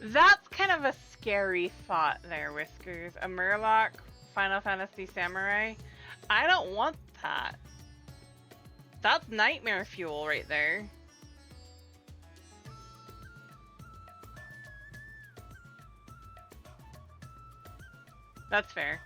That's kind of a scary thought there, Whiskers. A Murloc Final Fantasy Samurai? I don't want that. That's nightmare fuel right there. That's fair.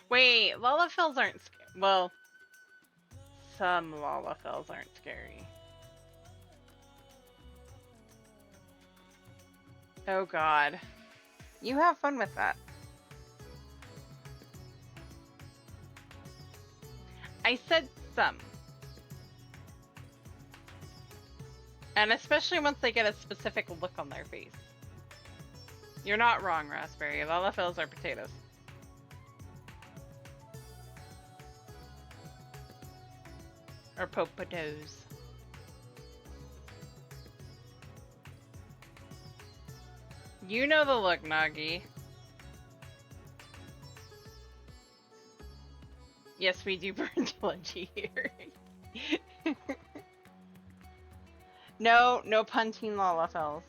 Wait, Lalafels aren't scary. Well, some Lalafels aren't scary. Oh god. You have fun with that. I said some. And especially once they get a specific look on their face. You're not wrong, Raspberry. Lalafels are potatoes. Or potatoes. You know the look, Nagi. Yes, we do burn Telegy here. No punting Lalafels.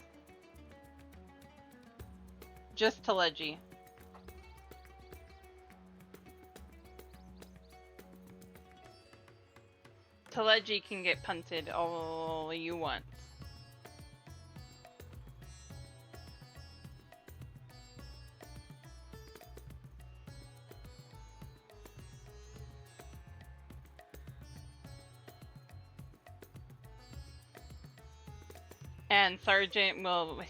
Just Telegy. Telegy can get punted all you want. And Sergeant will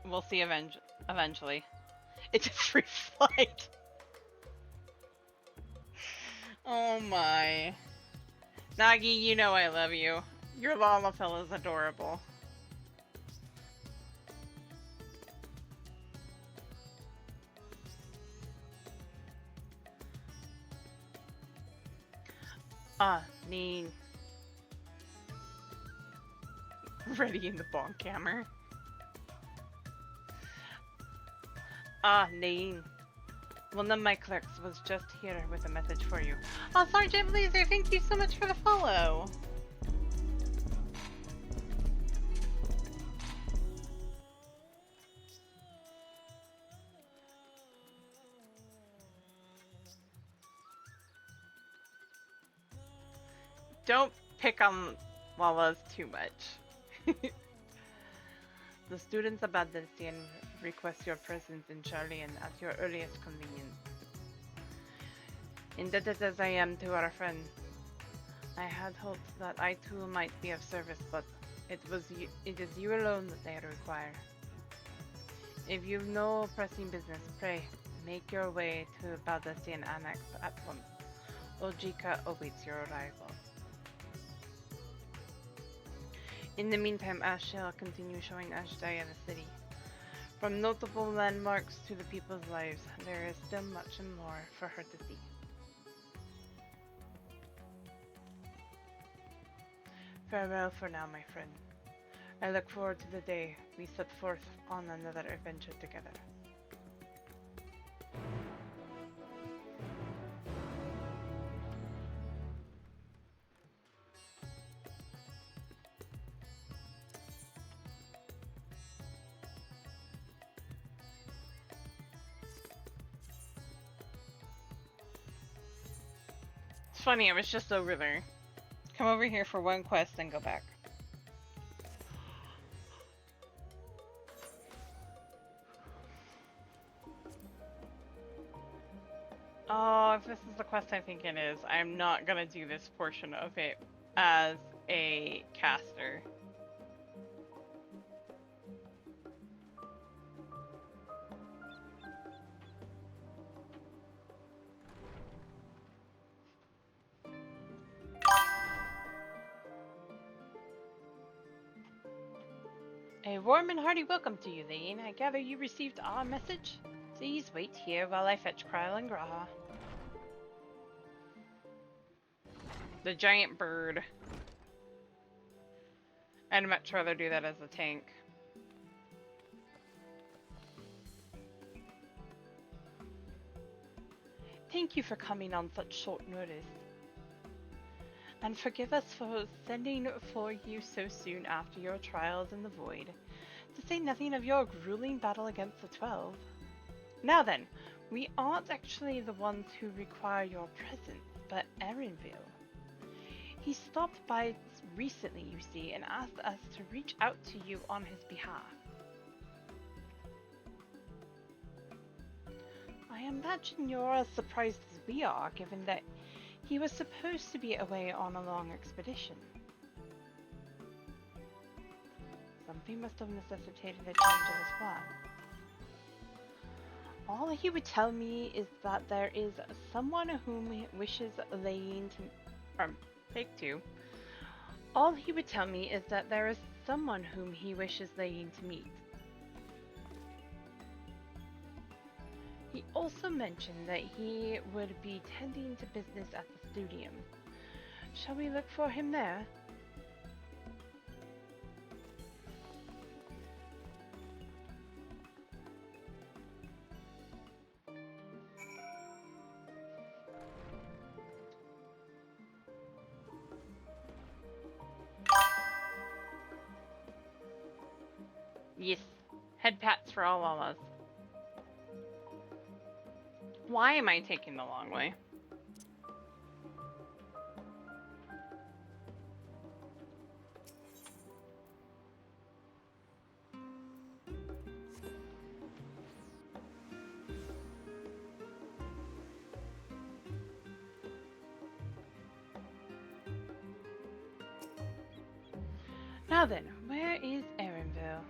we'll see eventually. It's a free flight. Oh my. Nagi, you know I love you. Your Lalafell is adorable. Ah, Neen. Ready in the bonk hammer. Ah, Neen. One of my clerks was just here with a message for you. Oh, Sergeant Blazer, thank you so much for the follow. Don't pick on Wallace too much. The students of Badestian request your presence in Charlian at your earliest convenience. Indebted as I am to our friend, I had hoped that I too might be of service, but it is you alone that they require. If you've no pressing business, pray, make your way to Badestian Annex at once. Ojika awaits your arrival. In the meantime, Ash shall continue showing Ashdaya the city. From notable landmarks to the people's lives, there is still much and more for her to see. Farewell for now, my friend. I look forward to the day we set forth on another adventure together. It's funny, I was just over there. Come over here for one quest and go back. Oh, if this is the quest I think it is, I'm not gonna do this portion of it as a caster. A warm and hearty welcome to you, Lane. I gather you received our message? Please wait here while I fetch Kryl and Graha. The giant bird. I'd much rather do that as a tank. Thank you for coming on such short notice. And forgive us for sending for you so soon after your trials in the void, to say nothing of your grueling battle against the 12. Now then, we aren't actually the ones who require your presence, but Erenville. He stopped by recently, you see, and asked us to reach out to you on his behalf. I imagine you're as surprised as we are, given that he was supposed to be away on a long expedition. Something must have necessitated a change in his plan. All he would tell me is that there is someone whom he wishes Lane to take to. All he would tell me is that there is someone whom he wishes Lane to meet. He also mentioned that he would be tending to business at the studium. Shall we look for him there? Yes, head pats for all of us. Why am I taking the long way? Now then, where is Erenville?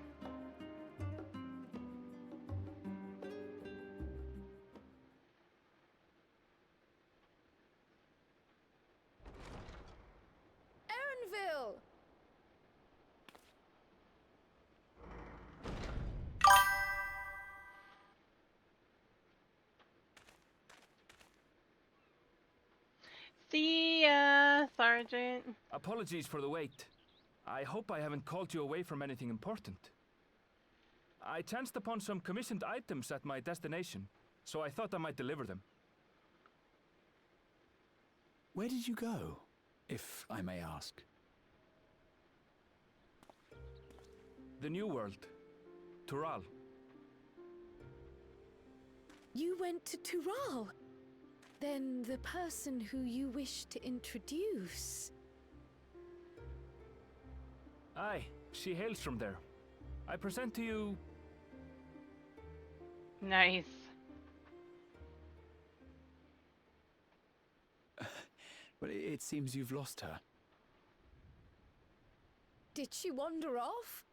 Erenville! See ya, Sergeant. Apologies for the wait. I hope I haven't called you away from anything important. I chanced upon some commissioned items at my destination. so I thought I might deliver them. Where did you go, if I may ask? The New World. Tural. You went to Tural? Then the person who you wish to introduce... Aye, she hails from there. I present to you... Nice. Well, it seems you've lost her. Did she wander off?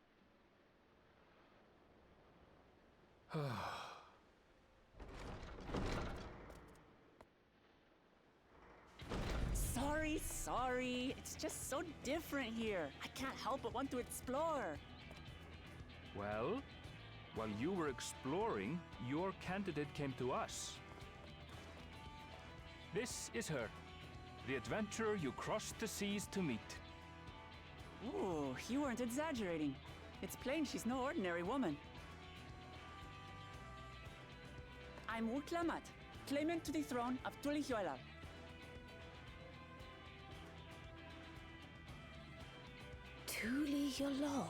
Sorry. It's just so different here. I can't help but want to explore. Well, while you were exploring, your candidate came to us. This is her, the adventurer you crossed the seas to meet. Ooh, you weren't exaggerating. It's plain she's no ordinary woman. I'm Uklamat, claimant to the throne of Tulihuela. Tulihuela.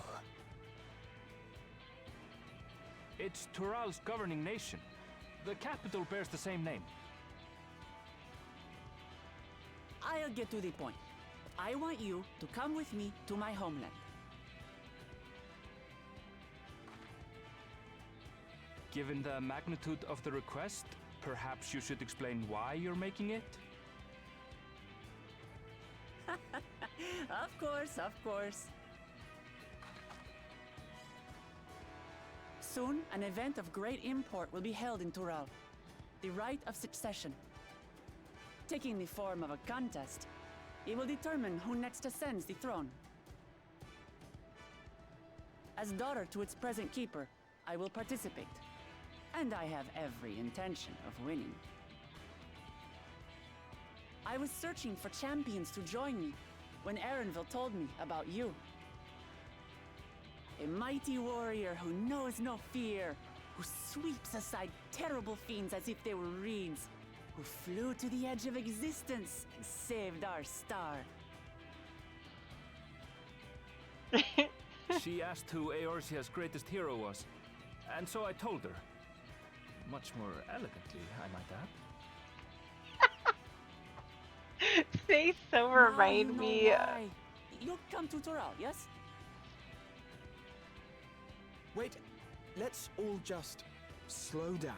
It's Tural's governing nation. The capital bears the same name. I'll get to the point. I want you to come with me to my homeland. Given the magnitude of the request, perhaps you should explain why you're making it? Of course. Soon, an event of great import will be held in Tural. The Rite of Succession. Taking the form of a contest, it will determine who next ascends the throne. As daughter to its present keeper, I will participate. And I have every intention of winning. I was searching for champions to join me when Erenville told me about you. A mighty warrior who knows no fear, who sweeps aside terrible fiends as if they were reeds, who flew to the edge of existence and saved our star. She asked who Eorzea's greatest hero was, and so I told her. Much more elegantly, I might add. They so remind me. You'll come to Tural, yes? Wait, let's all just slow down.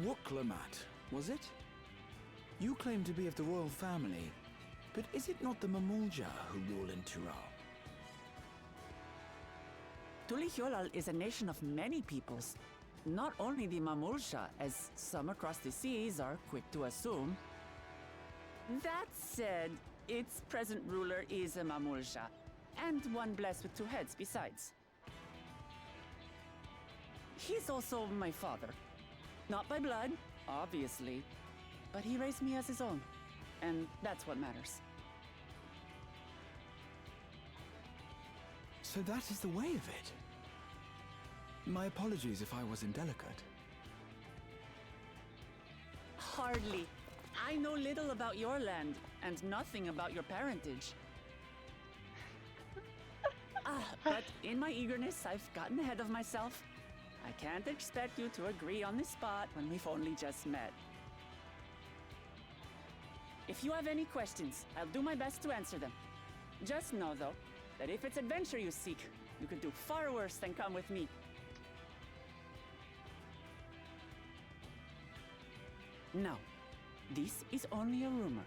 Wuklamat, was it? You claim to be of the royal family, but is it not the Mamulja who rule in Tural? Tulihuela is a nation of many peoples. Not only the Mamulsha, as some across the seas are quick to assume. That said, its present ruler is a Mamulsha, and one blessed with two heads besides. He's also my father. Not by blood, obviously, but he raised me as his own, and that's what matters. So that is the way of it. My apologies if I was indelicate. Hardly. I know little about your land, and nothing about your parentage. But in my eagerness, I've gotten ahead of myself. I can't expect you to agree on the spot when we've only just met. If you have any questions, I'll do my best to answer them. Just know, though, that if it's adventure you seek, you could do far worse than come with me. Now, this is only a rumor.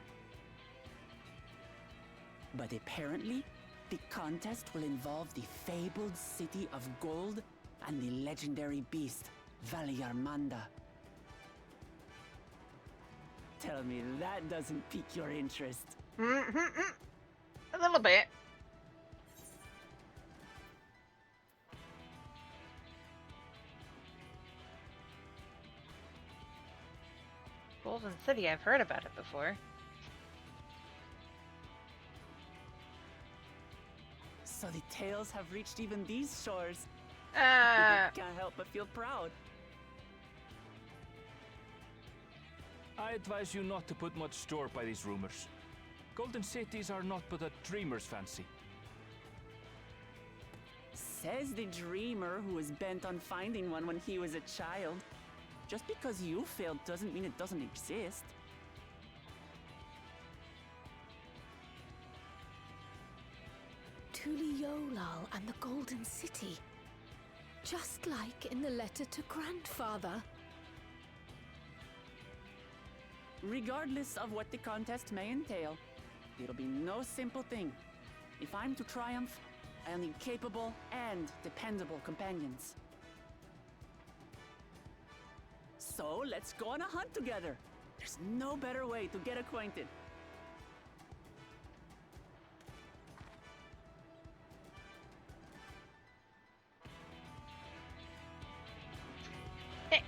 But apparently, the contest will involve the fabled city of gold and the legendary beast, Valyarmanda. Tell me that doesn't pique your interest. A little bit. Golden City, I've heard about it before. So the tales have reached even these shores. Can't help but feel proud. I advise you not to put much store by these rumors. Golden cities are not but a dreamer's fancy. Says the dreamer who was bent on finding one when he was a child. Just because you failed doesn't mean it doesn't exist. Tuliolal and the Golden City. Just like in the letter to Grandfather. Regardless of what the contest may entail, it'll be no simple thing. If I'm to triumph, I'll need capable and dependable companions. So let's go on a hunt together. There's no better way to get acquainted.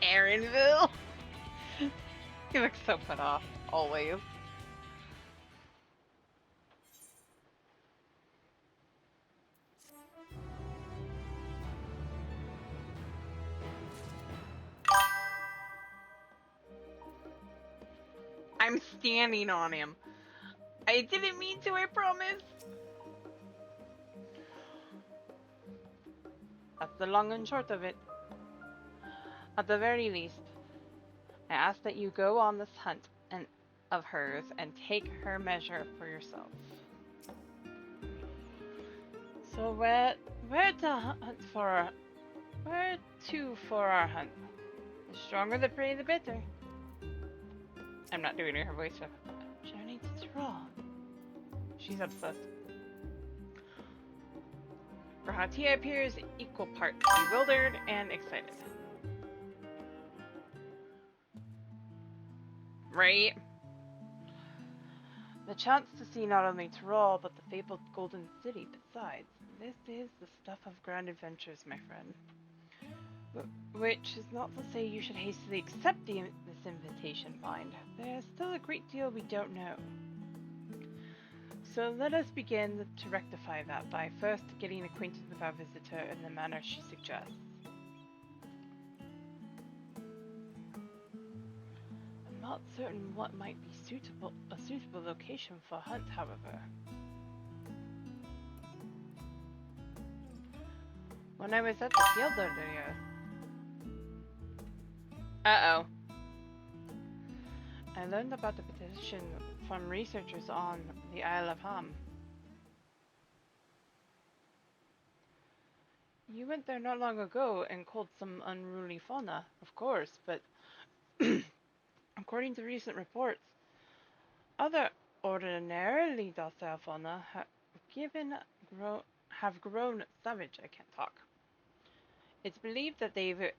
Aaronville. He looks so put off, always. I'm standing on him. I didn't mean to, I promise. That's the long and short of it. At the very least, I ask that you go on this hunt of hers and take her measure for yourself. So where to for our hunt? The stronger the prey, the better. I'm not doing her voice. Journey to Tyrol. She's obsessed. Rahatia appears equal parts bewildered and excited. Right? The chance to see not only Tyrol, but the fabled Golden City besides. This is the stuff of grand adventures, my friend. Which is not to say you should hastily accept this invitation, mind. There's still a great deal we don't know. So let us begin to rectify that by first getting acquainted with our visitor in the manner she suggests. I'm not certain what might be a suitable location for a hunt, however. When I was at the field earlier... Uh-oh. I learned about the petition from researchers on the Isle of Ham. You went there not long ago and culled some unruly fauna, of course, but according to recent reports, other ordinarily docile fauna have grown savage. I can't talk. It's believed that they've been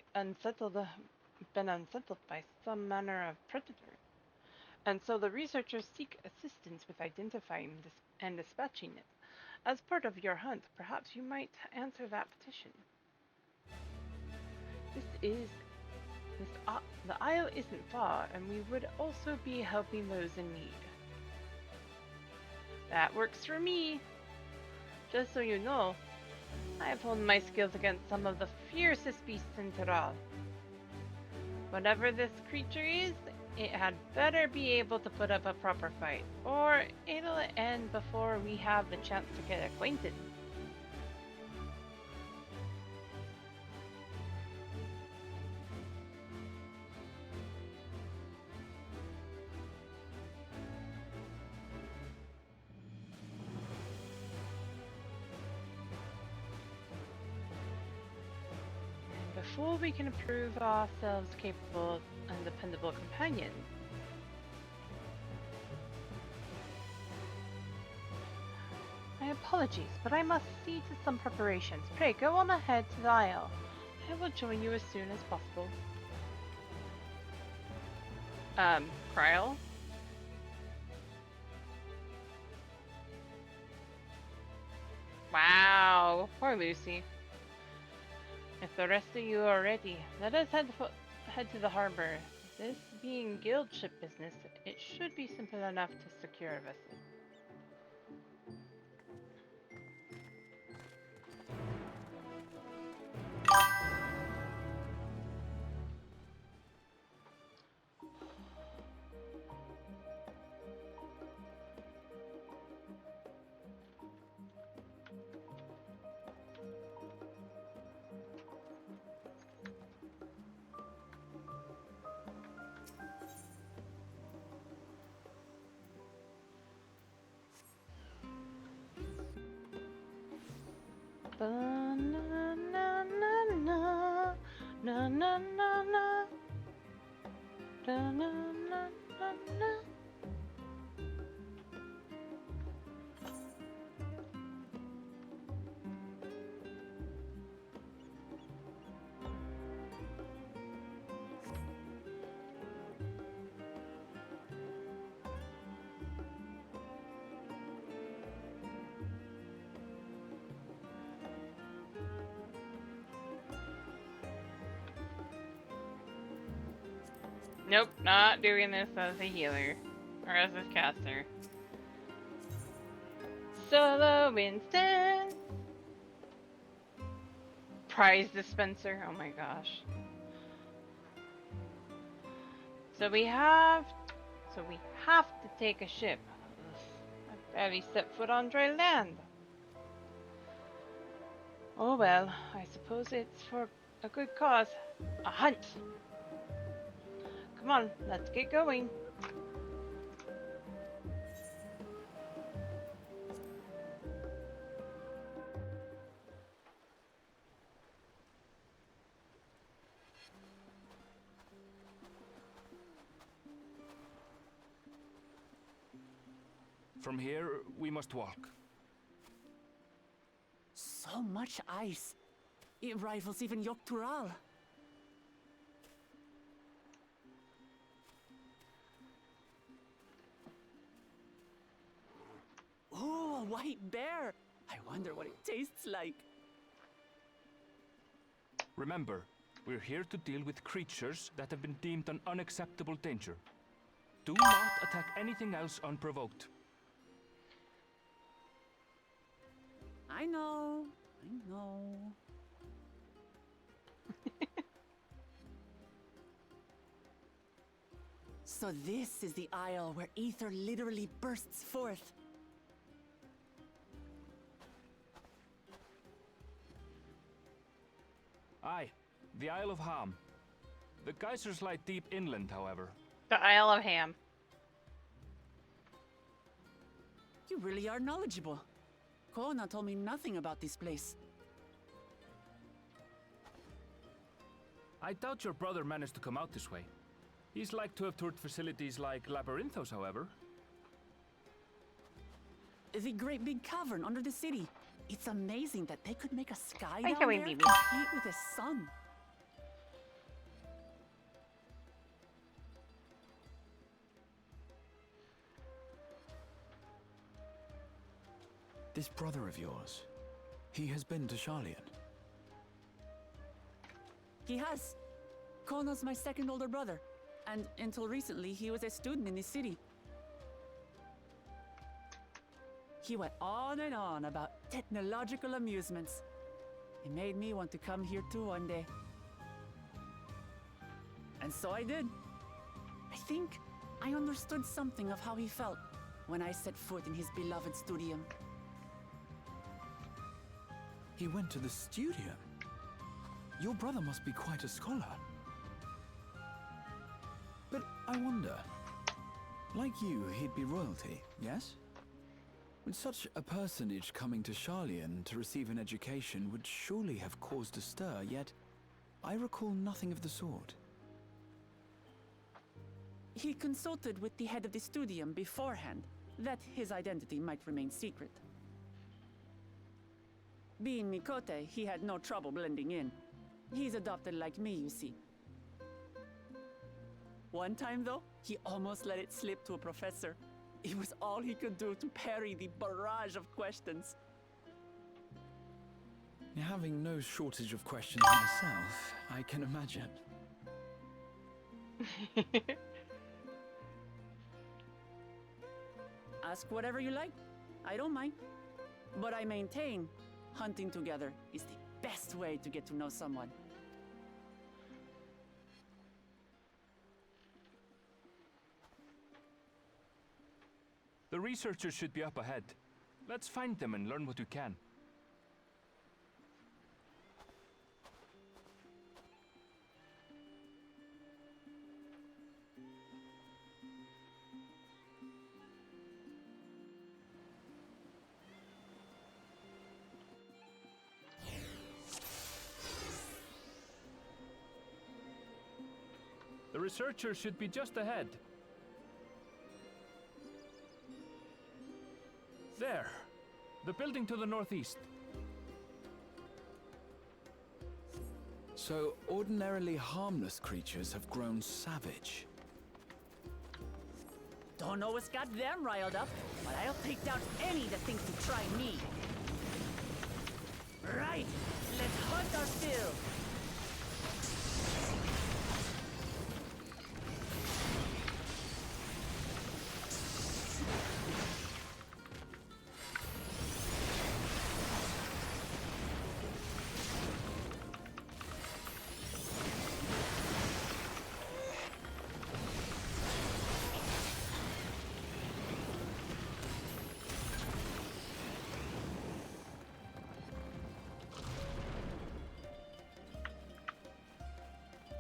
unsettled by some manner of predator. And so the researchers seek assistance with identifying this and dispatching it. As part of your hunt, perhaps you might answer that petition. The isle isn't far, and we would also be helping those in need. That works for me. Just so you know, I have honed my skills against some of the fiercest beasts in Tyrol. Whatever this creature is, it had better be able to put up a proper fight, or it'll end before we have the chance to get acquainted. Before we can prove ourselves capable and dependable companions, my apologies, but I must see to some preparations. Pray go on ahead to the isle. I will join you as soon as possible. Kryl? Wow, poor Lucy. If the rest of you are ready, let us head to the harbor. This being guild ship business, it should be simple enough to secure a vessel. Ba-na-na-na-na. Na-na-na-na. Da-na-na-na-na. Nope, not doing this as a healer. Or as a caster. Solo Winston! Prize dispenser, oh my gosh. So we have to take a ship. I've barely set foot on dry land. Oh well, I suppose it's for a good cause. A hunt! Come on, let's get going. From here, we must walk. So much ice. It rivals even Yogg-Tural. Oh, a white bear! I wonder what it tastes like. Remember, we're here to deal with creatures that have been deemed an unacceptable danger. Do not attack anything else unprovoked. I know. So this is the isle where ether literally bursts forth. Aye, the Isle of Ham. The geysers lie deep inland, however. The Isle of Ham. You really are knowledgeable. Kona told me nothing about this place. I doubt your brother managed to come out this way. He's like to have toured facilities like Labyrinthos, however. The great big cavern under the city. It's amazing that they could make a sky Hi, down Kawaii there baby. complete with a sun. This brother of yours, he has been to Sharlayan. He has. Kono's my second older brother, and until recently, he was a student in this city. He went on and on about technological amusements. It made me want to come here too one day. And so I did. I think I understood something of how he felt when I set foot in his beloved studium. He went to the studium? Your brother must be quite a scholar. But I wonder, like you, he'd be royalty, yes? With such a personage coming to Sharlayan to receive an education would surely have caused a stir, yet I recall nothing of the sort. He consulted with the head of the studium beforehand, that his identity might remain secret. Being Mikote, he had no trouble blending in. He's adopted like me, you see. One time, though, he almost let it slip to a professor. It was all he could do to parry the barrage of questions. Having no shortage of questions myself, I can imagine. Ask whatever you like. I don't mind. But I maintain hunting together is the best way to get to know someone. The researchers should be up ahead. Let's find them and learn what we can. The researchers should be just ahead. There. The building to the northeast. So, ordinarily harmless creatures have grown savage. Don't know what's got them riled up, but I'll take down any that thinks to try me. Right, let's hunt our fill.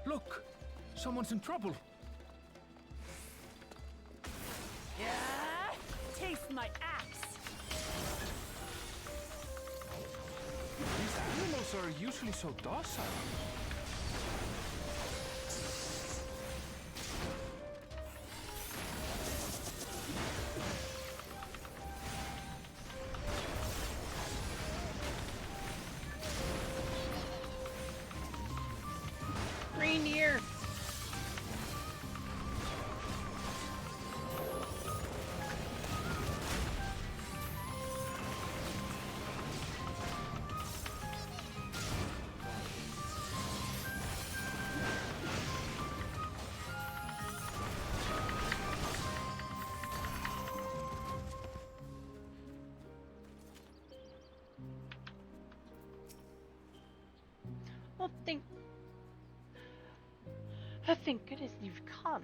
Look! Someone's in trouble! Yeah, taste my axe. These animals are usually so docile. Reindeer! Well, thank goodness you've come.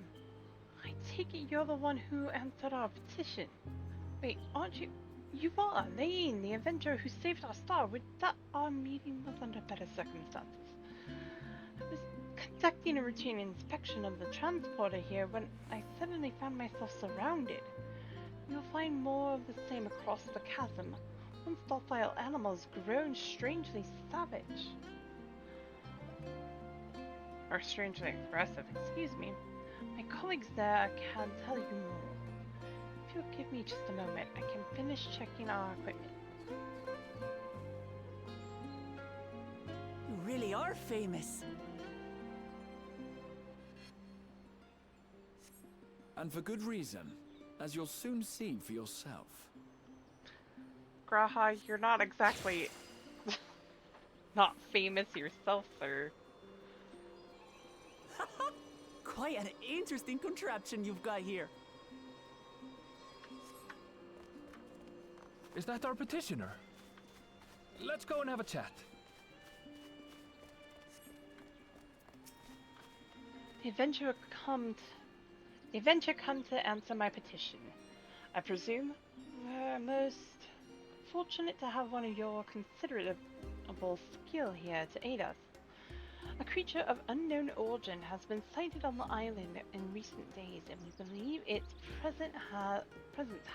I take it you're the one who answered our petition. Wait, aren't you? You are Lane, the Avenger who saved our star. With that, our meeting was under better circumstances. I was conducting a routine inspection of the transporter here when I suddenly found myself surrounded. You'll find more of the same across the chasm. Once docile animals grown strangely savage. Or strangely aggressive, excuse me. My colleagues there can tell you more. If you'll give me just a moment, I can finish checking our equipment. You really are famous. And for good reason, as you'll soon see for yourself. Graha, you're not exactly not famous yourself, sir. Quite an interesting contraption you've got here. Is that our petitioner? Let's go and have a chat. The Avenger come to answer my petition. I presume we're most fortunate to have one of your considerable skill here to aid us. A creature of unknown origin has been sighted on the island in recent days, and we believe its presence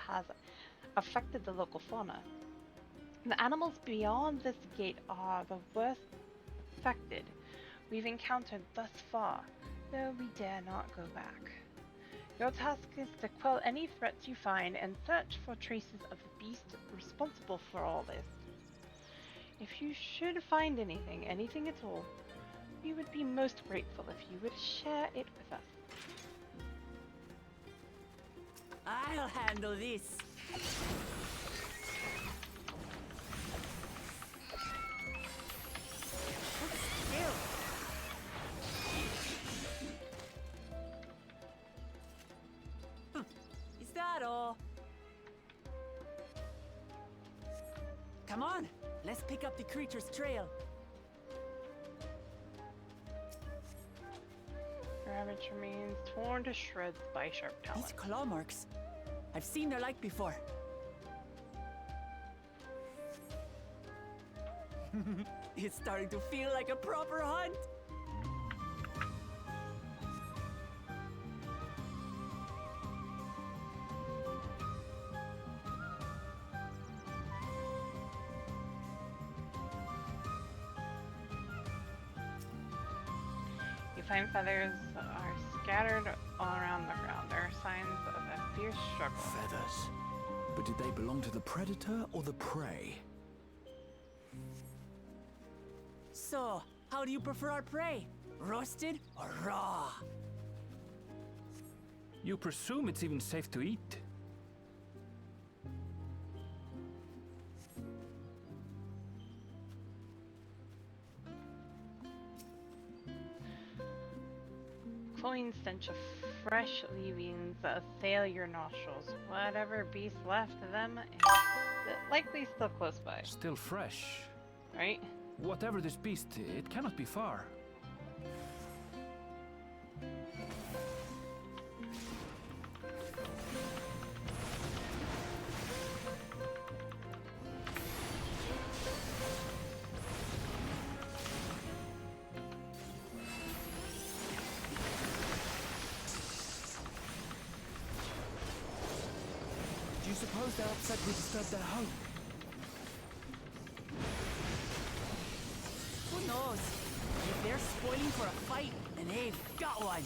has affected the local fauna. The animals beyond this gate are the worst affected we've encountered thus far, though we dare not go back. Your task is to quell any threats you find and search for traces of the beast responsible for all this. If you should find anything at all, we would be most grateful if you would share it with us. I'll handle this. Still. Is that all? Come on, let's pick up the creature's trail. Ravage remains torn to shreds by sharp talons. These claw marks. I've seen their like before. It's starting to feel like a proper hunt. You Porcupine feathers are scattered all around the ground. There are signs of a fierce struggle. Feathers. But did they belong to the predator or the prey? So, how do you prefer our prey? Roasted or raw? You presume it's even safe to eat? Cloying stench of fresh leavings assail your nostrils. Whatever beast left them is likely still close by. Still fresh. Right? Whatever this beast, it cannot be far. Do you suppose they're upset we disturbed their home? Who knows? If they're spoiling for a fight, then they've got one.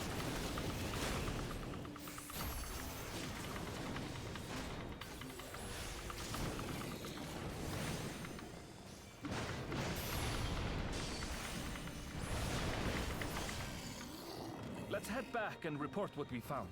Let's head back and report what we found.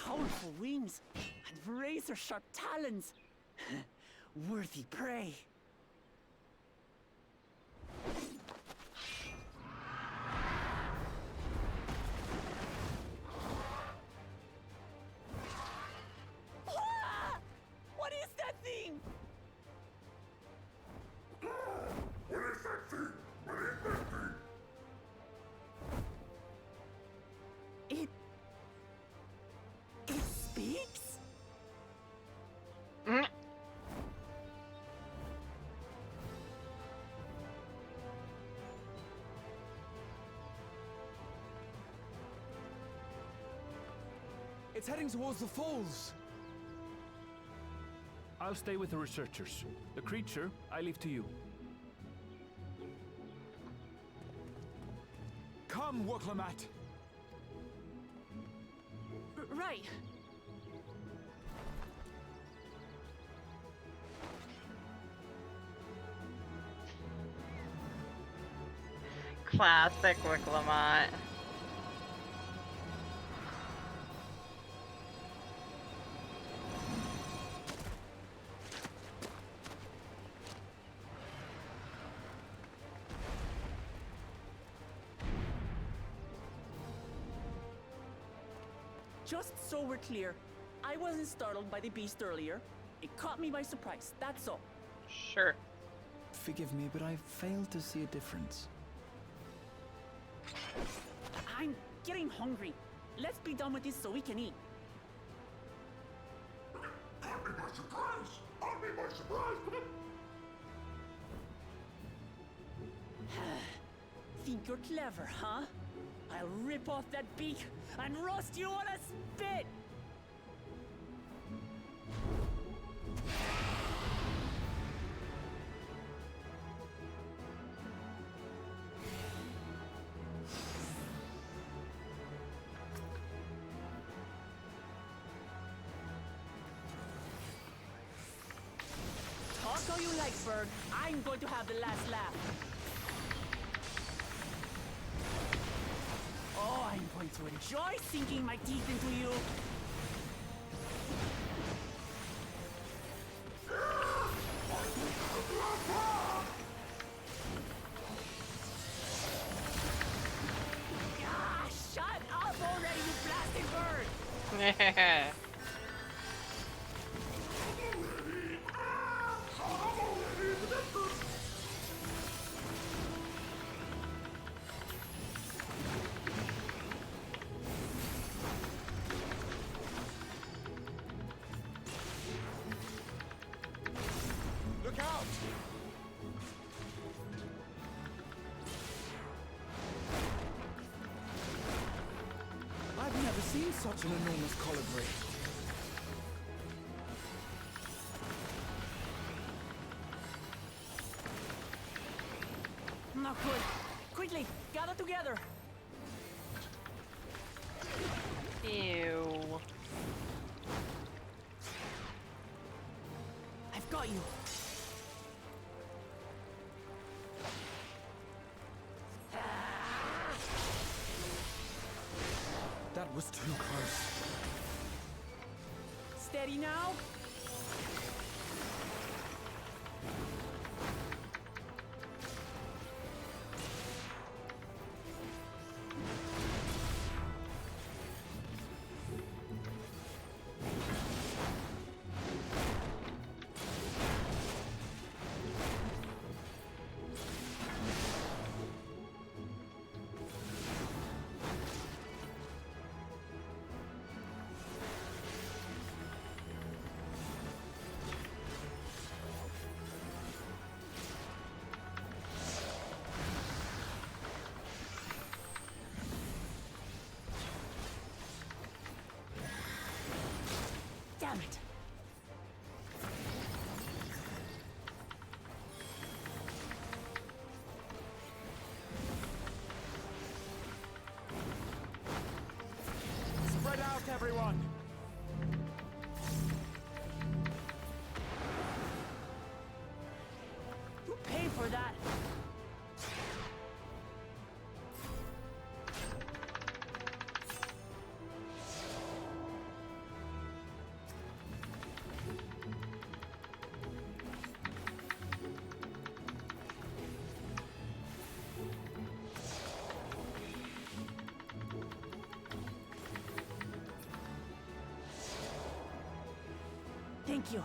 Powerful wings and razor-sharp talons. Worthy prey. Ah! What is that thing? What is that thing? What is that thing? It speaks? Mm. It's heading towards the falls. I'll stay with the researchers. The creature, I leave to you. Come, Woklamat. Right. Classic Wicklemot. Just so we're clear, I wasn't startled by the beast earlier. It caught me by surprise, that's all. Sure. Forgive me, but I failed to see a difference. I'm getting hungry. Let's be done with this so we can eat. Caught me by surprise! Caught me by surprise! Think you're clever, huh? I'll rip off that beak and roast you on a spit! Talk all you like, bird. I'm going to have the last laugh. Oh, I'm going to enjoy sinking my teeth into you. Ah, shut up already, you blasted bird! seen such an enormous colibri. Not good. Quickly, gather together. Ew. I've got you. That was too close. Steady now. Damn it. Spread out, everyone. You pay for that. Thank you.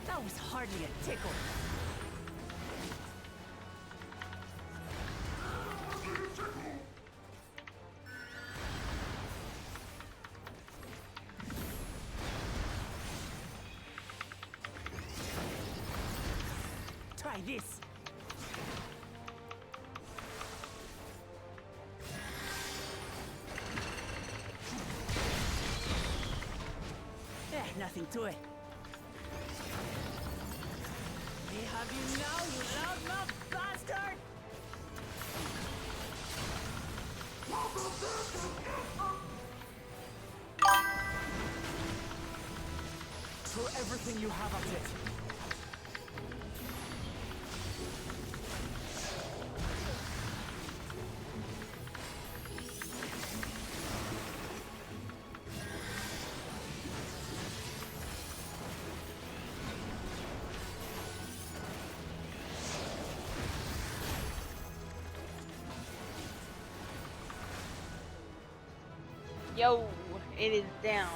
That was hardly a tickle. Try this. Nothing to it. We have you now, you loudmouth bastard! Throw everything you have at it. Yo, it is down.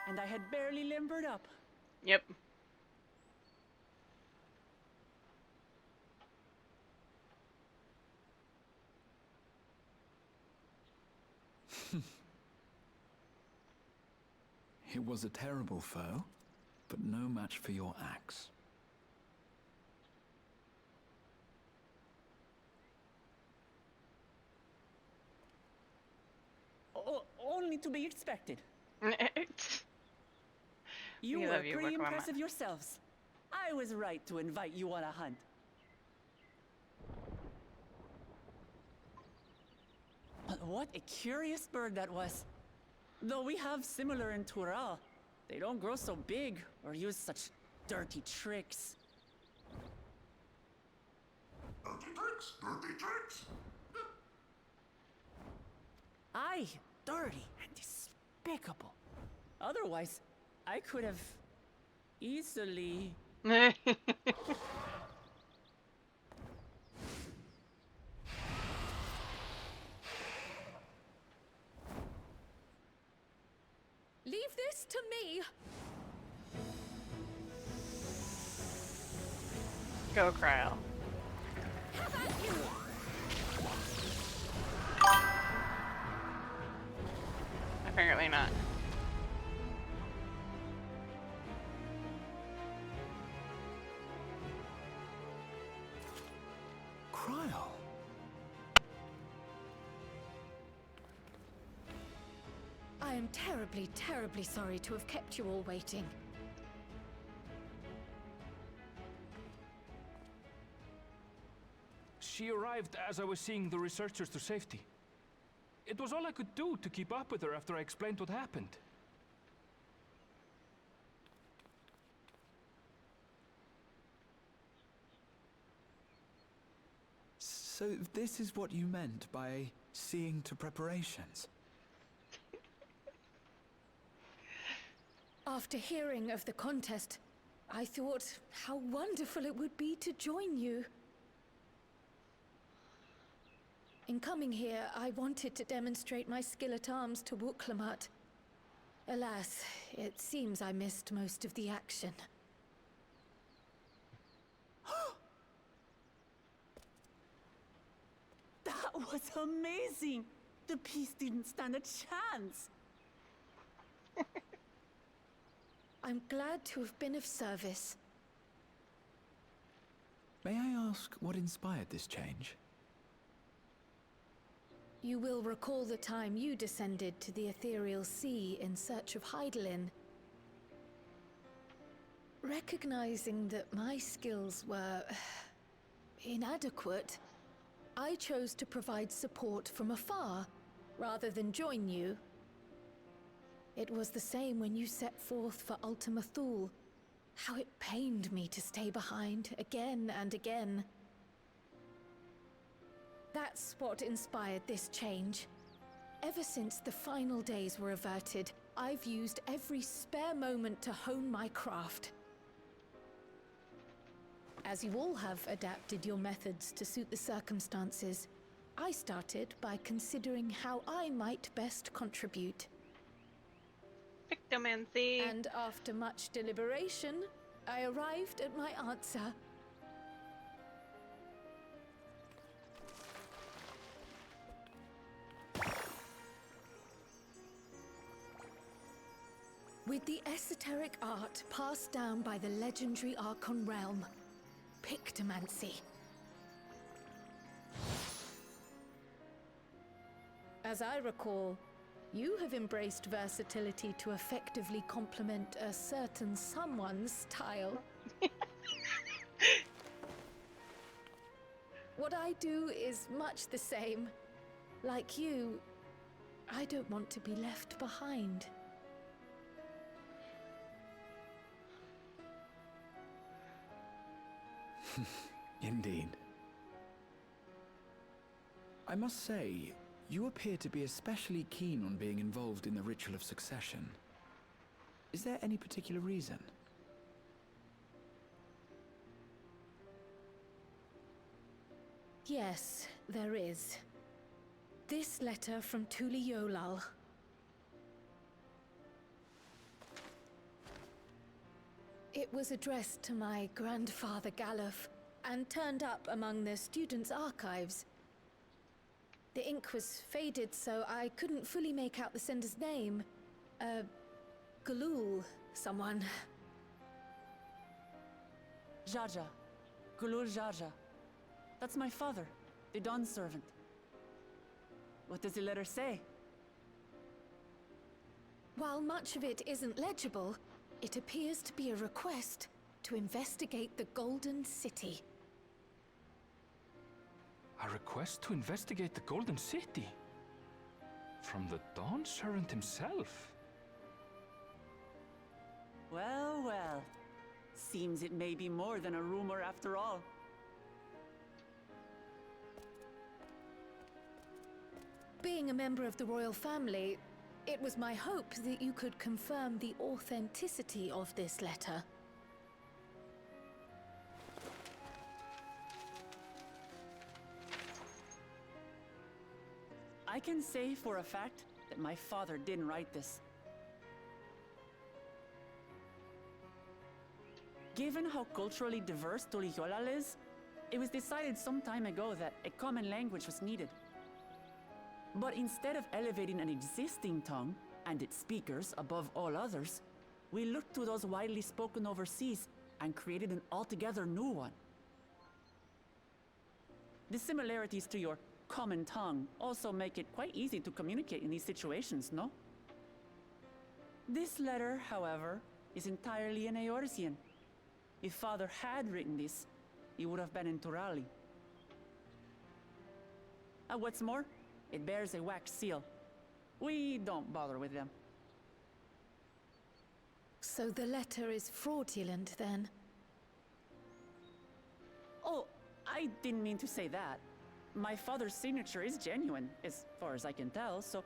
And I had barely limbered up. Yep. It was a terrible foe, but no match for your axe. only to be expected. You We were love you, pretty Wakamama. impressive yourselves. I was right to invite you on a hunt. But what a curious bird that was. Though we have similar in Tural, they don't grow so big or use such dirty tricks. Dirty tricks, dirty tricks. Aye, dirty and despicable. Otherwise, I could have easily... Leave this to me. Go, Cryo. How about you? Apparently not. Cryo. I am terribly, terribly sorry to have kept you all waiting. She arrived as I was seeing the researchers to safety. It was all I could do to keep up with her after I explained what happened. So this is what you meant by seeing to preparations? After hearing of the contest, I thought how wonderful it would be to join you. In coming here, I wanted to demonstrate my skill at arms to Wuklamat. Alas, it seems I missed most of the action. That was amazing! The piece didn't stand a chance! I'm glad to have been of service. May I ask what inspired this change? You will recall the time you descended to the ethereal sea in search of Heidelin. Recognizing that my skills were inadequate, I chose to provide support from afar rather than join you. It was the same when you set forth for Ultima Thule. How it pained me to stay behind again and again. That's what inspired this change. Ever since the final days were averted, I've used every spare moment to hone my craft. As you all have adapted your methods to suit the circumstances, I started by considering how I might best contribute. Victomancy. And after much deliberation, I arrived at my answer. With the esoteric art passed down by the legendary Archon realm, Pictomancy. As I recall, you have embraced versatility to effectively complement a certain someone's style. What I do is much the same. Like you, I don't want to be left behind. Indeed. I must say, you appear to be especially keen on being involved in the ritual of succession. Is there any particular reason? Yes, there is. This letter from Tuli Yolal. It was addressed to my grandfather Galuf and turned up among the students' archives. The ink was faded, so I couldn't fully make out the sender's name. Galul, someone. Jaja. Gulul Jaja. That's my father, the Dawn servant. What does the letter say? While much of it isn't legible, it appears to be a request to investigate the Golden City. A request to investigate the Golden City? From the Dawn Servant himself? Well, well. Seems it may be more than a rumor after all. Being a member of the royal family, it was my hope that you could confirm the authenticity of this letter. I can say for a fact that my father didn't write this. Given how culturally diverse Tuliyollal is, it was decided some time ago that a common language was needed. But instead of elevating an existing tongue and its speakers above all others, we looked to those widely spoken overseas and created an altogether new one. The similarities to your common tongue also make it quite easy to communicate in these situations, no? This letter, however, is entirely in Eorzean. If Father had written this, it would have been in Turali. What's more, it bears a wax seal. We don't bother with them. So the letter is fraudulent, then? Oh, I didn't mean to say that. My father's signature is genuine, as far as I can tell, so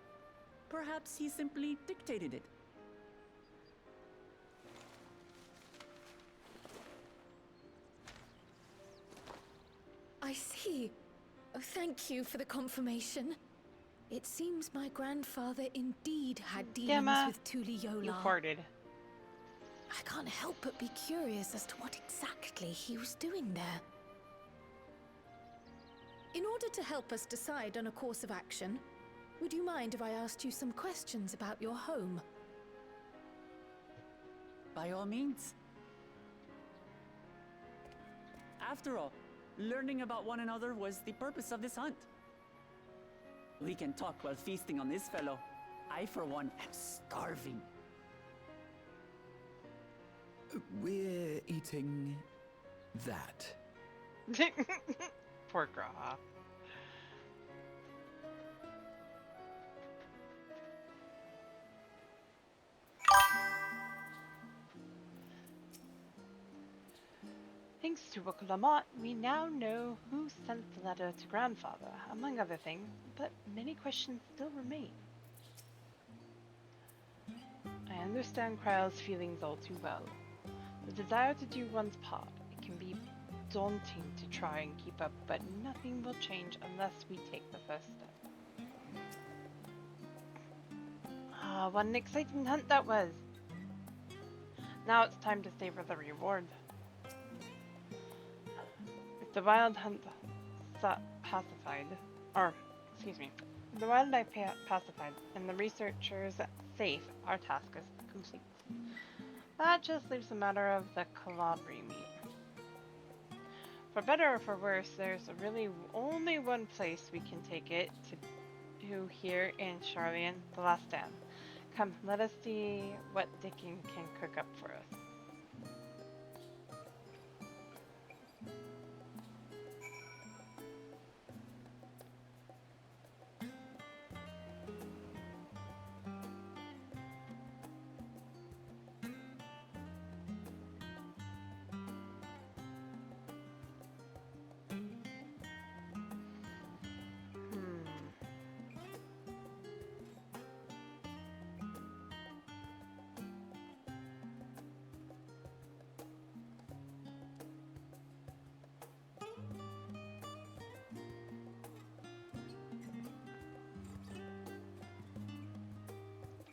perhaps he simply dictated it. I see. Oh, thank you for the confirmation. It seems my grandfather indeed had dealings with Tuliyollal. You farted. I can't help but be curious as to what exactly he was doing there. In order to help us decide on a course of action, would you mind if I asked you some questions about your home? By all means. After all, learning about one another was the purpose of this hunt. We can talk while feasting on this fellow. I, for one, am starving. We're eating that. Poor Graha. Thanks to Book Lamont, we now know who sent the letter to Grandfather, among other things, but many questions still remain. I understand Kryle's feelings all too well. The desire to do one's part, it can be daunting to try and keep up, but nothing will change unless we take the first step. Ah, what an exciting hunt that was! Now it's time to savor the reward. With the wild hunt pacified, the wildlife pacified and the researchers safe, our task is complete. That just leaves the matter of the Calabri meat. For better or for worse, there's really only one place we can take it to here in Charlian, the last stand. Come, let us see what Dickin can cook up for us.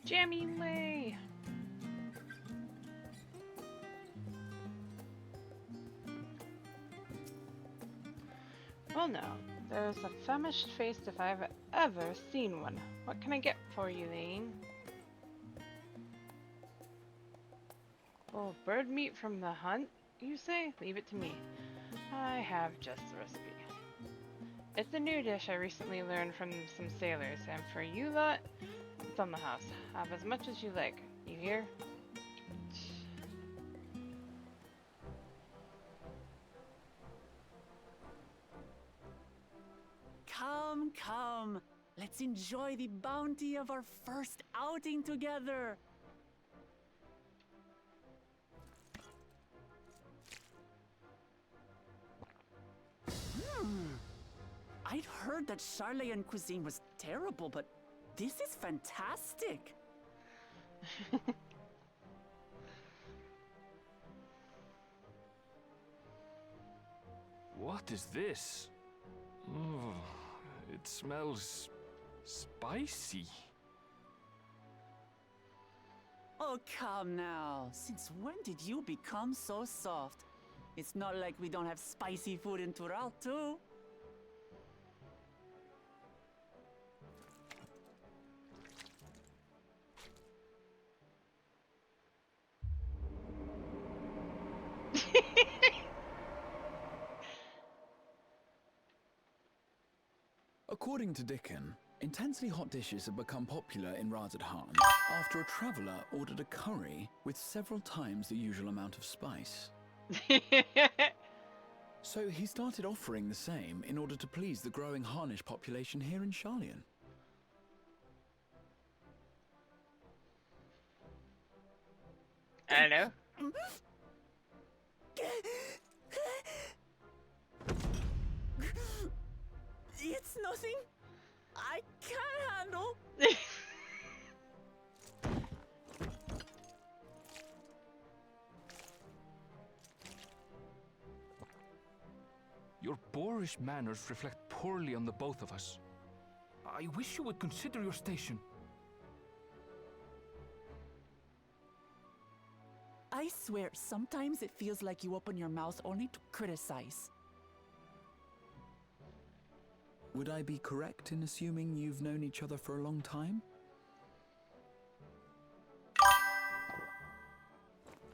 Jammy way! Well now, there's a famished face if I've ever seen one. What can I get for you, Lane? Oh, bird meat from the hunt, you say? Leave it to me. I have just the recipe. It's a new dish I recently learned from some sailors, and for you lot, guests on the house. Have as much as you like. You hear? Come, come. Let's enjoy the bounty of our first outing together. I'd heard that Charlayan cuisine was terrible, but this is fantastic. What is this? Oh, it smells spicy. Oh, come now. Since when did you become so soft? It's not like we don't have spicy food in Tural, too. According to Dickon, intensely hot dishes have become popular in Razadhan after a traveller ordered a curry with several times the usual amount of spice. So he started offering the same in order to please the growing Harnish population here in Charlian. Hello? It's nothing I can't handle. Your boorish manners reflect poorly on the both of us. I wish you would consider your station. I swear, sometimes it feels like you open your mouth only to criticize. Would I be correct in assuming you've known each other for a long time?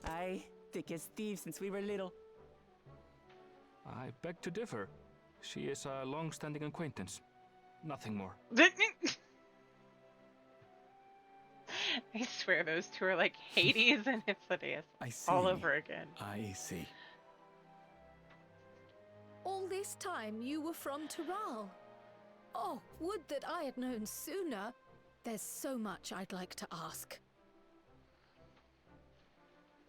Aye, thick as thieves since we were little. I beg to differ. She is a long-standing acquaintance. Nothing more. I swear those two are like Hades and Insidious I see. all over again. I see. All this time you were from Tural. Oh, would that I had known sooner. There's so much I'd like to ask.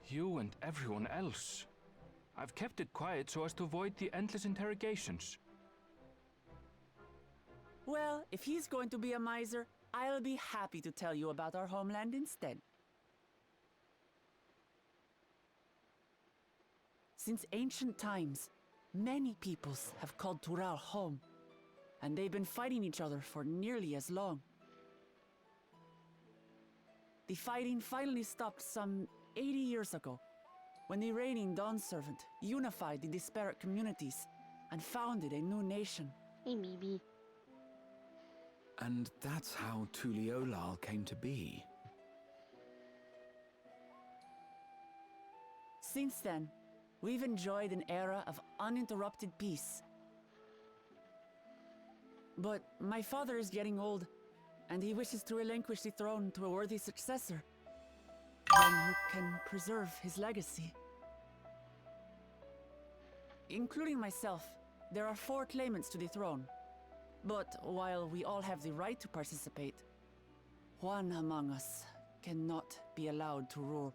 You and everyone else. I've kept it quiet so as to avoid the endless interrogations. Well, if he's going to be a miser, I'll be happy to tell you about our homeland instead. Since ancient times, many peoples have called Tural home, and they've been fighting each other for nearly as long. The fighting finally stopped some 80 years ago, when the reigning Dawn Servant unified the disparate communities and founded a new nation. Hey, Mimi. And that's how Tuliolal came to be. Since then, we've enjoyed an era of uninterrupted peace. But my father is getting old, and he wishes to relinquish the throne to a worthy successor. One who can preserve his legacy. Including myself, there are 4 claimants to the throne. But while we all have the right to participate, one among us cannot be allowed to rule.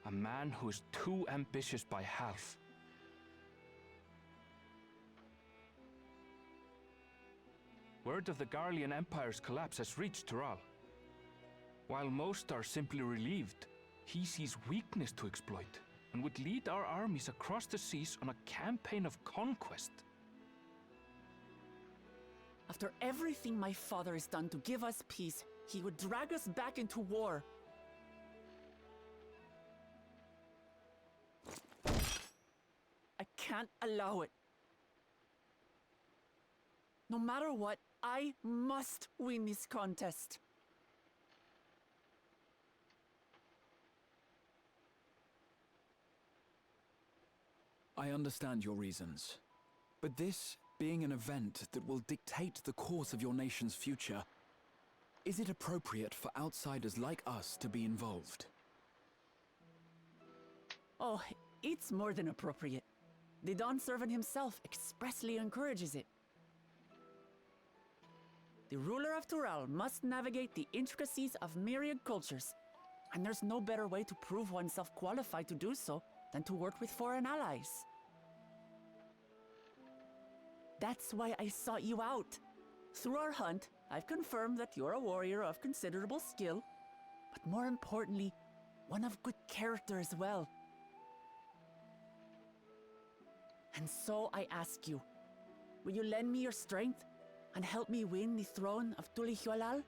A man who is too ambitious by half. Word of the Garlean Empire's collapse has reached Tural. While most are simply relieved, he sees weakness to exploit and would lead our armies across the seas on a campaign of conquest. After everything my father has done to give us peace, he would drag us back into war. I can't allow it. No matter what, I must win this contest. I understand your reasons. But this being an event that will dictate the course of your nation's future, is it appropriate for outsiders like us to be involved? Oh, it's more than appropriate. The Dawn Servant himself expressly encourages it. The ruler of Tural must navigate the intricacies of myriad cultures, and there's no better way to prove oneself qualified to do so than to work with foreign allies. That's why I sought you out. Through our hunt, I've confirmed that you're a warrior of considerable skill, but more importantly, one of good character as well. And so I ask you, will you lend me your strength and help me win the throne of Tulihualal?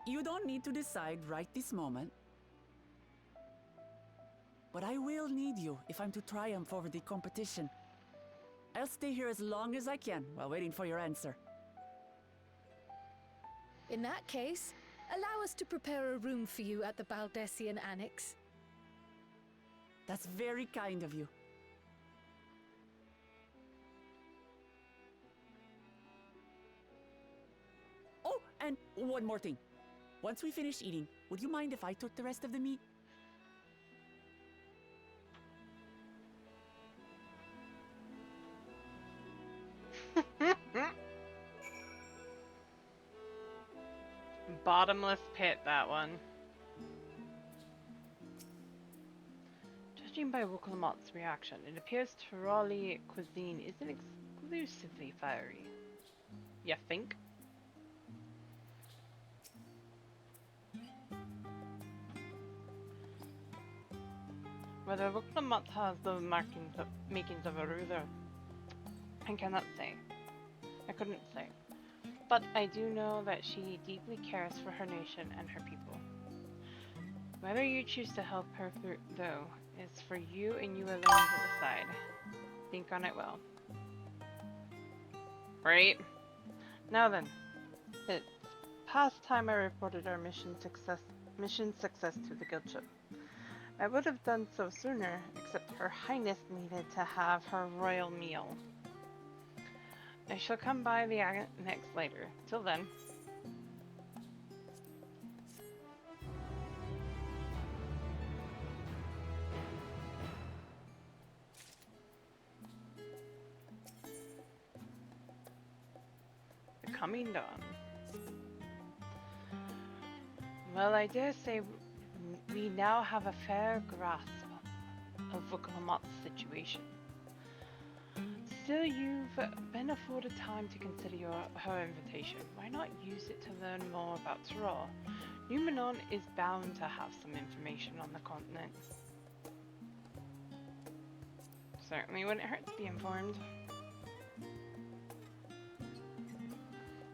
You don't need to decide right this moment. But I will need you if I'm to triumph over the competition. I'll stay here as long as I can while waiting for your answer. In that case, allow us to prepare a room for you at the Baldessian Annex. That's very kind of you. Oh, and one more thing. Once we finish eating, would you mind if I took the rest of the meat? Bottomless pit, that one. Judging by Wokolmot's reaction, it appears Turali cuisine isn't exclusively fiery. You think? Whether Wokolmot has the makings of a ruler, I cannot say. I couldn't say. But I do know that she deeply cares for her nation and her people. Whether you choose to help her through, though, is for you and you alone to decide. Think on it well. Right? Now then, it's past time I reported our mission success to the guild ship. I would have done so sooner, except Her Highness needed to have her royal meal. I shall come by the annex later. Till then. The coming dawn. Well, I dare say we now have a fair grasp of Wokolmot's situation. Still, you've been afforded time to consider her invitation. Why not use it to learn more about Tural? Numenon is bound to have some information on the continent. Certainly wouldn't hurt to be informed.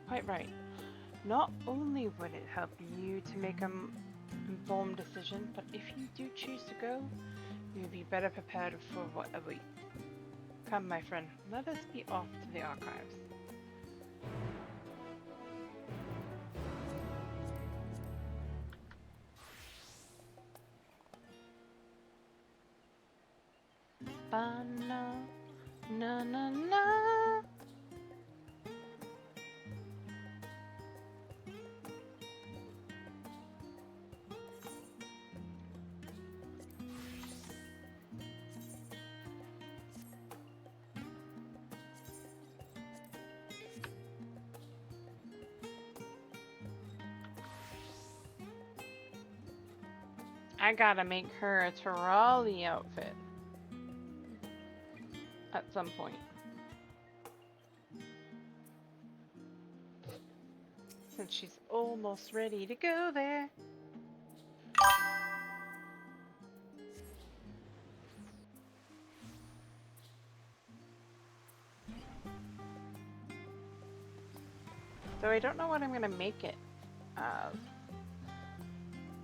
Quite right. Not only would it help you to make an informed decision, but if you do choose to go, you'll be better prepared for what awaits. Come, my friend, let us be off to the archives. Ba-na, na na na. I gotta make her a Turali outfit at some point. Since she's almost ready to go there. So I don't know what I'm gonna make it of.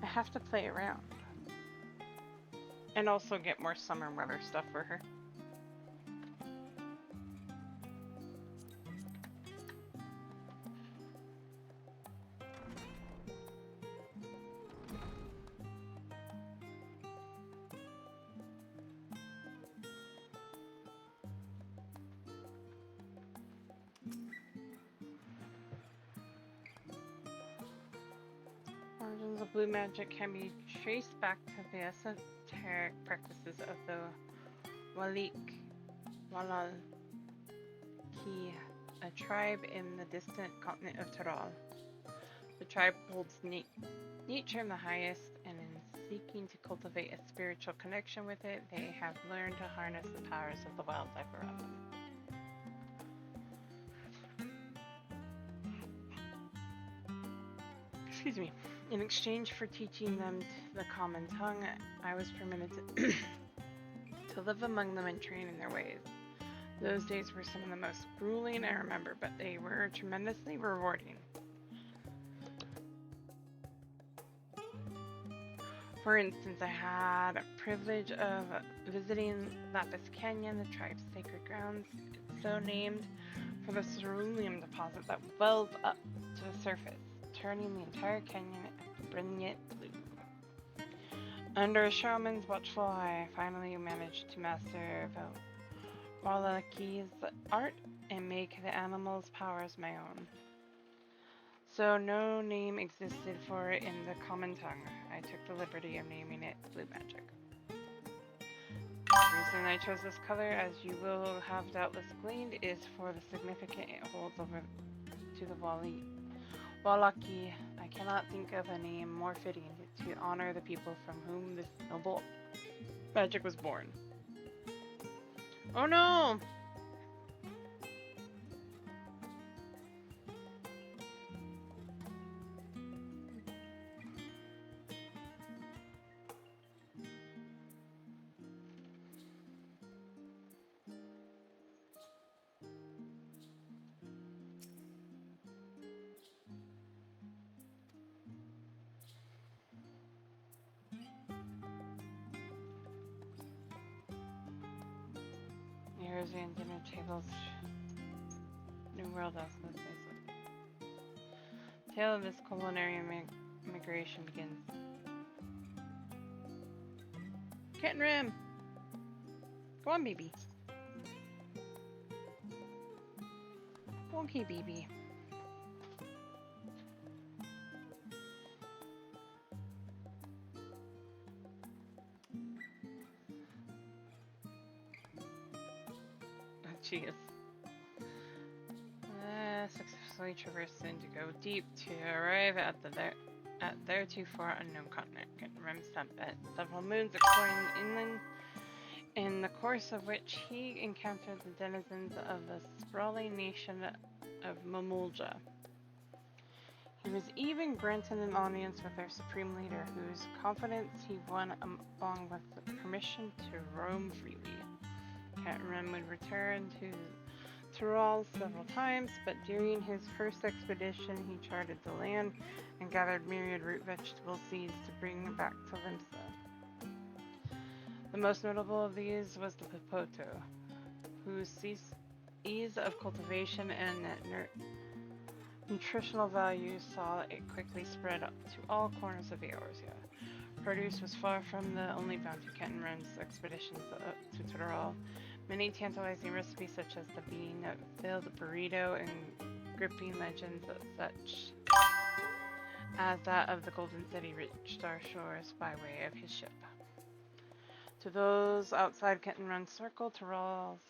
I have to play around. And also get more summer weather stuff for her. principles of blue magic can be traced back to the esoteric practices of the Walaki, a tribe in the distant continent of Tyrol. The tribe holds nature in the highest, and in seeking to cultivate a spiritual connection with it, they have learned to harness the powers of the wildlife around them. Excuse me. In exchange for teaching them the common tongue, I was permitted to live among them and train in their ways. Those days were some of the most grueling I remember, but they were tremendously rewarding. For instance, I had a privilege of visiting Lapis Canyon, the tribe's sacred grounds. It's so named for the cerulean deposit that wells up to the surface, turning the entire canyon a brilliant blue. Under a shaman's watchful eye, I finally managed to master Walaki's art and make the animal's powers my own. So no name existed for it in the common tongue. I took the liberty of naming it Blue Magic. The reason I chose this color, as you will have doubtless gleaned, is for the significance it holds over to the Walaki. I cannot think of a name more fitting to honor the people from whom this noble magic was born. Oh no! European dinner tables. New World also. Tale of this culinary migration begins. Kitten Rim! Go on, baby. Okay, baby. She is. Successfully traversed Indigo Deep to arrive at the theretofore unknown continent. Rim spent several moons exploring inland, in the course of which he encountered the denizens of the sprawling nation of Mamulja. He was even granted an audience with their supreme leader, whose confidence he won along with the permission to roam freely. Captain Rim would return to Tyrol several times, but during his first expedition he charted the land and gathered myriad root vegetable seeds to bring back to Limsa. The most notable of these was the Popoto, whose ease of cultivation and nutritional value saw it quickly spread up to all corners of Eorzea. Produce was far from the only bounty Captain Rim's expeditions to Tyrol. Many tantalizing recipes such as the bean-filled burrito and gripping legends such as that of the Golden City reached our shores by way of his ship. To those outside Captain Rim's circle, Tyrol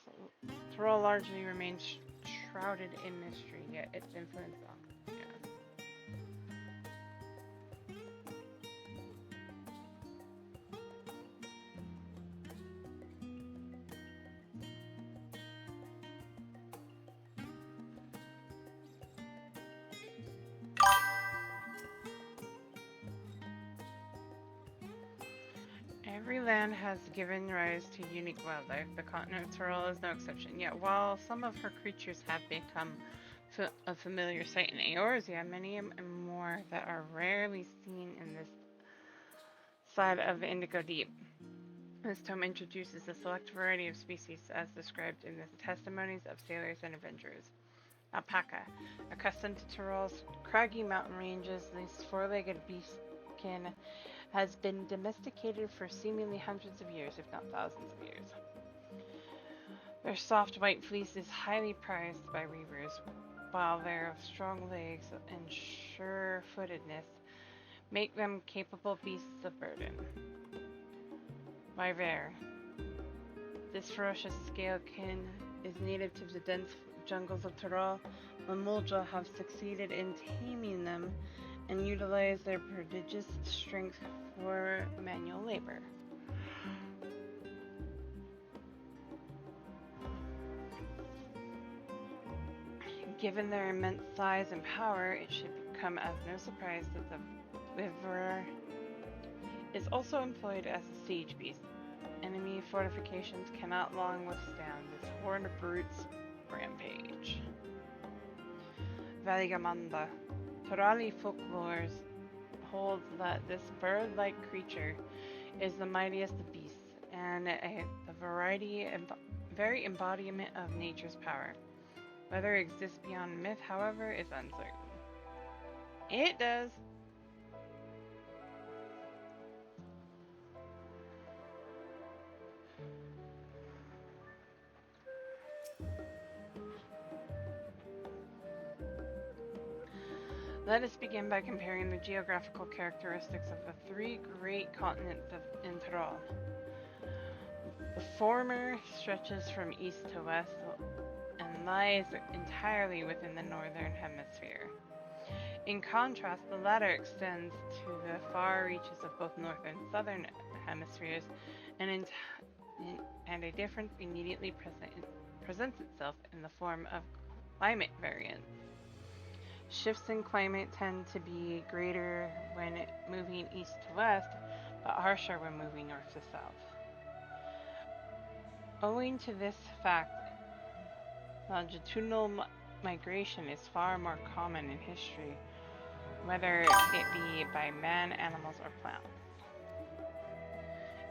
largely remains shrouded in mystery, yet its influence on Every land has given rise to unique wildlife. The continent of Tyrol is no exception. Yet, while some of her creatures have become a familiar sight in Eorzea, many more that are rarely seen in this side of the Indigo Deep. This tome introduces a select variety of species as described in the testimonies of sailors and adventurers. Alpaca. Accustomed to Tyrol's craggy mountain ranges, this four-legged beastkin has been domesticated for seemingly hundreds of years, if not thousands of years. Their soft white fleece is highly prized by weavers, while their strong legs and sure-footedness Make them capable beasts of burden. Wyvern. This ferocious scalekin is native to the dense jungles of Tyrol. Mamulja have succeeded in taming them and utilize their prodigious strength for manual labor. Given their immense size and power, it should come as no surprise that the Wyvern is also employed as a siege beast. Enemy fortifications cannot long withstand this horned brute's rampage. Valigamanda. Torali folklore holds that this bird-like creature is the mightiest of beasts and the very embodiment of nature's power. Whether it exists beyond myth, however, is uncertain. It does. Let us begin by comparing the geographical characteristics of the three great continents in Tyrol. The former stretches from east to west and lies entirely within the northern hemisphere. In contrast, the latter extends to the far reaches of both northern and southern hemispheres, and a difference immediately presents itself in the form of climate variance. Shifts in climate tend to be greater when moving east to west, but harsher when moving north to south. Owing to this fact, longitudinal migration is far more common in history, whether it be by man, animals, or plants.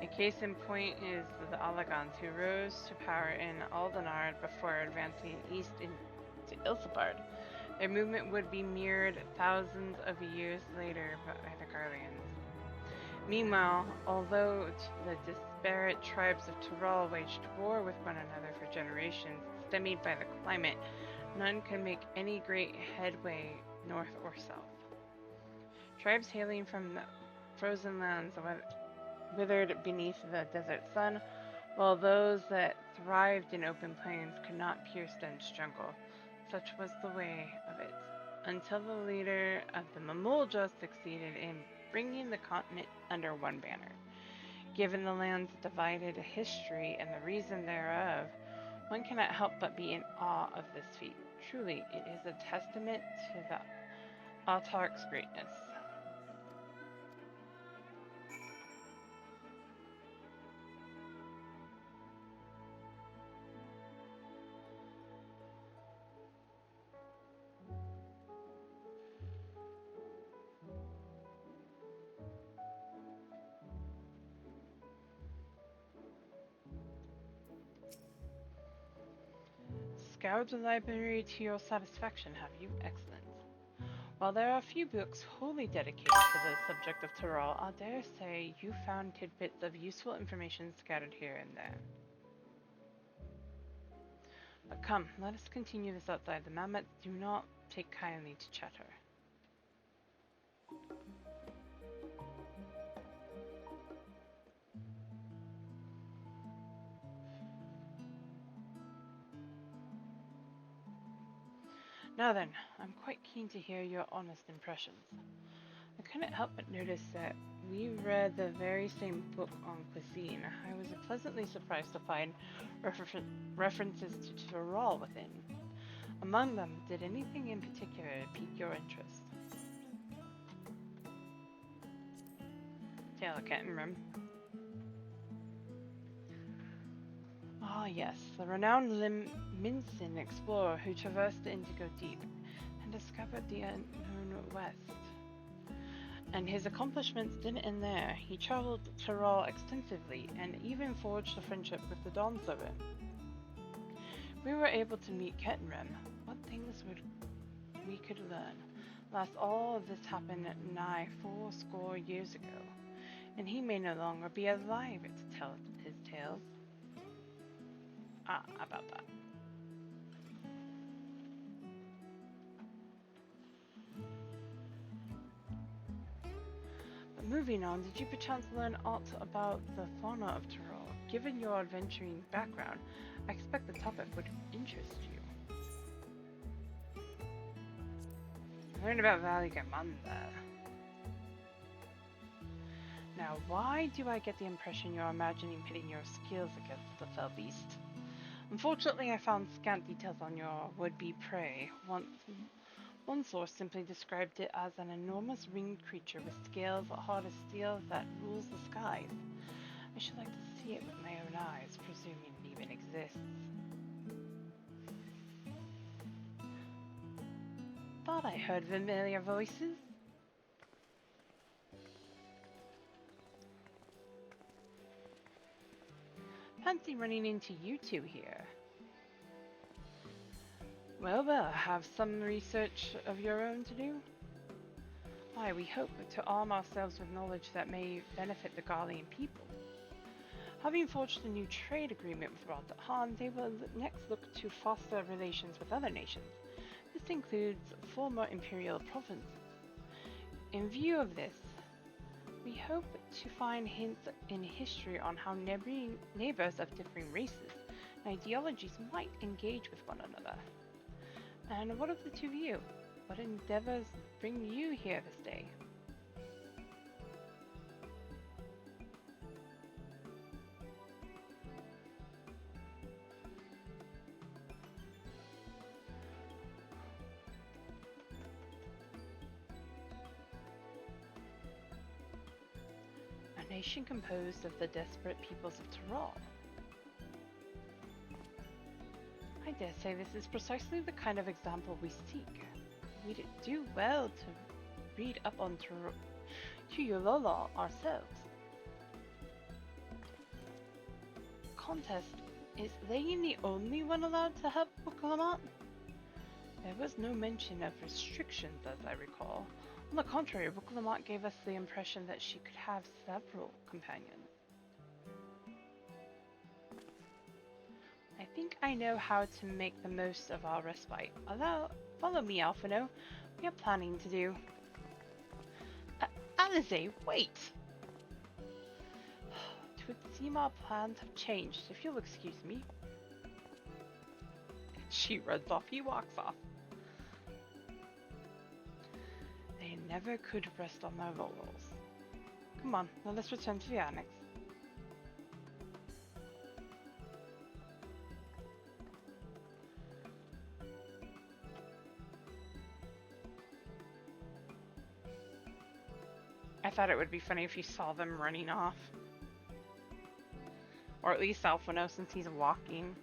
A case in point is the Alagans, who rose to power in Aldenard before advancing east into Ilsebard. Their movement would be mirrored thousands of years later by the Garleans. Meanwhile, although the disparate tribes of Tyrol waged war with one another for generations, stymied by the climate, none could make any great headway north or south. Tribes hailing from the frozen lands withered beneath the desert sun, while those that thrived in open plains could not pierce dense jungle. Such was the way of it, until the leader of the Mamulja succeeded in bringing the continent under one banner. Given the land's divided history and the reason thereof, one cannot help but be in awe of this feat. Truly, it is a testament to the autarch's greatness. Scoured the library to your satisfaction, have you? Excellent. While there are few books wholly dedicated to the subject of Tyrol, I dare say you found tidbits of useful information scattered here and there. But come, let us continue this outside. The mammoths do not take kindly to chatter. Now then, I'm quite keen to hear your honest impressions. I couldn't help but notice that we read the very same book on cuisine. I was pleasantly surprised to find references to Tyrol within. Among them, did anything in particular pique your interest? Taylor Kettenrim. Ah yes, the renowned Minson explorer who traversed the Indigo Deep and discovered the unknown West. And his accomplishments didn't end there. He traveled Tyrol extensively and even forged a friendship with the Dawn Servant. We were able to meet Kettenrim. What things we could learn. Last, all of this happened nigh 80 years ago, and he may no longer be alive to tell his tales. About that. Moving on, did you perchance learn aught about the fauna of Tyrol? Given your adventuring background, I expect the topic would interest you. Learn about Valley Gamanda. Now, why do I get the impression you're imagining pitting your skills against the fell beast? Unfortunately, I found scant details on your would-be prey. One source simply described it as an enormous winged creature with scales hard as steel that rules the skies. I should like to see it with my own eyes, presuming it even exists. Thought I heard familiar voices. Fancy running into you two here. Well, have some research of your own to do? Why, we hope to arm ourselves with knowledge that may benefit the Garlean people. Having forged a new trade agreement with Rad-Han, they will next look to foster relations with other nations. This includes former imperial provinces. In view of this, we hope to find hints in history on how neighbors of differing races and ideologies might engage with one another. And what of the two of you? What endeavors bring you here this day? A nation composed of the desperate peoples of Tyrol. I dare say this is precisely the kind of example we seek. We'd do well to read up on Tuyulola ourselves. Contest, is Leyin the only one allowed to help Buklamat? There was no mention of restrictions, as I recall. On the contrary, Buklamat gave us the impression that she could have several companions. I think I know how to make the most of our respite. Although, follow me, Alphino. We are planning to do... Alize, wait! It would seem our plans have changed, if you'll excuse me. She runs off, he walks off. They never could rest on their laurels. Come on, now let's return to the annex. I thought it would be funny if you saw them running off. Or at least Alphino, since he's walking.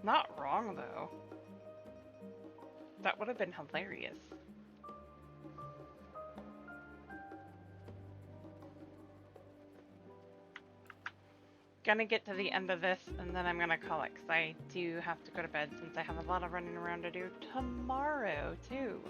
Not wrong, though. That would have been hilarious. Gonna get to the end of this, and then I'm gonna call it, because I do have to go to bed since I have a lot of running around to do tomorrow, too.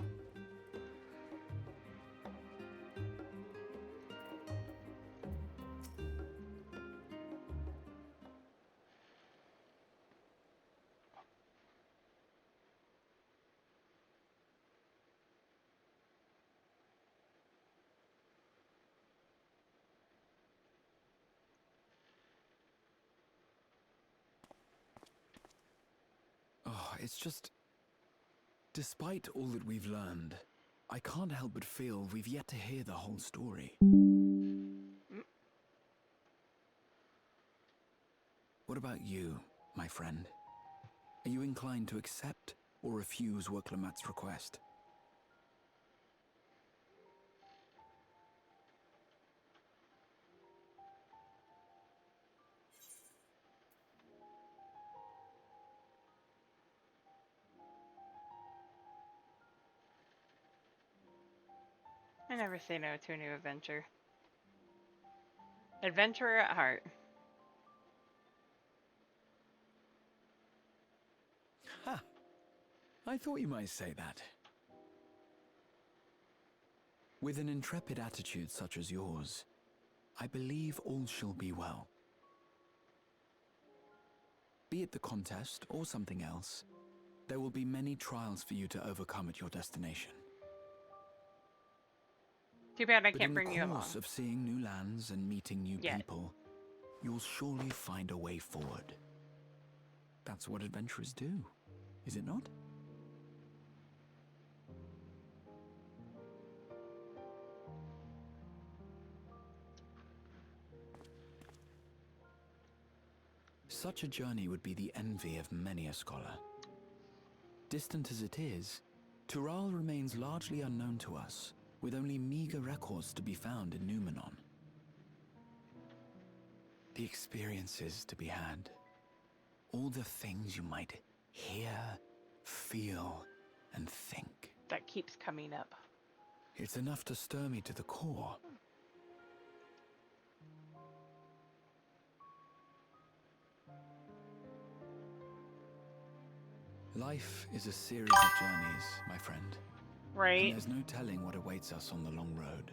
Oh, it's just... Despite all that we've learned, I can't help but feel we've yet to hear the whole story. What about you, my friend? Are you inclined to accept or refuse Wurklamat's request? I never say no to a new adventure. Adventurer at heart. Ha! I thought you might say that. With an intrepid attitude such as yours, I believe all shall be well. Be it the contest or something else, there will be many trials for you to overcome at your destination. Too bad I But can't in bring the you along. course of seeing new lands and meeting new Yet. people, you'll surely find a way forward. That's what adventurers do, is it not? Such a journey would be the envy of many a scholar. Distant as it is, Tural remains largely unknown to us, with only meager records to be found in Numenon. The experiences to be had, all the things you might hear, feel, and think. That keeps coming up. It's enough to stir me to the core. Life is a series of journeys, my friend. Right. And there's no telling what awaits us on the long road.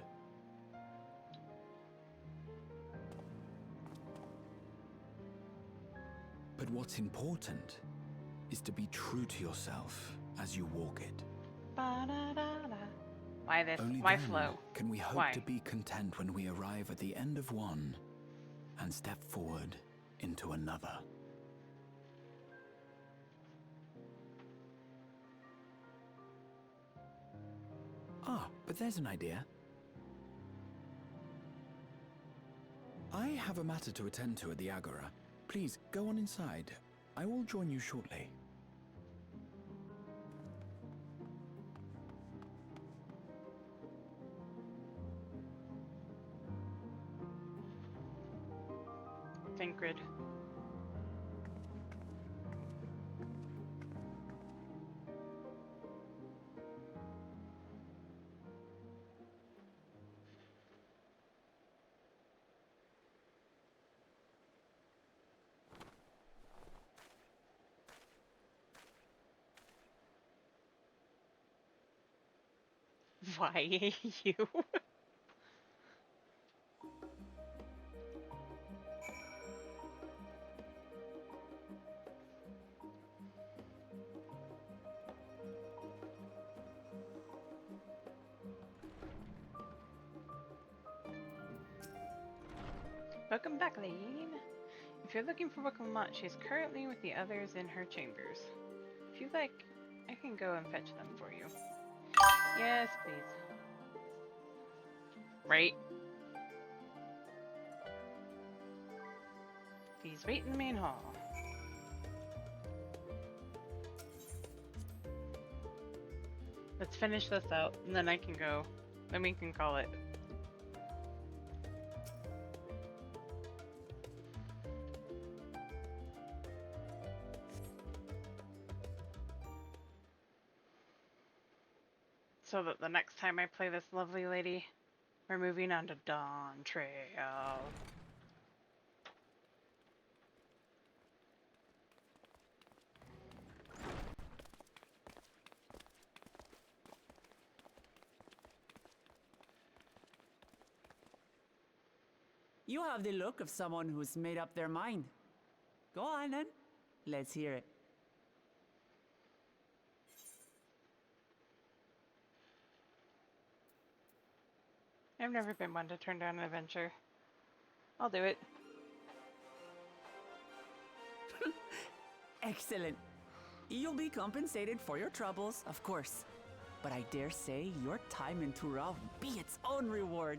But what's important is to be true to yourself as you walk it. Ba-da-da-da. Why this? Only Why then flow? can we hope Why? to be content when we arrive at the end of one and step forward into another. Ah, but there's an idea. I have a matter to attend to at the Agora. Please, go on inside. I will join you shortly. Thancred. Why you? Welcome back, Lane. If you're looking for Wickelmont, she's currently with the others in her chambers. If you'd like, I can go and fetch them for you. Yes, please. Right? Please wait in the main hall. Let's finish this out, and then I can go. Then we can call it. So that the next time I play this lovely lady, we're moving on to Dawn Trail. You have the look of someone who's made up their mind. Go on then. Let's hear it. I've never been one to turn down an adventure. I'll do it. Excellent. You'll be compensated for your troubles, of course. But I dare say your time in Tural will be its own reward.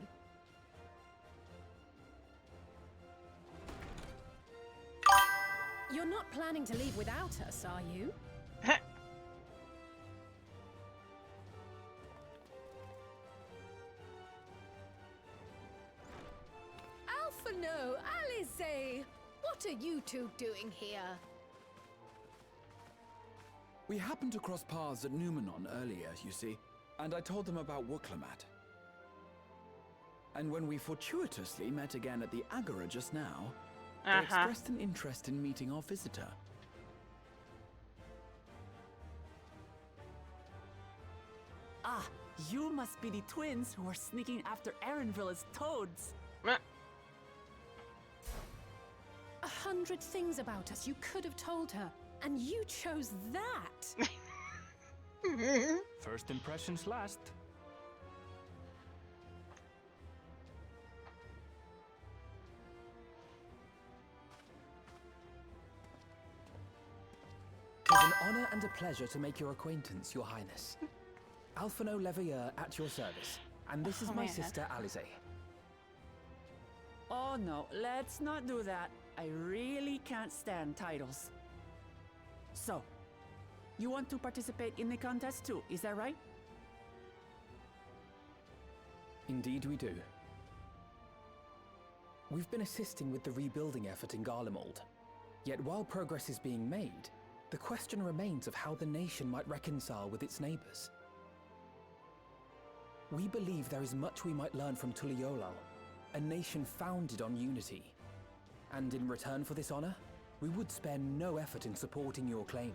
You're not planning to leave without us, are you? Alphino, Alize! What are you two doing here? We happened to cross paths at Numenon earlier, you see, and I told them about Wickelmont. And when we fortuitously met again at the Agora just now, they expressed an interest in meeting our visitor. Ah, you must be the twins who are sneaking after Erenville as toads. 100 things about us you could have told her, and you chose that. First impressions last. It's an honor and a pleasure to make your acquaintance, Your Highness. Alphino Leveilleur at your service, and this is my sister Alize. Oh no, let's not do that. I really can't stand titles. So, you want to participate in the contest too, is that right? Indeed we do. We've been assisting with the rebuilding effort in Garlemald. Yet while progress is being made, the question remains of how the nation might reconcile with its neighbors. We believe there is much we might learn from Tuliolal, a nation founded on unity. And in return for this honor, we would spare no effort in supporting your claim.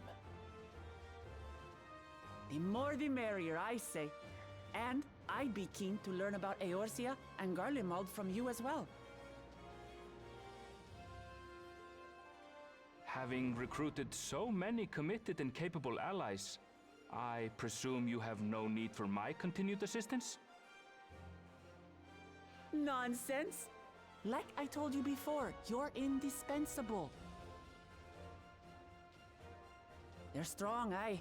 The more the merrier, I say. And I'd be keen to learn about Eorzea and Garlemald from you as well. Having recruited so many committed and capable allies, I presume you have no need for my continued assistance? Nonsense! Like I told you before, you're indispensable. They're strong, aye,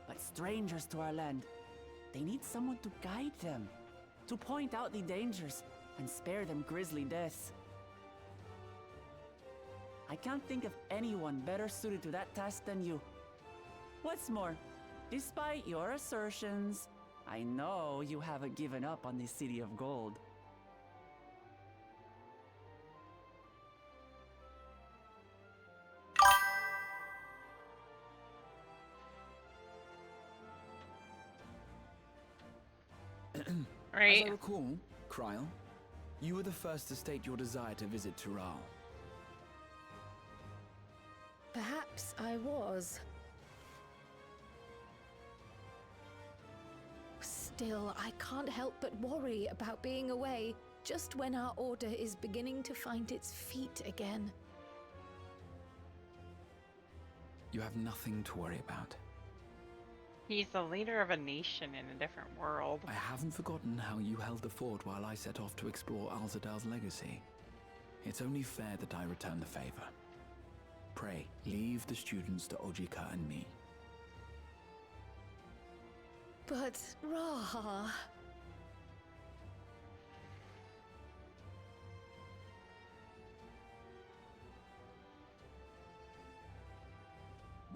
but strangers to our land. They need someone to guide them, to point out the dangers and spare them grisly deaths. I can't think of anyone better suited to that task than you. What's more, despite your assertions, I know you haven't given up on the City of Gold. Right. As I recall, Kryl, you were the first to state your desire to visit Tural. Perhaps I was. Still, I can't help but worry about being away just when our order is beginning to find its feet again. You have nothing to worry about. He's the leader of a nation in a different world. I haven't forgotten how you held the fort while I set off to explore Alzadal's legacy. It's only fair that I return the favor. Pray, leave the students to Ojika and me. But, Raha...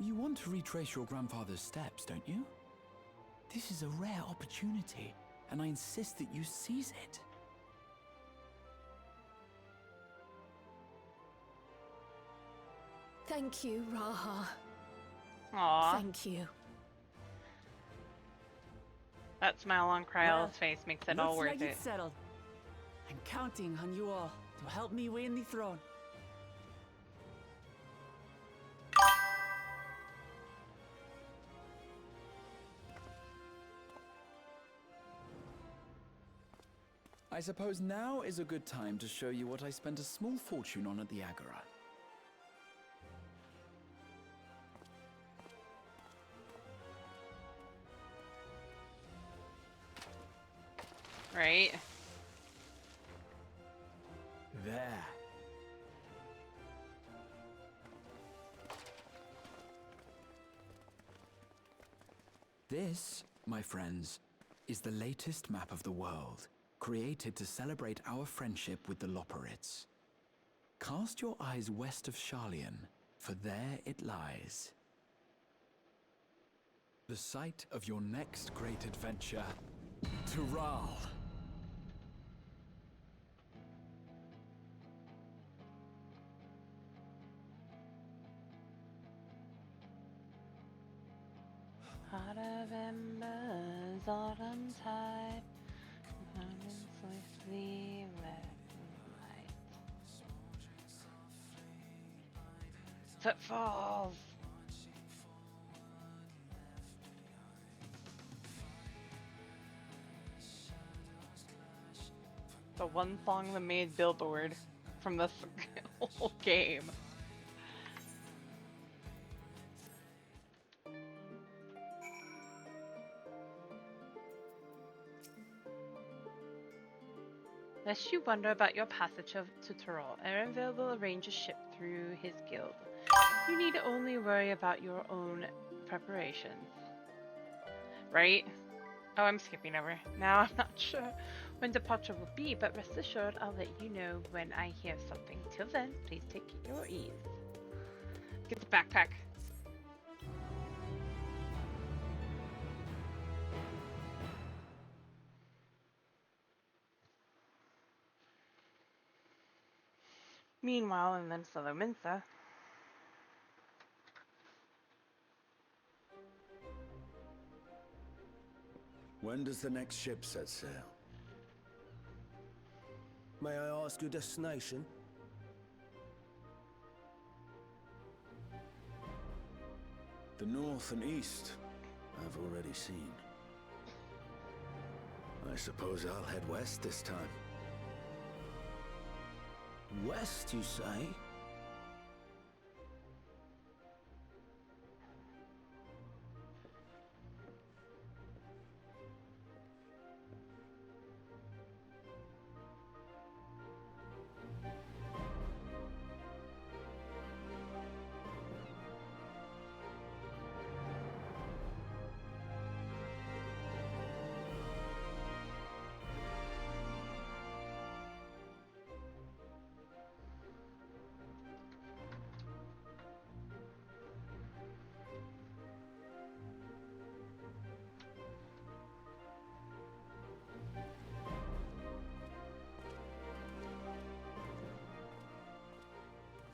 You want to retrace your grandfather's steps, don't you? This is a rare opportunity, and I insist that you seize it. Thank you, Raha. Aww. Thank you. That smile on Kryl's face makes it all Looks worth like it. it's settled. I'm counting on you all to help me win the throne. I suppose now is a good time to show you what I spent a small fortune on at the Agora. Right? There. This, my friends, is the latest map of the world, created to celebrate our friendship with the Loporrits. Cast your eyes west of Sharlayan, for there it lies. The site of your next great adventure, Tural. Hot of embers, autumn tide, coming swiftly, red light. Footfalls. The one song that made Billboard from this whole game. Lest you wonder about your passage to Tyrol, Erenville will arrange a ship through his guild. You need only worry about your own preparations. Right? Oh, I'm skipping over. Now I'm not sure when departure will be, but rest assured I'll let you know when I hear something. Till then, please take your ease. Get the backpack. Meanwhile, in Limsa, When does the next ship set sail? May I ask your destination? The north and east, I've already seen. I suppose I'll head west this time. West, you say?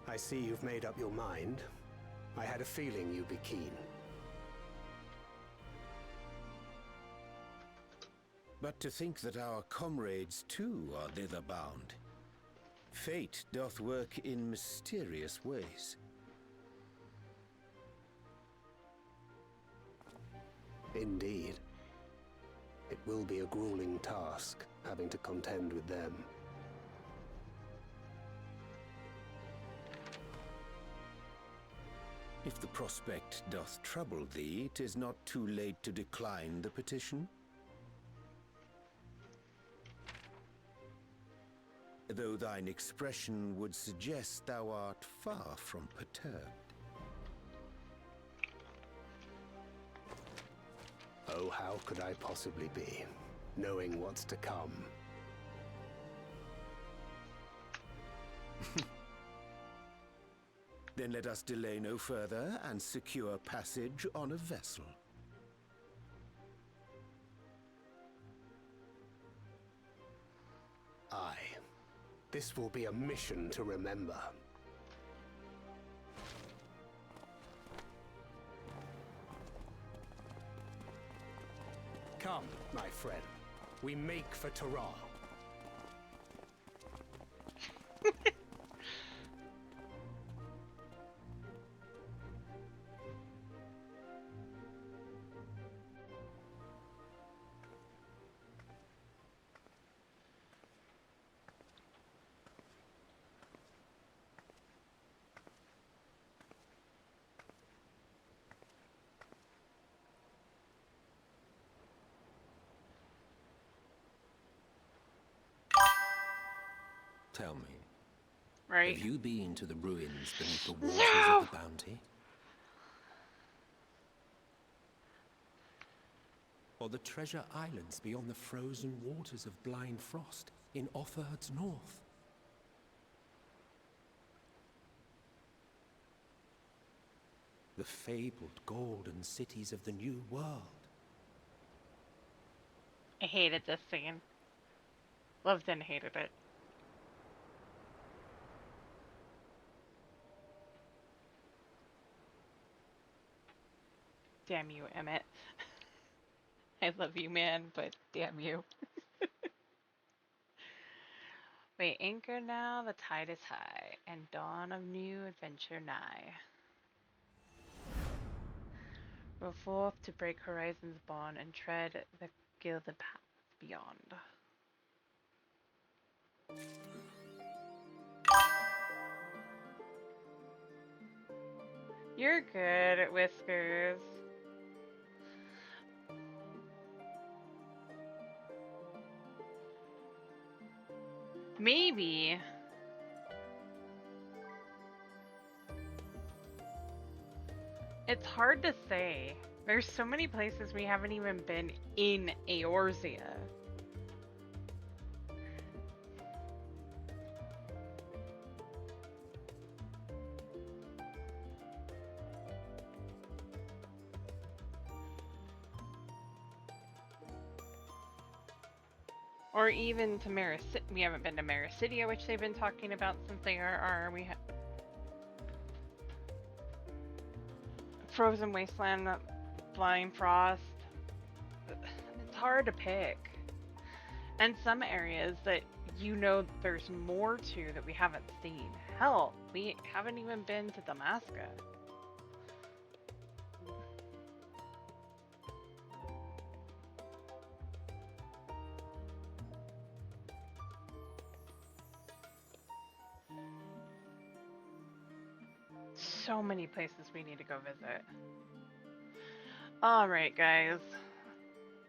I see you've made up your mind. I had a feeling you'd be keen. But to think that our comrades too are thither bound. Fate doth work in mysterious ways. Indeed. It will be a grueling task, having to contend with them. If the prospect doth trouble thee, 'tis not too late to decline the petition. Though thine expression would suggest thou art far from perturbed. Oh, how could I possibly be, knowing what's to come? Then let us delay no further and secure passage on a vessel. Aye. This will be a mission to remember. Come, my friend. We make for Tyrol. Tell me, right? Have you been to the ruins beneath the waters of the Bounty? Or the treasure islands beyond the frozen waters of Blind Frost in Offerd's north? The fabled golden cities of the New World? I hated this scene. Loved and hated it. Damn you, Emmett. I love you, man, but damn you. Wait, anchor now, the tide is high, and dawn of new adventure nigh. Row forth to break horizons bond and tread the gilded paths beyond. You're good, Whiskers. Maybe. It's hard to say. There's so many places we haven't even been in Eorzea. Or even to we haven't been to Maricidia, which they've been talking about since they are we Frozen Wasteland, Blind Frost. It's hard to pick. And some areas that you know there's more to that we haven't seen. Hell, we haven't even been to Damascus. So many places we need to go visit. Alright, guys.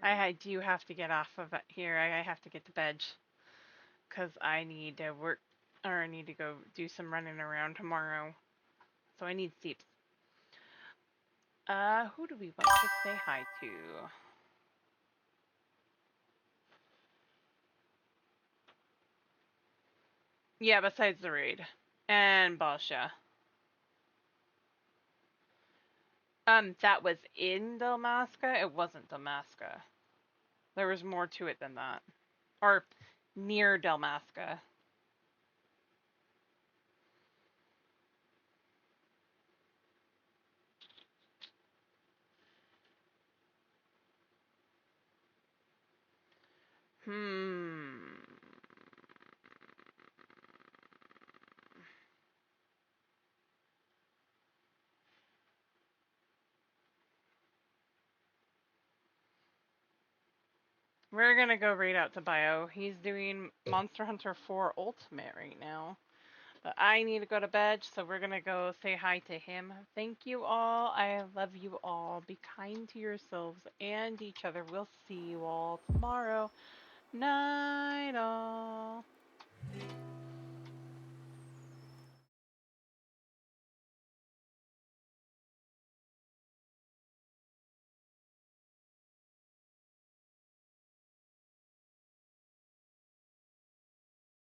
I do have to get off of it here. I have to get to bed. Because I need to work, or I need to go do some running around tomorrow. So I need sleep. Who do we want to say hi to? Yeah, besides the raid. And Balsha. That was in Dalmasca? It wasn't Dalmasca. There was more to it than that. Or near Dalmasca. We're gonna go raid out to Bio. He's doing Monster Hunter 4 Ultimate right now. But I need to go to bed, so we're gonna go say hi to him. Thank you all. I love you all. Be kind to yourselves and each other. We'll see you all tomorrow. Night all.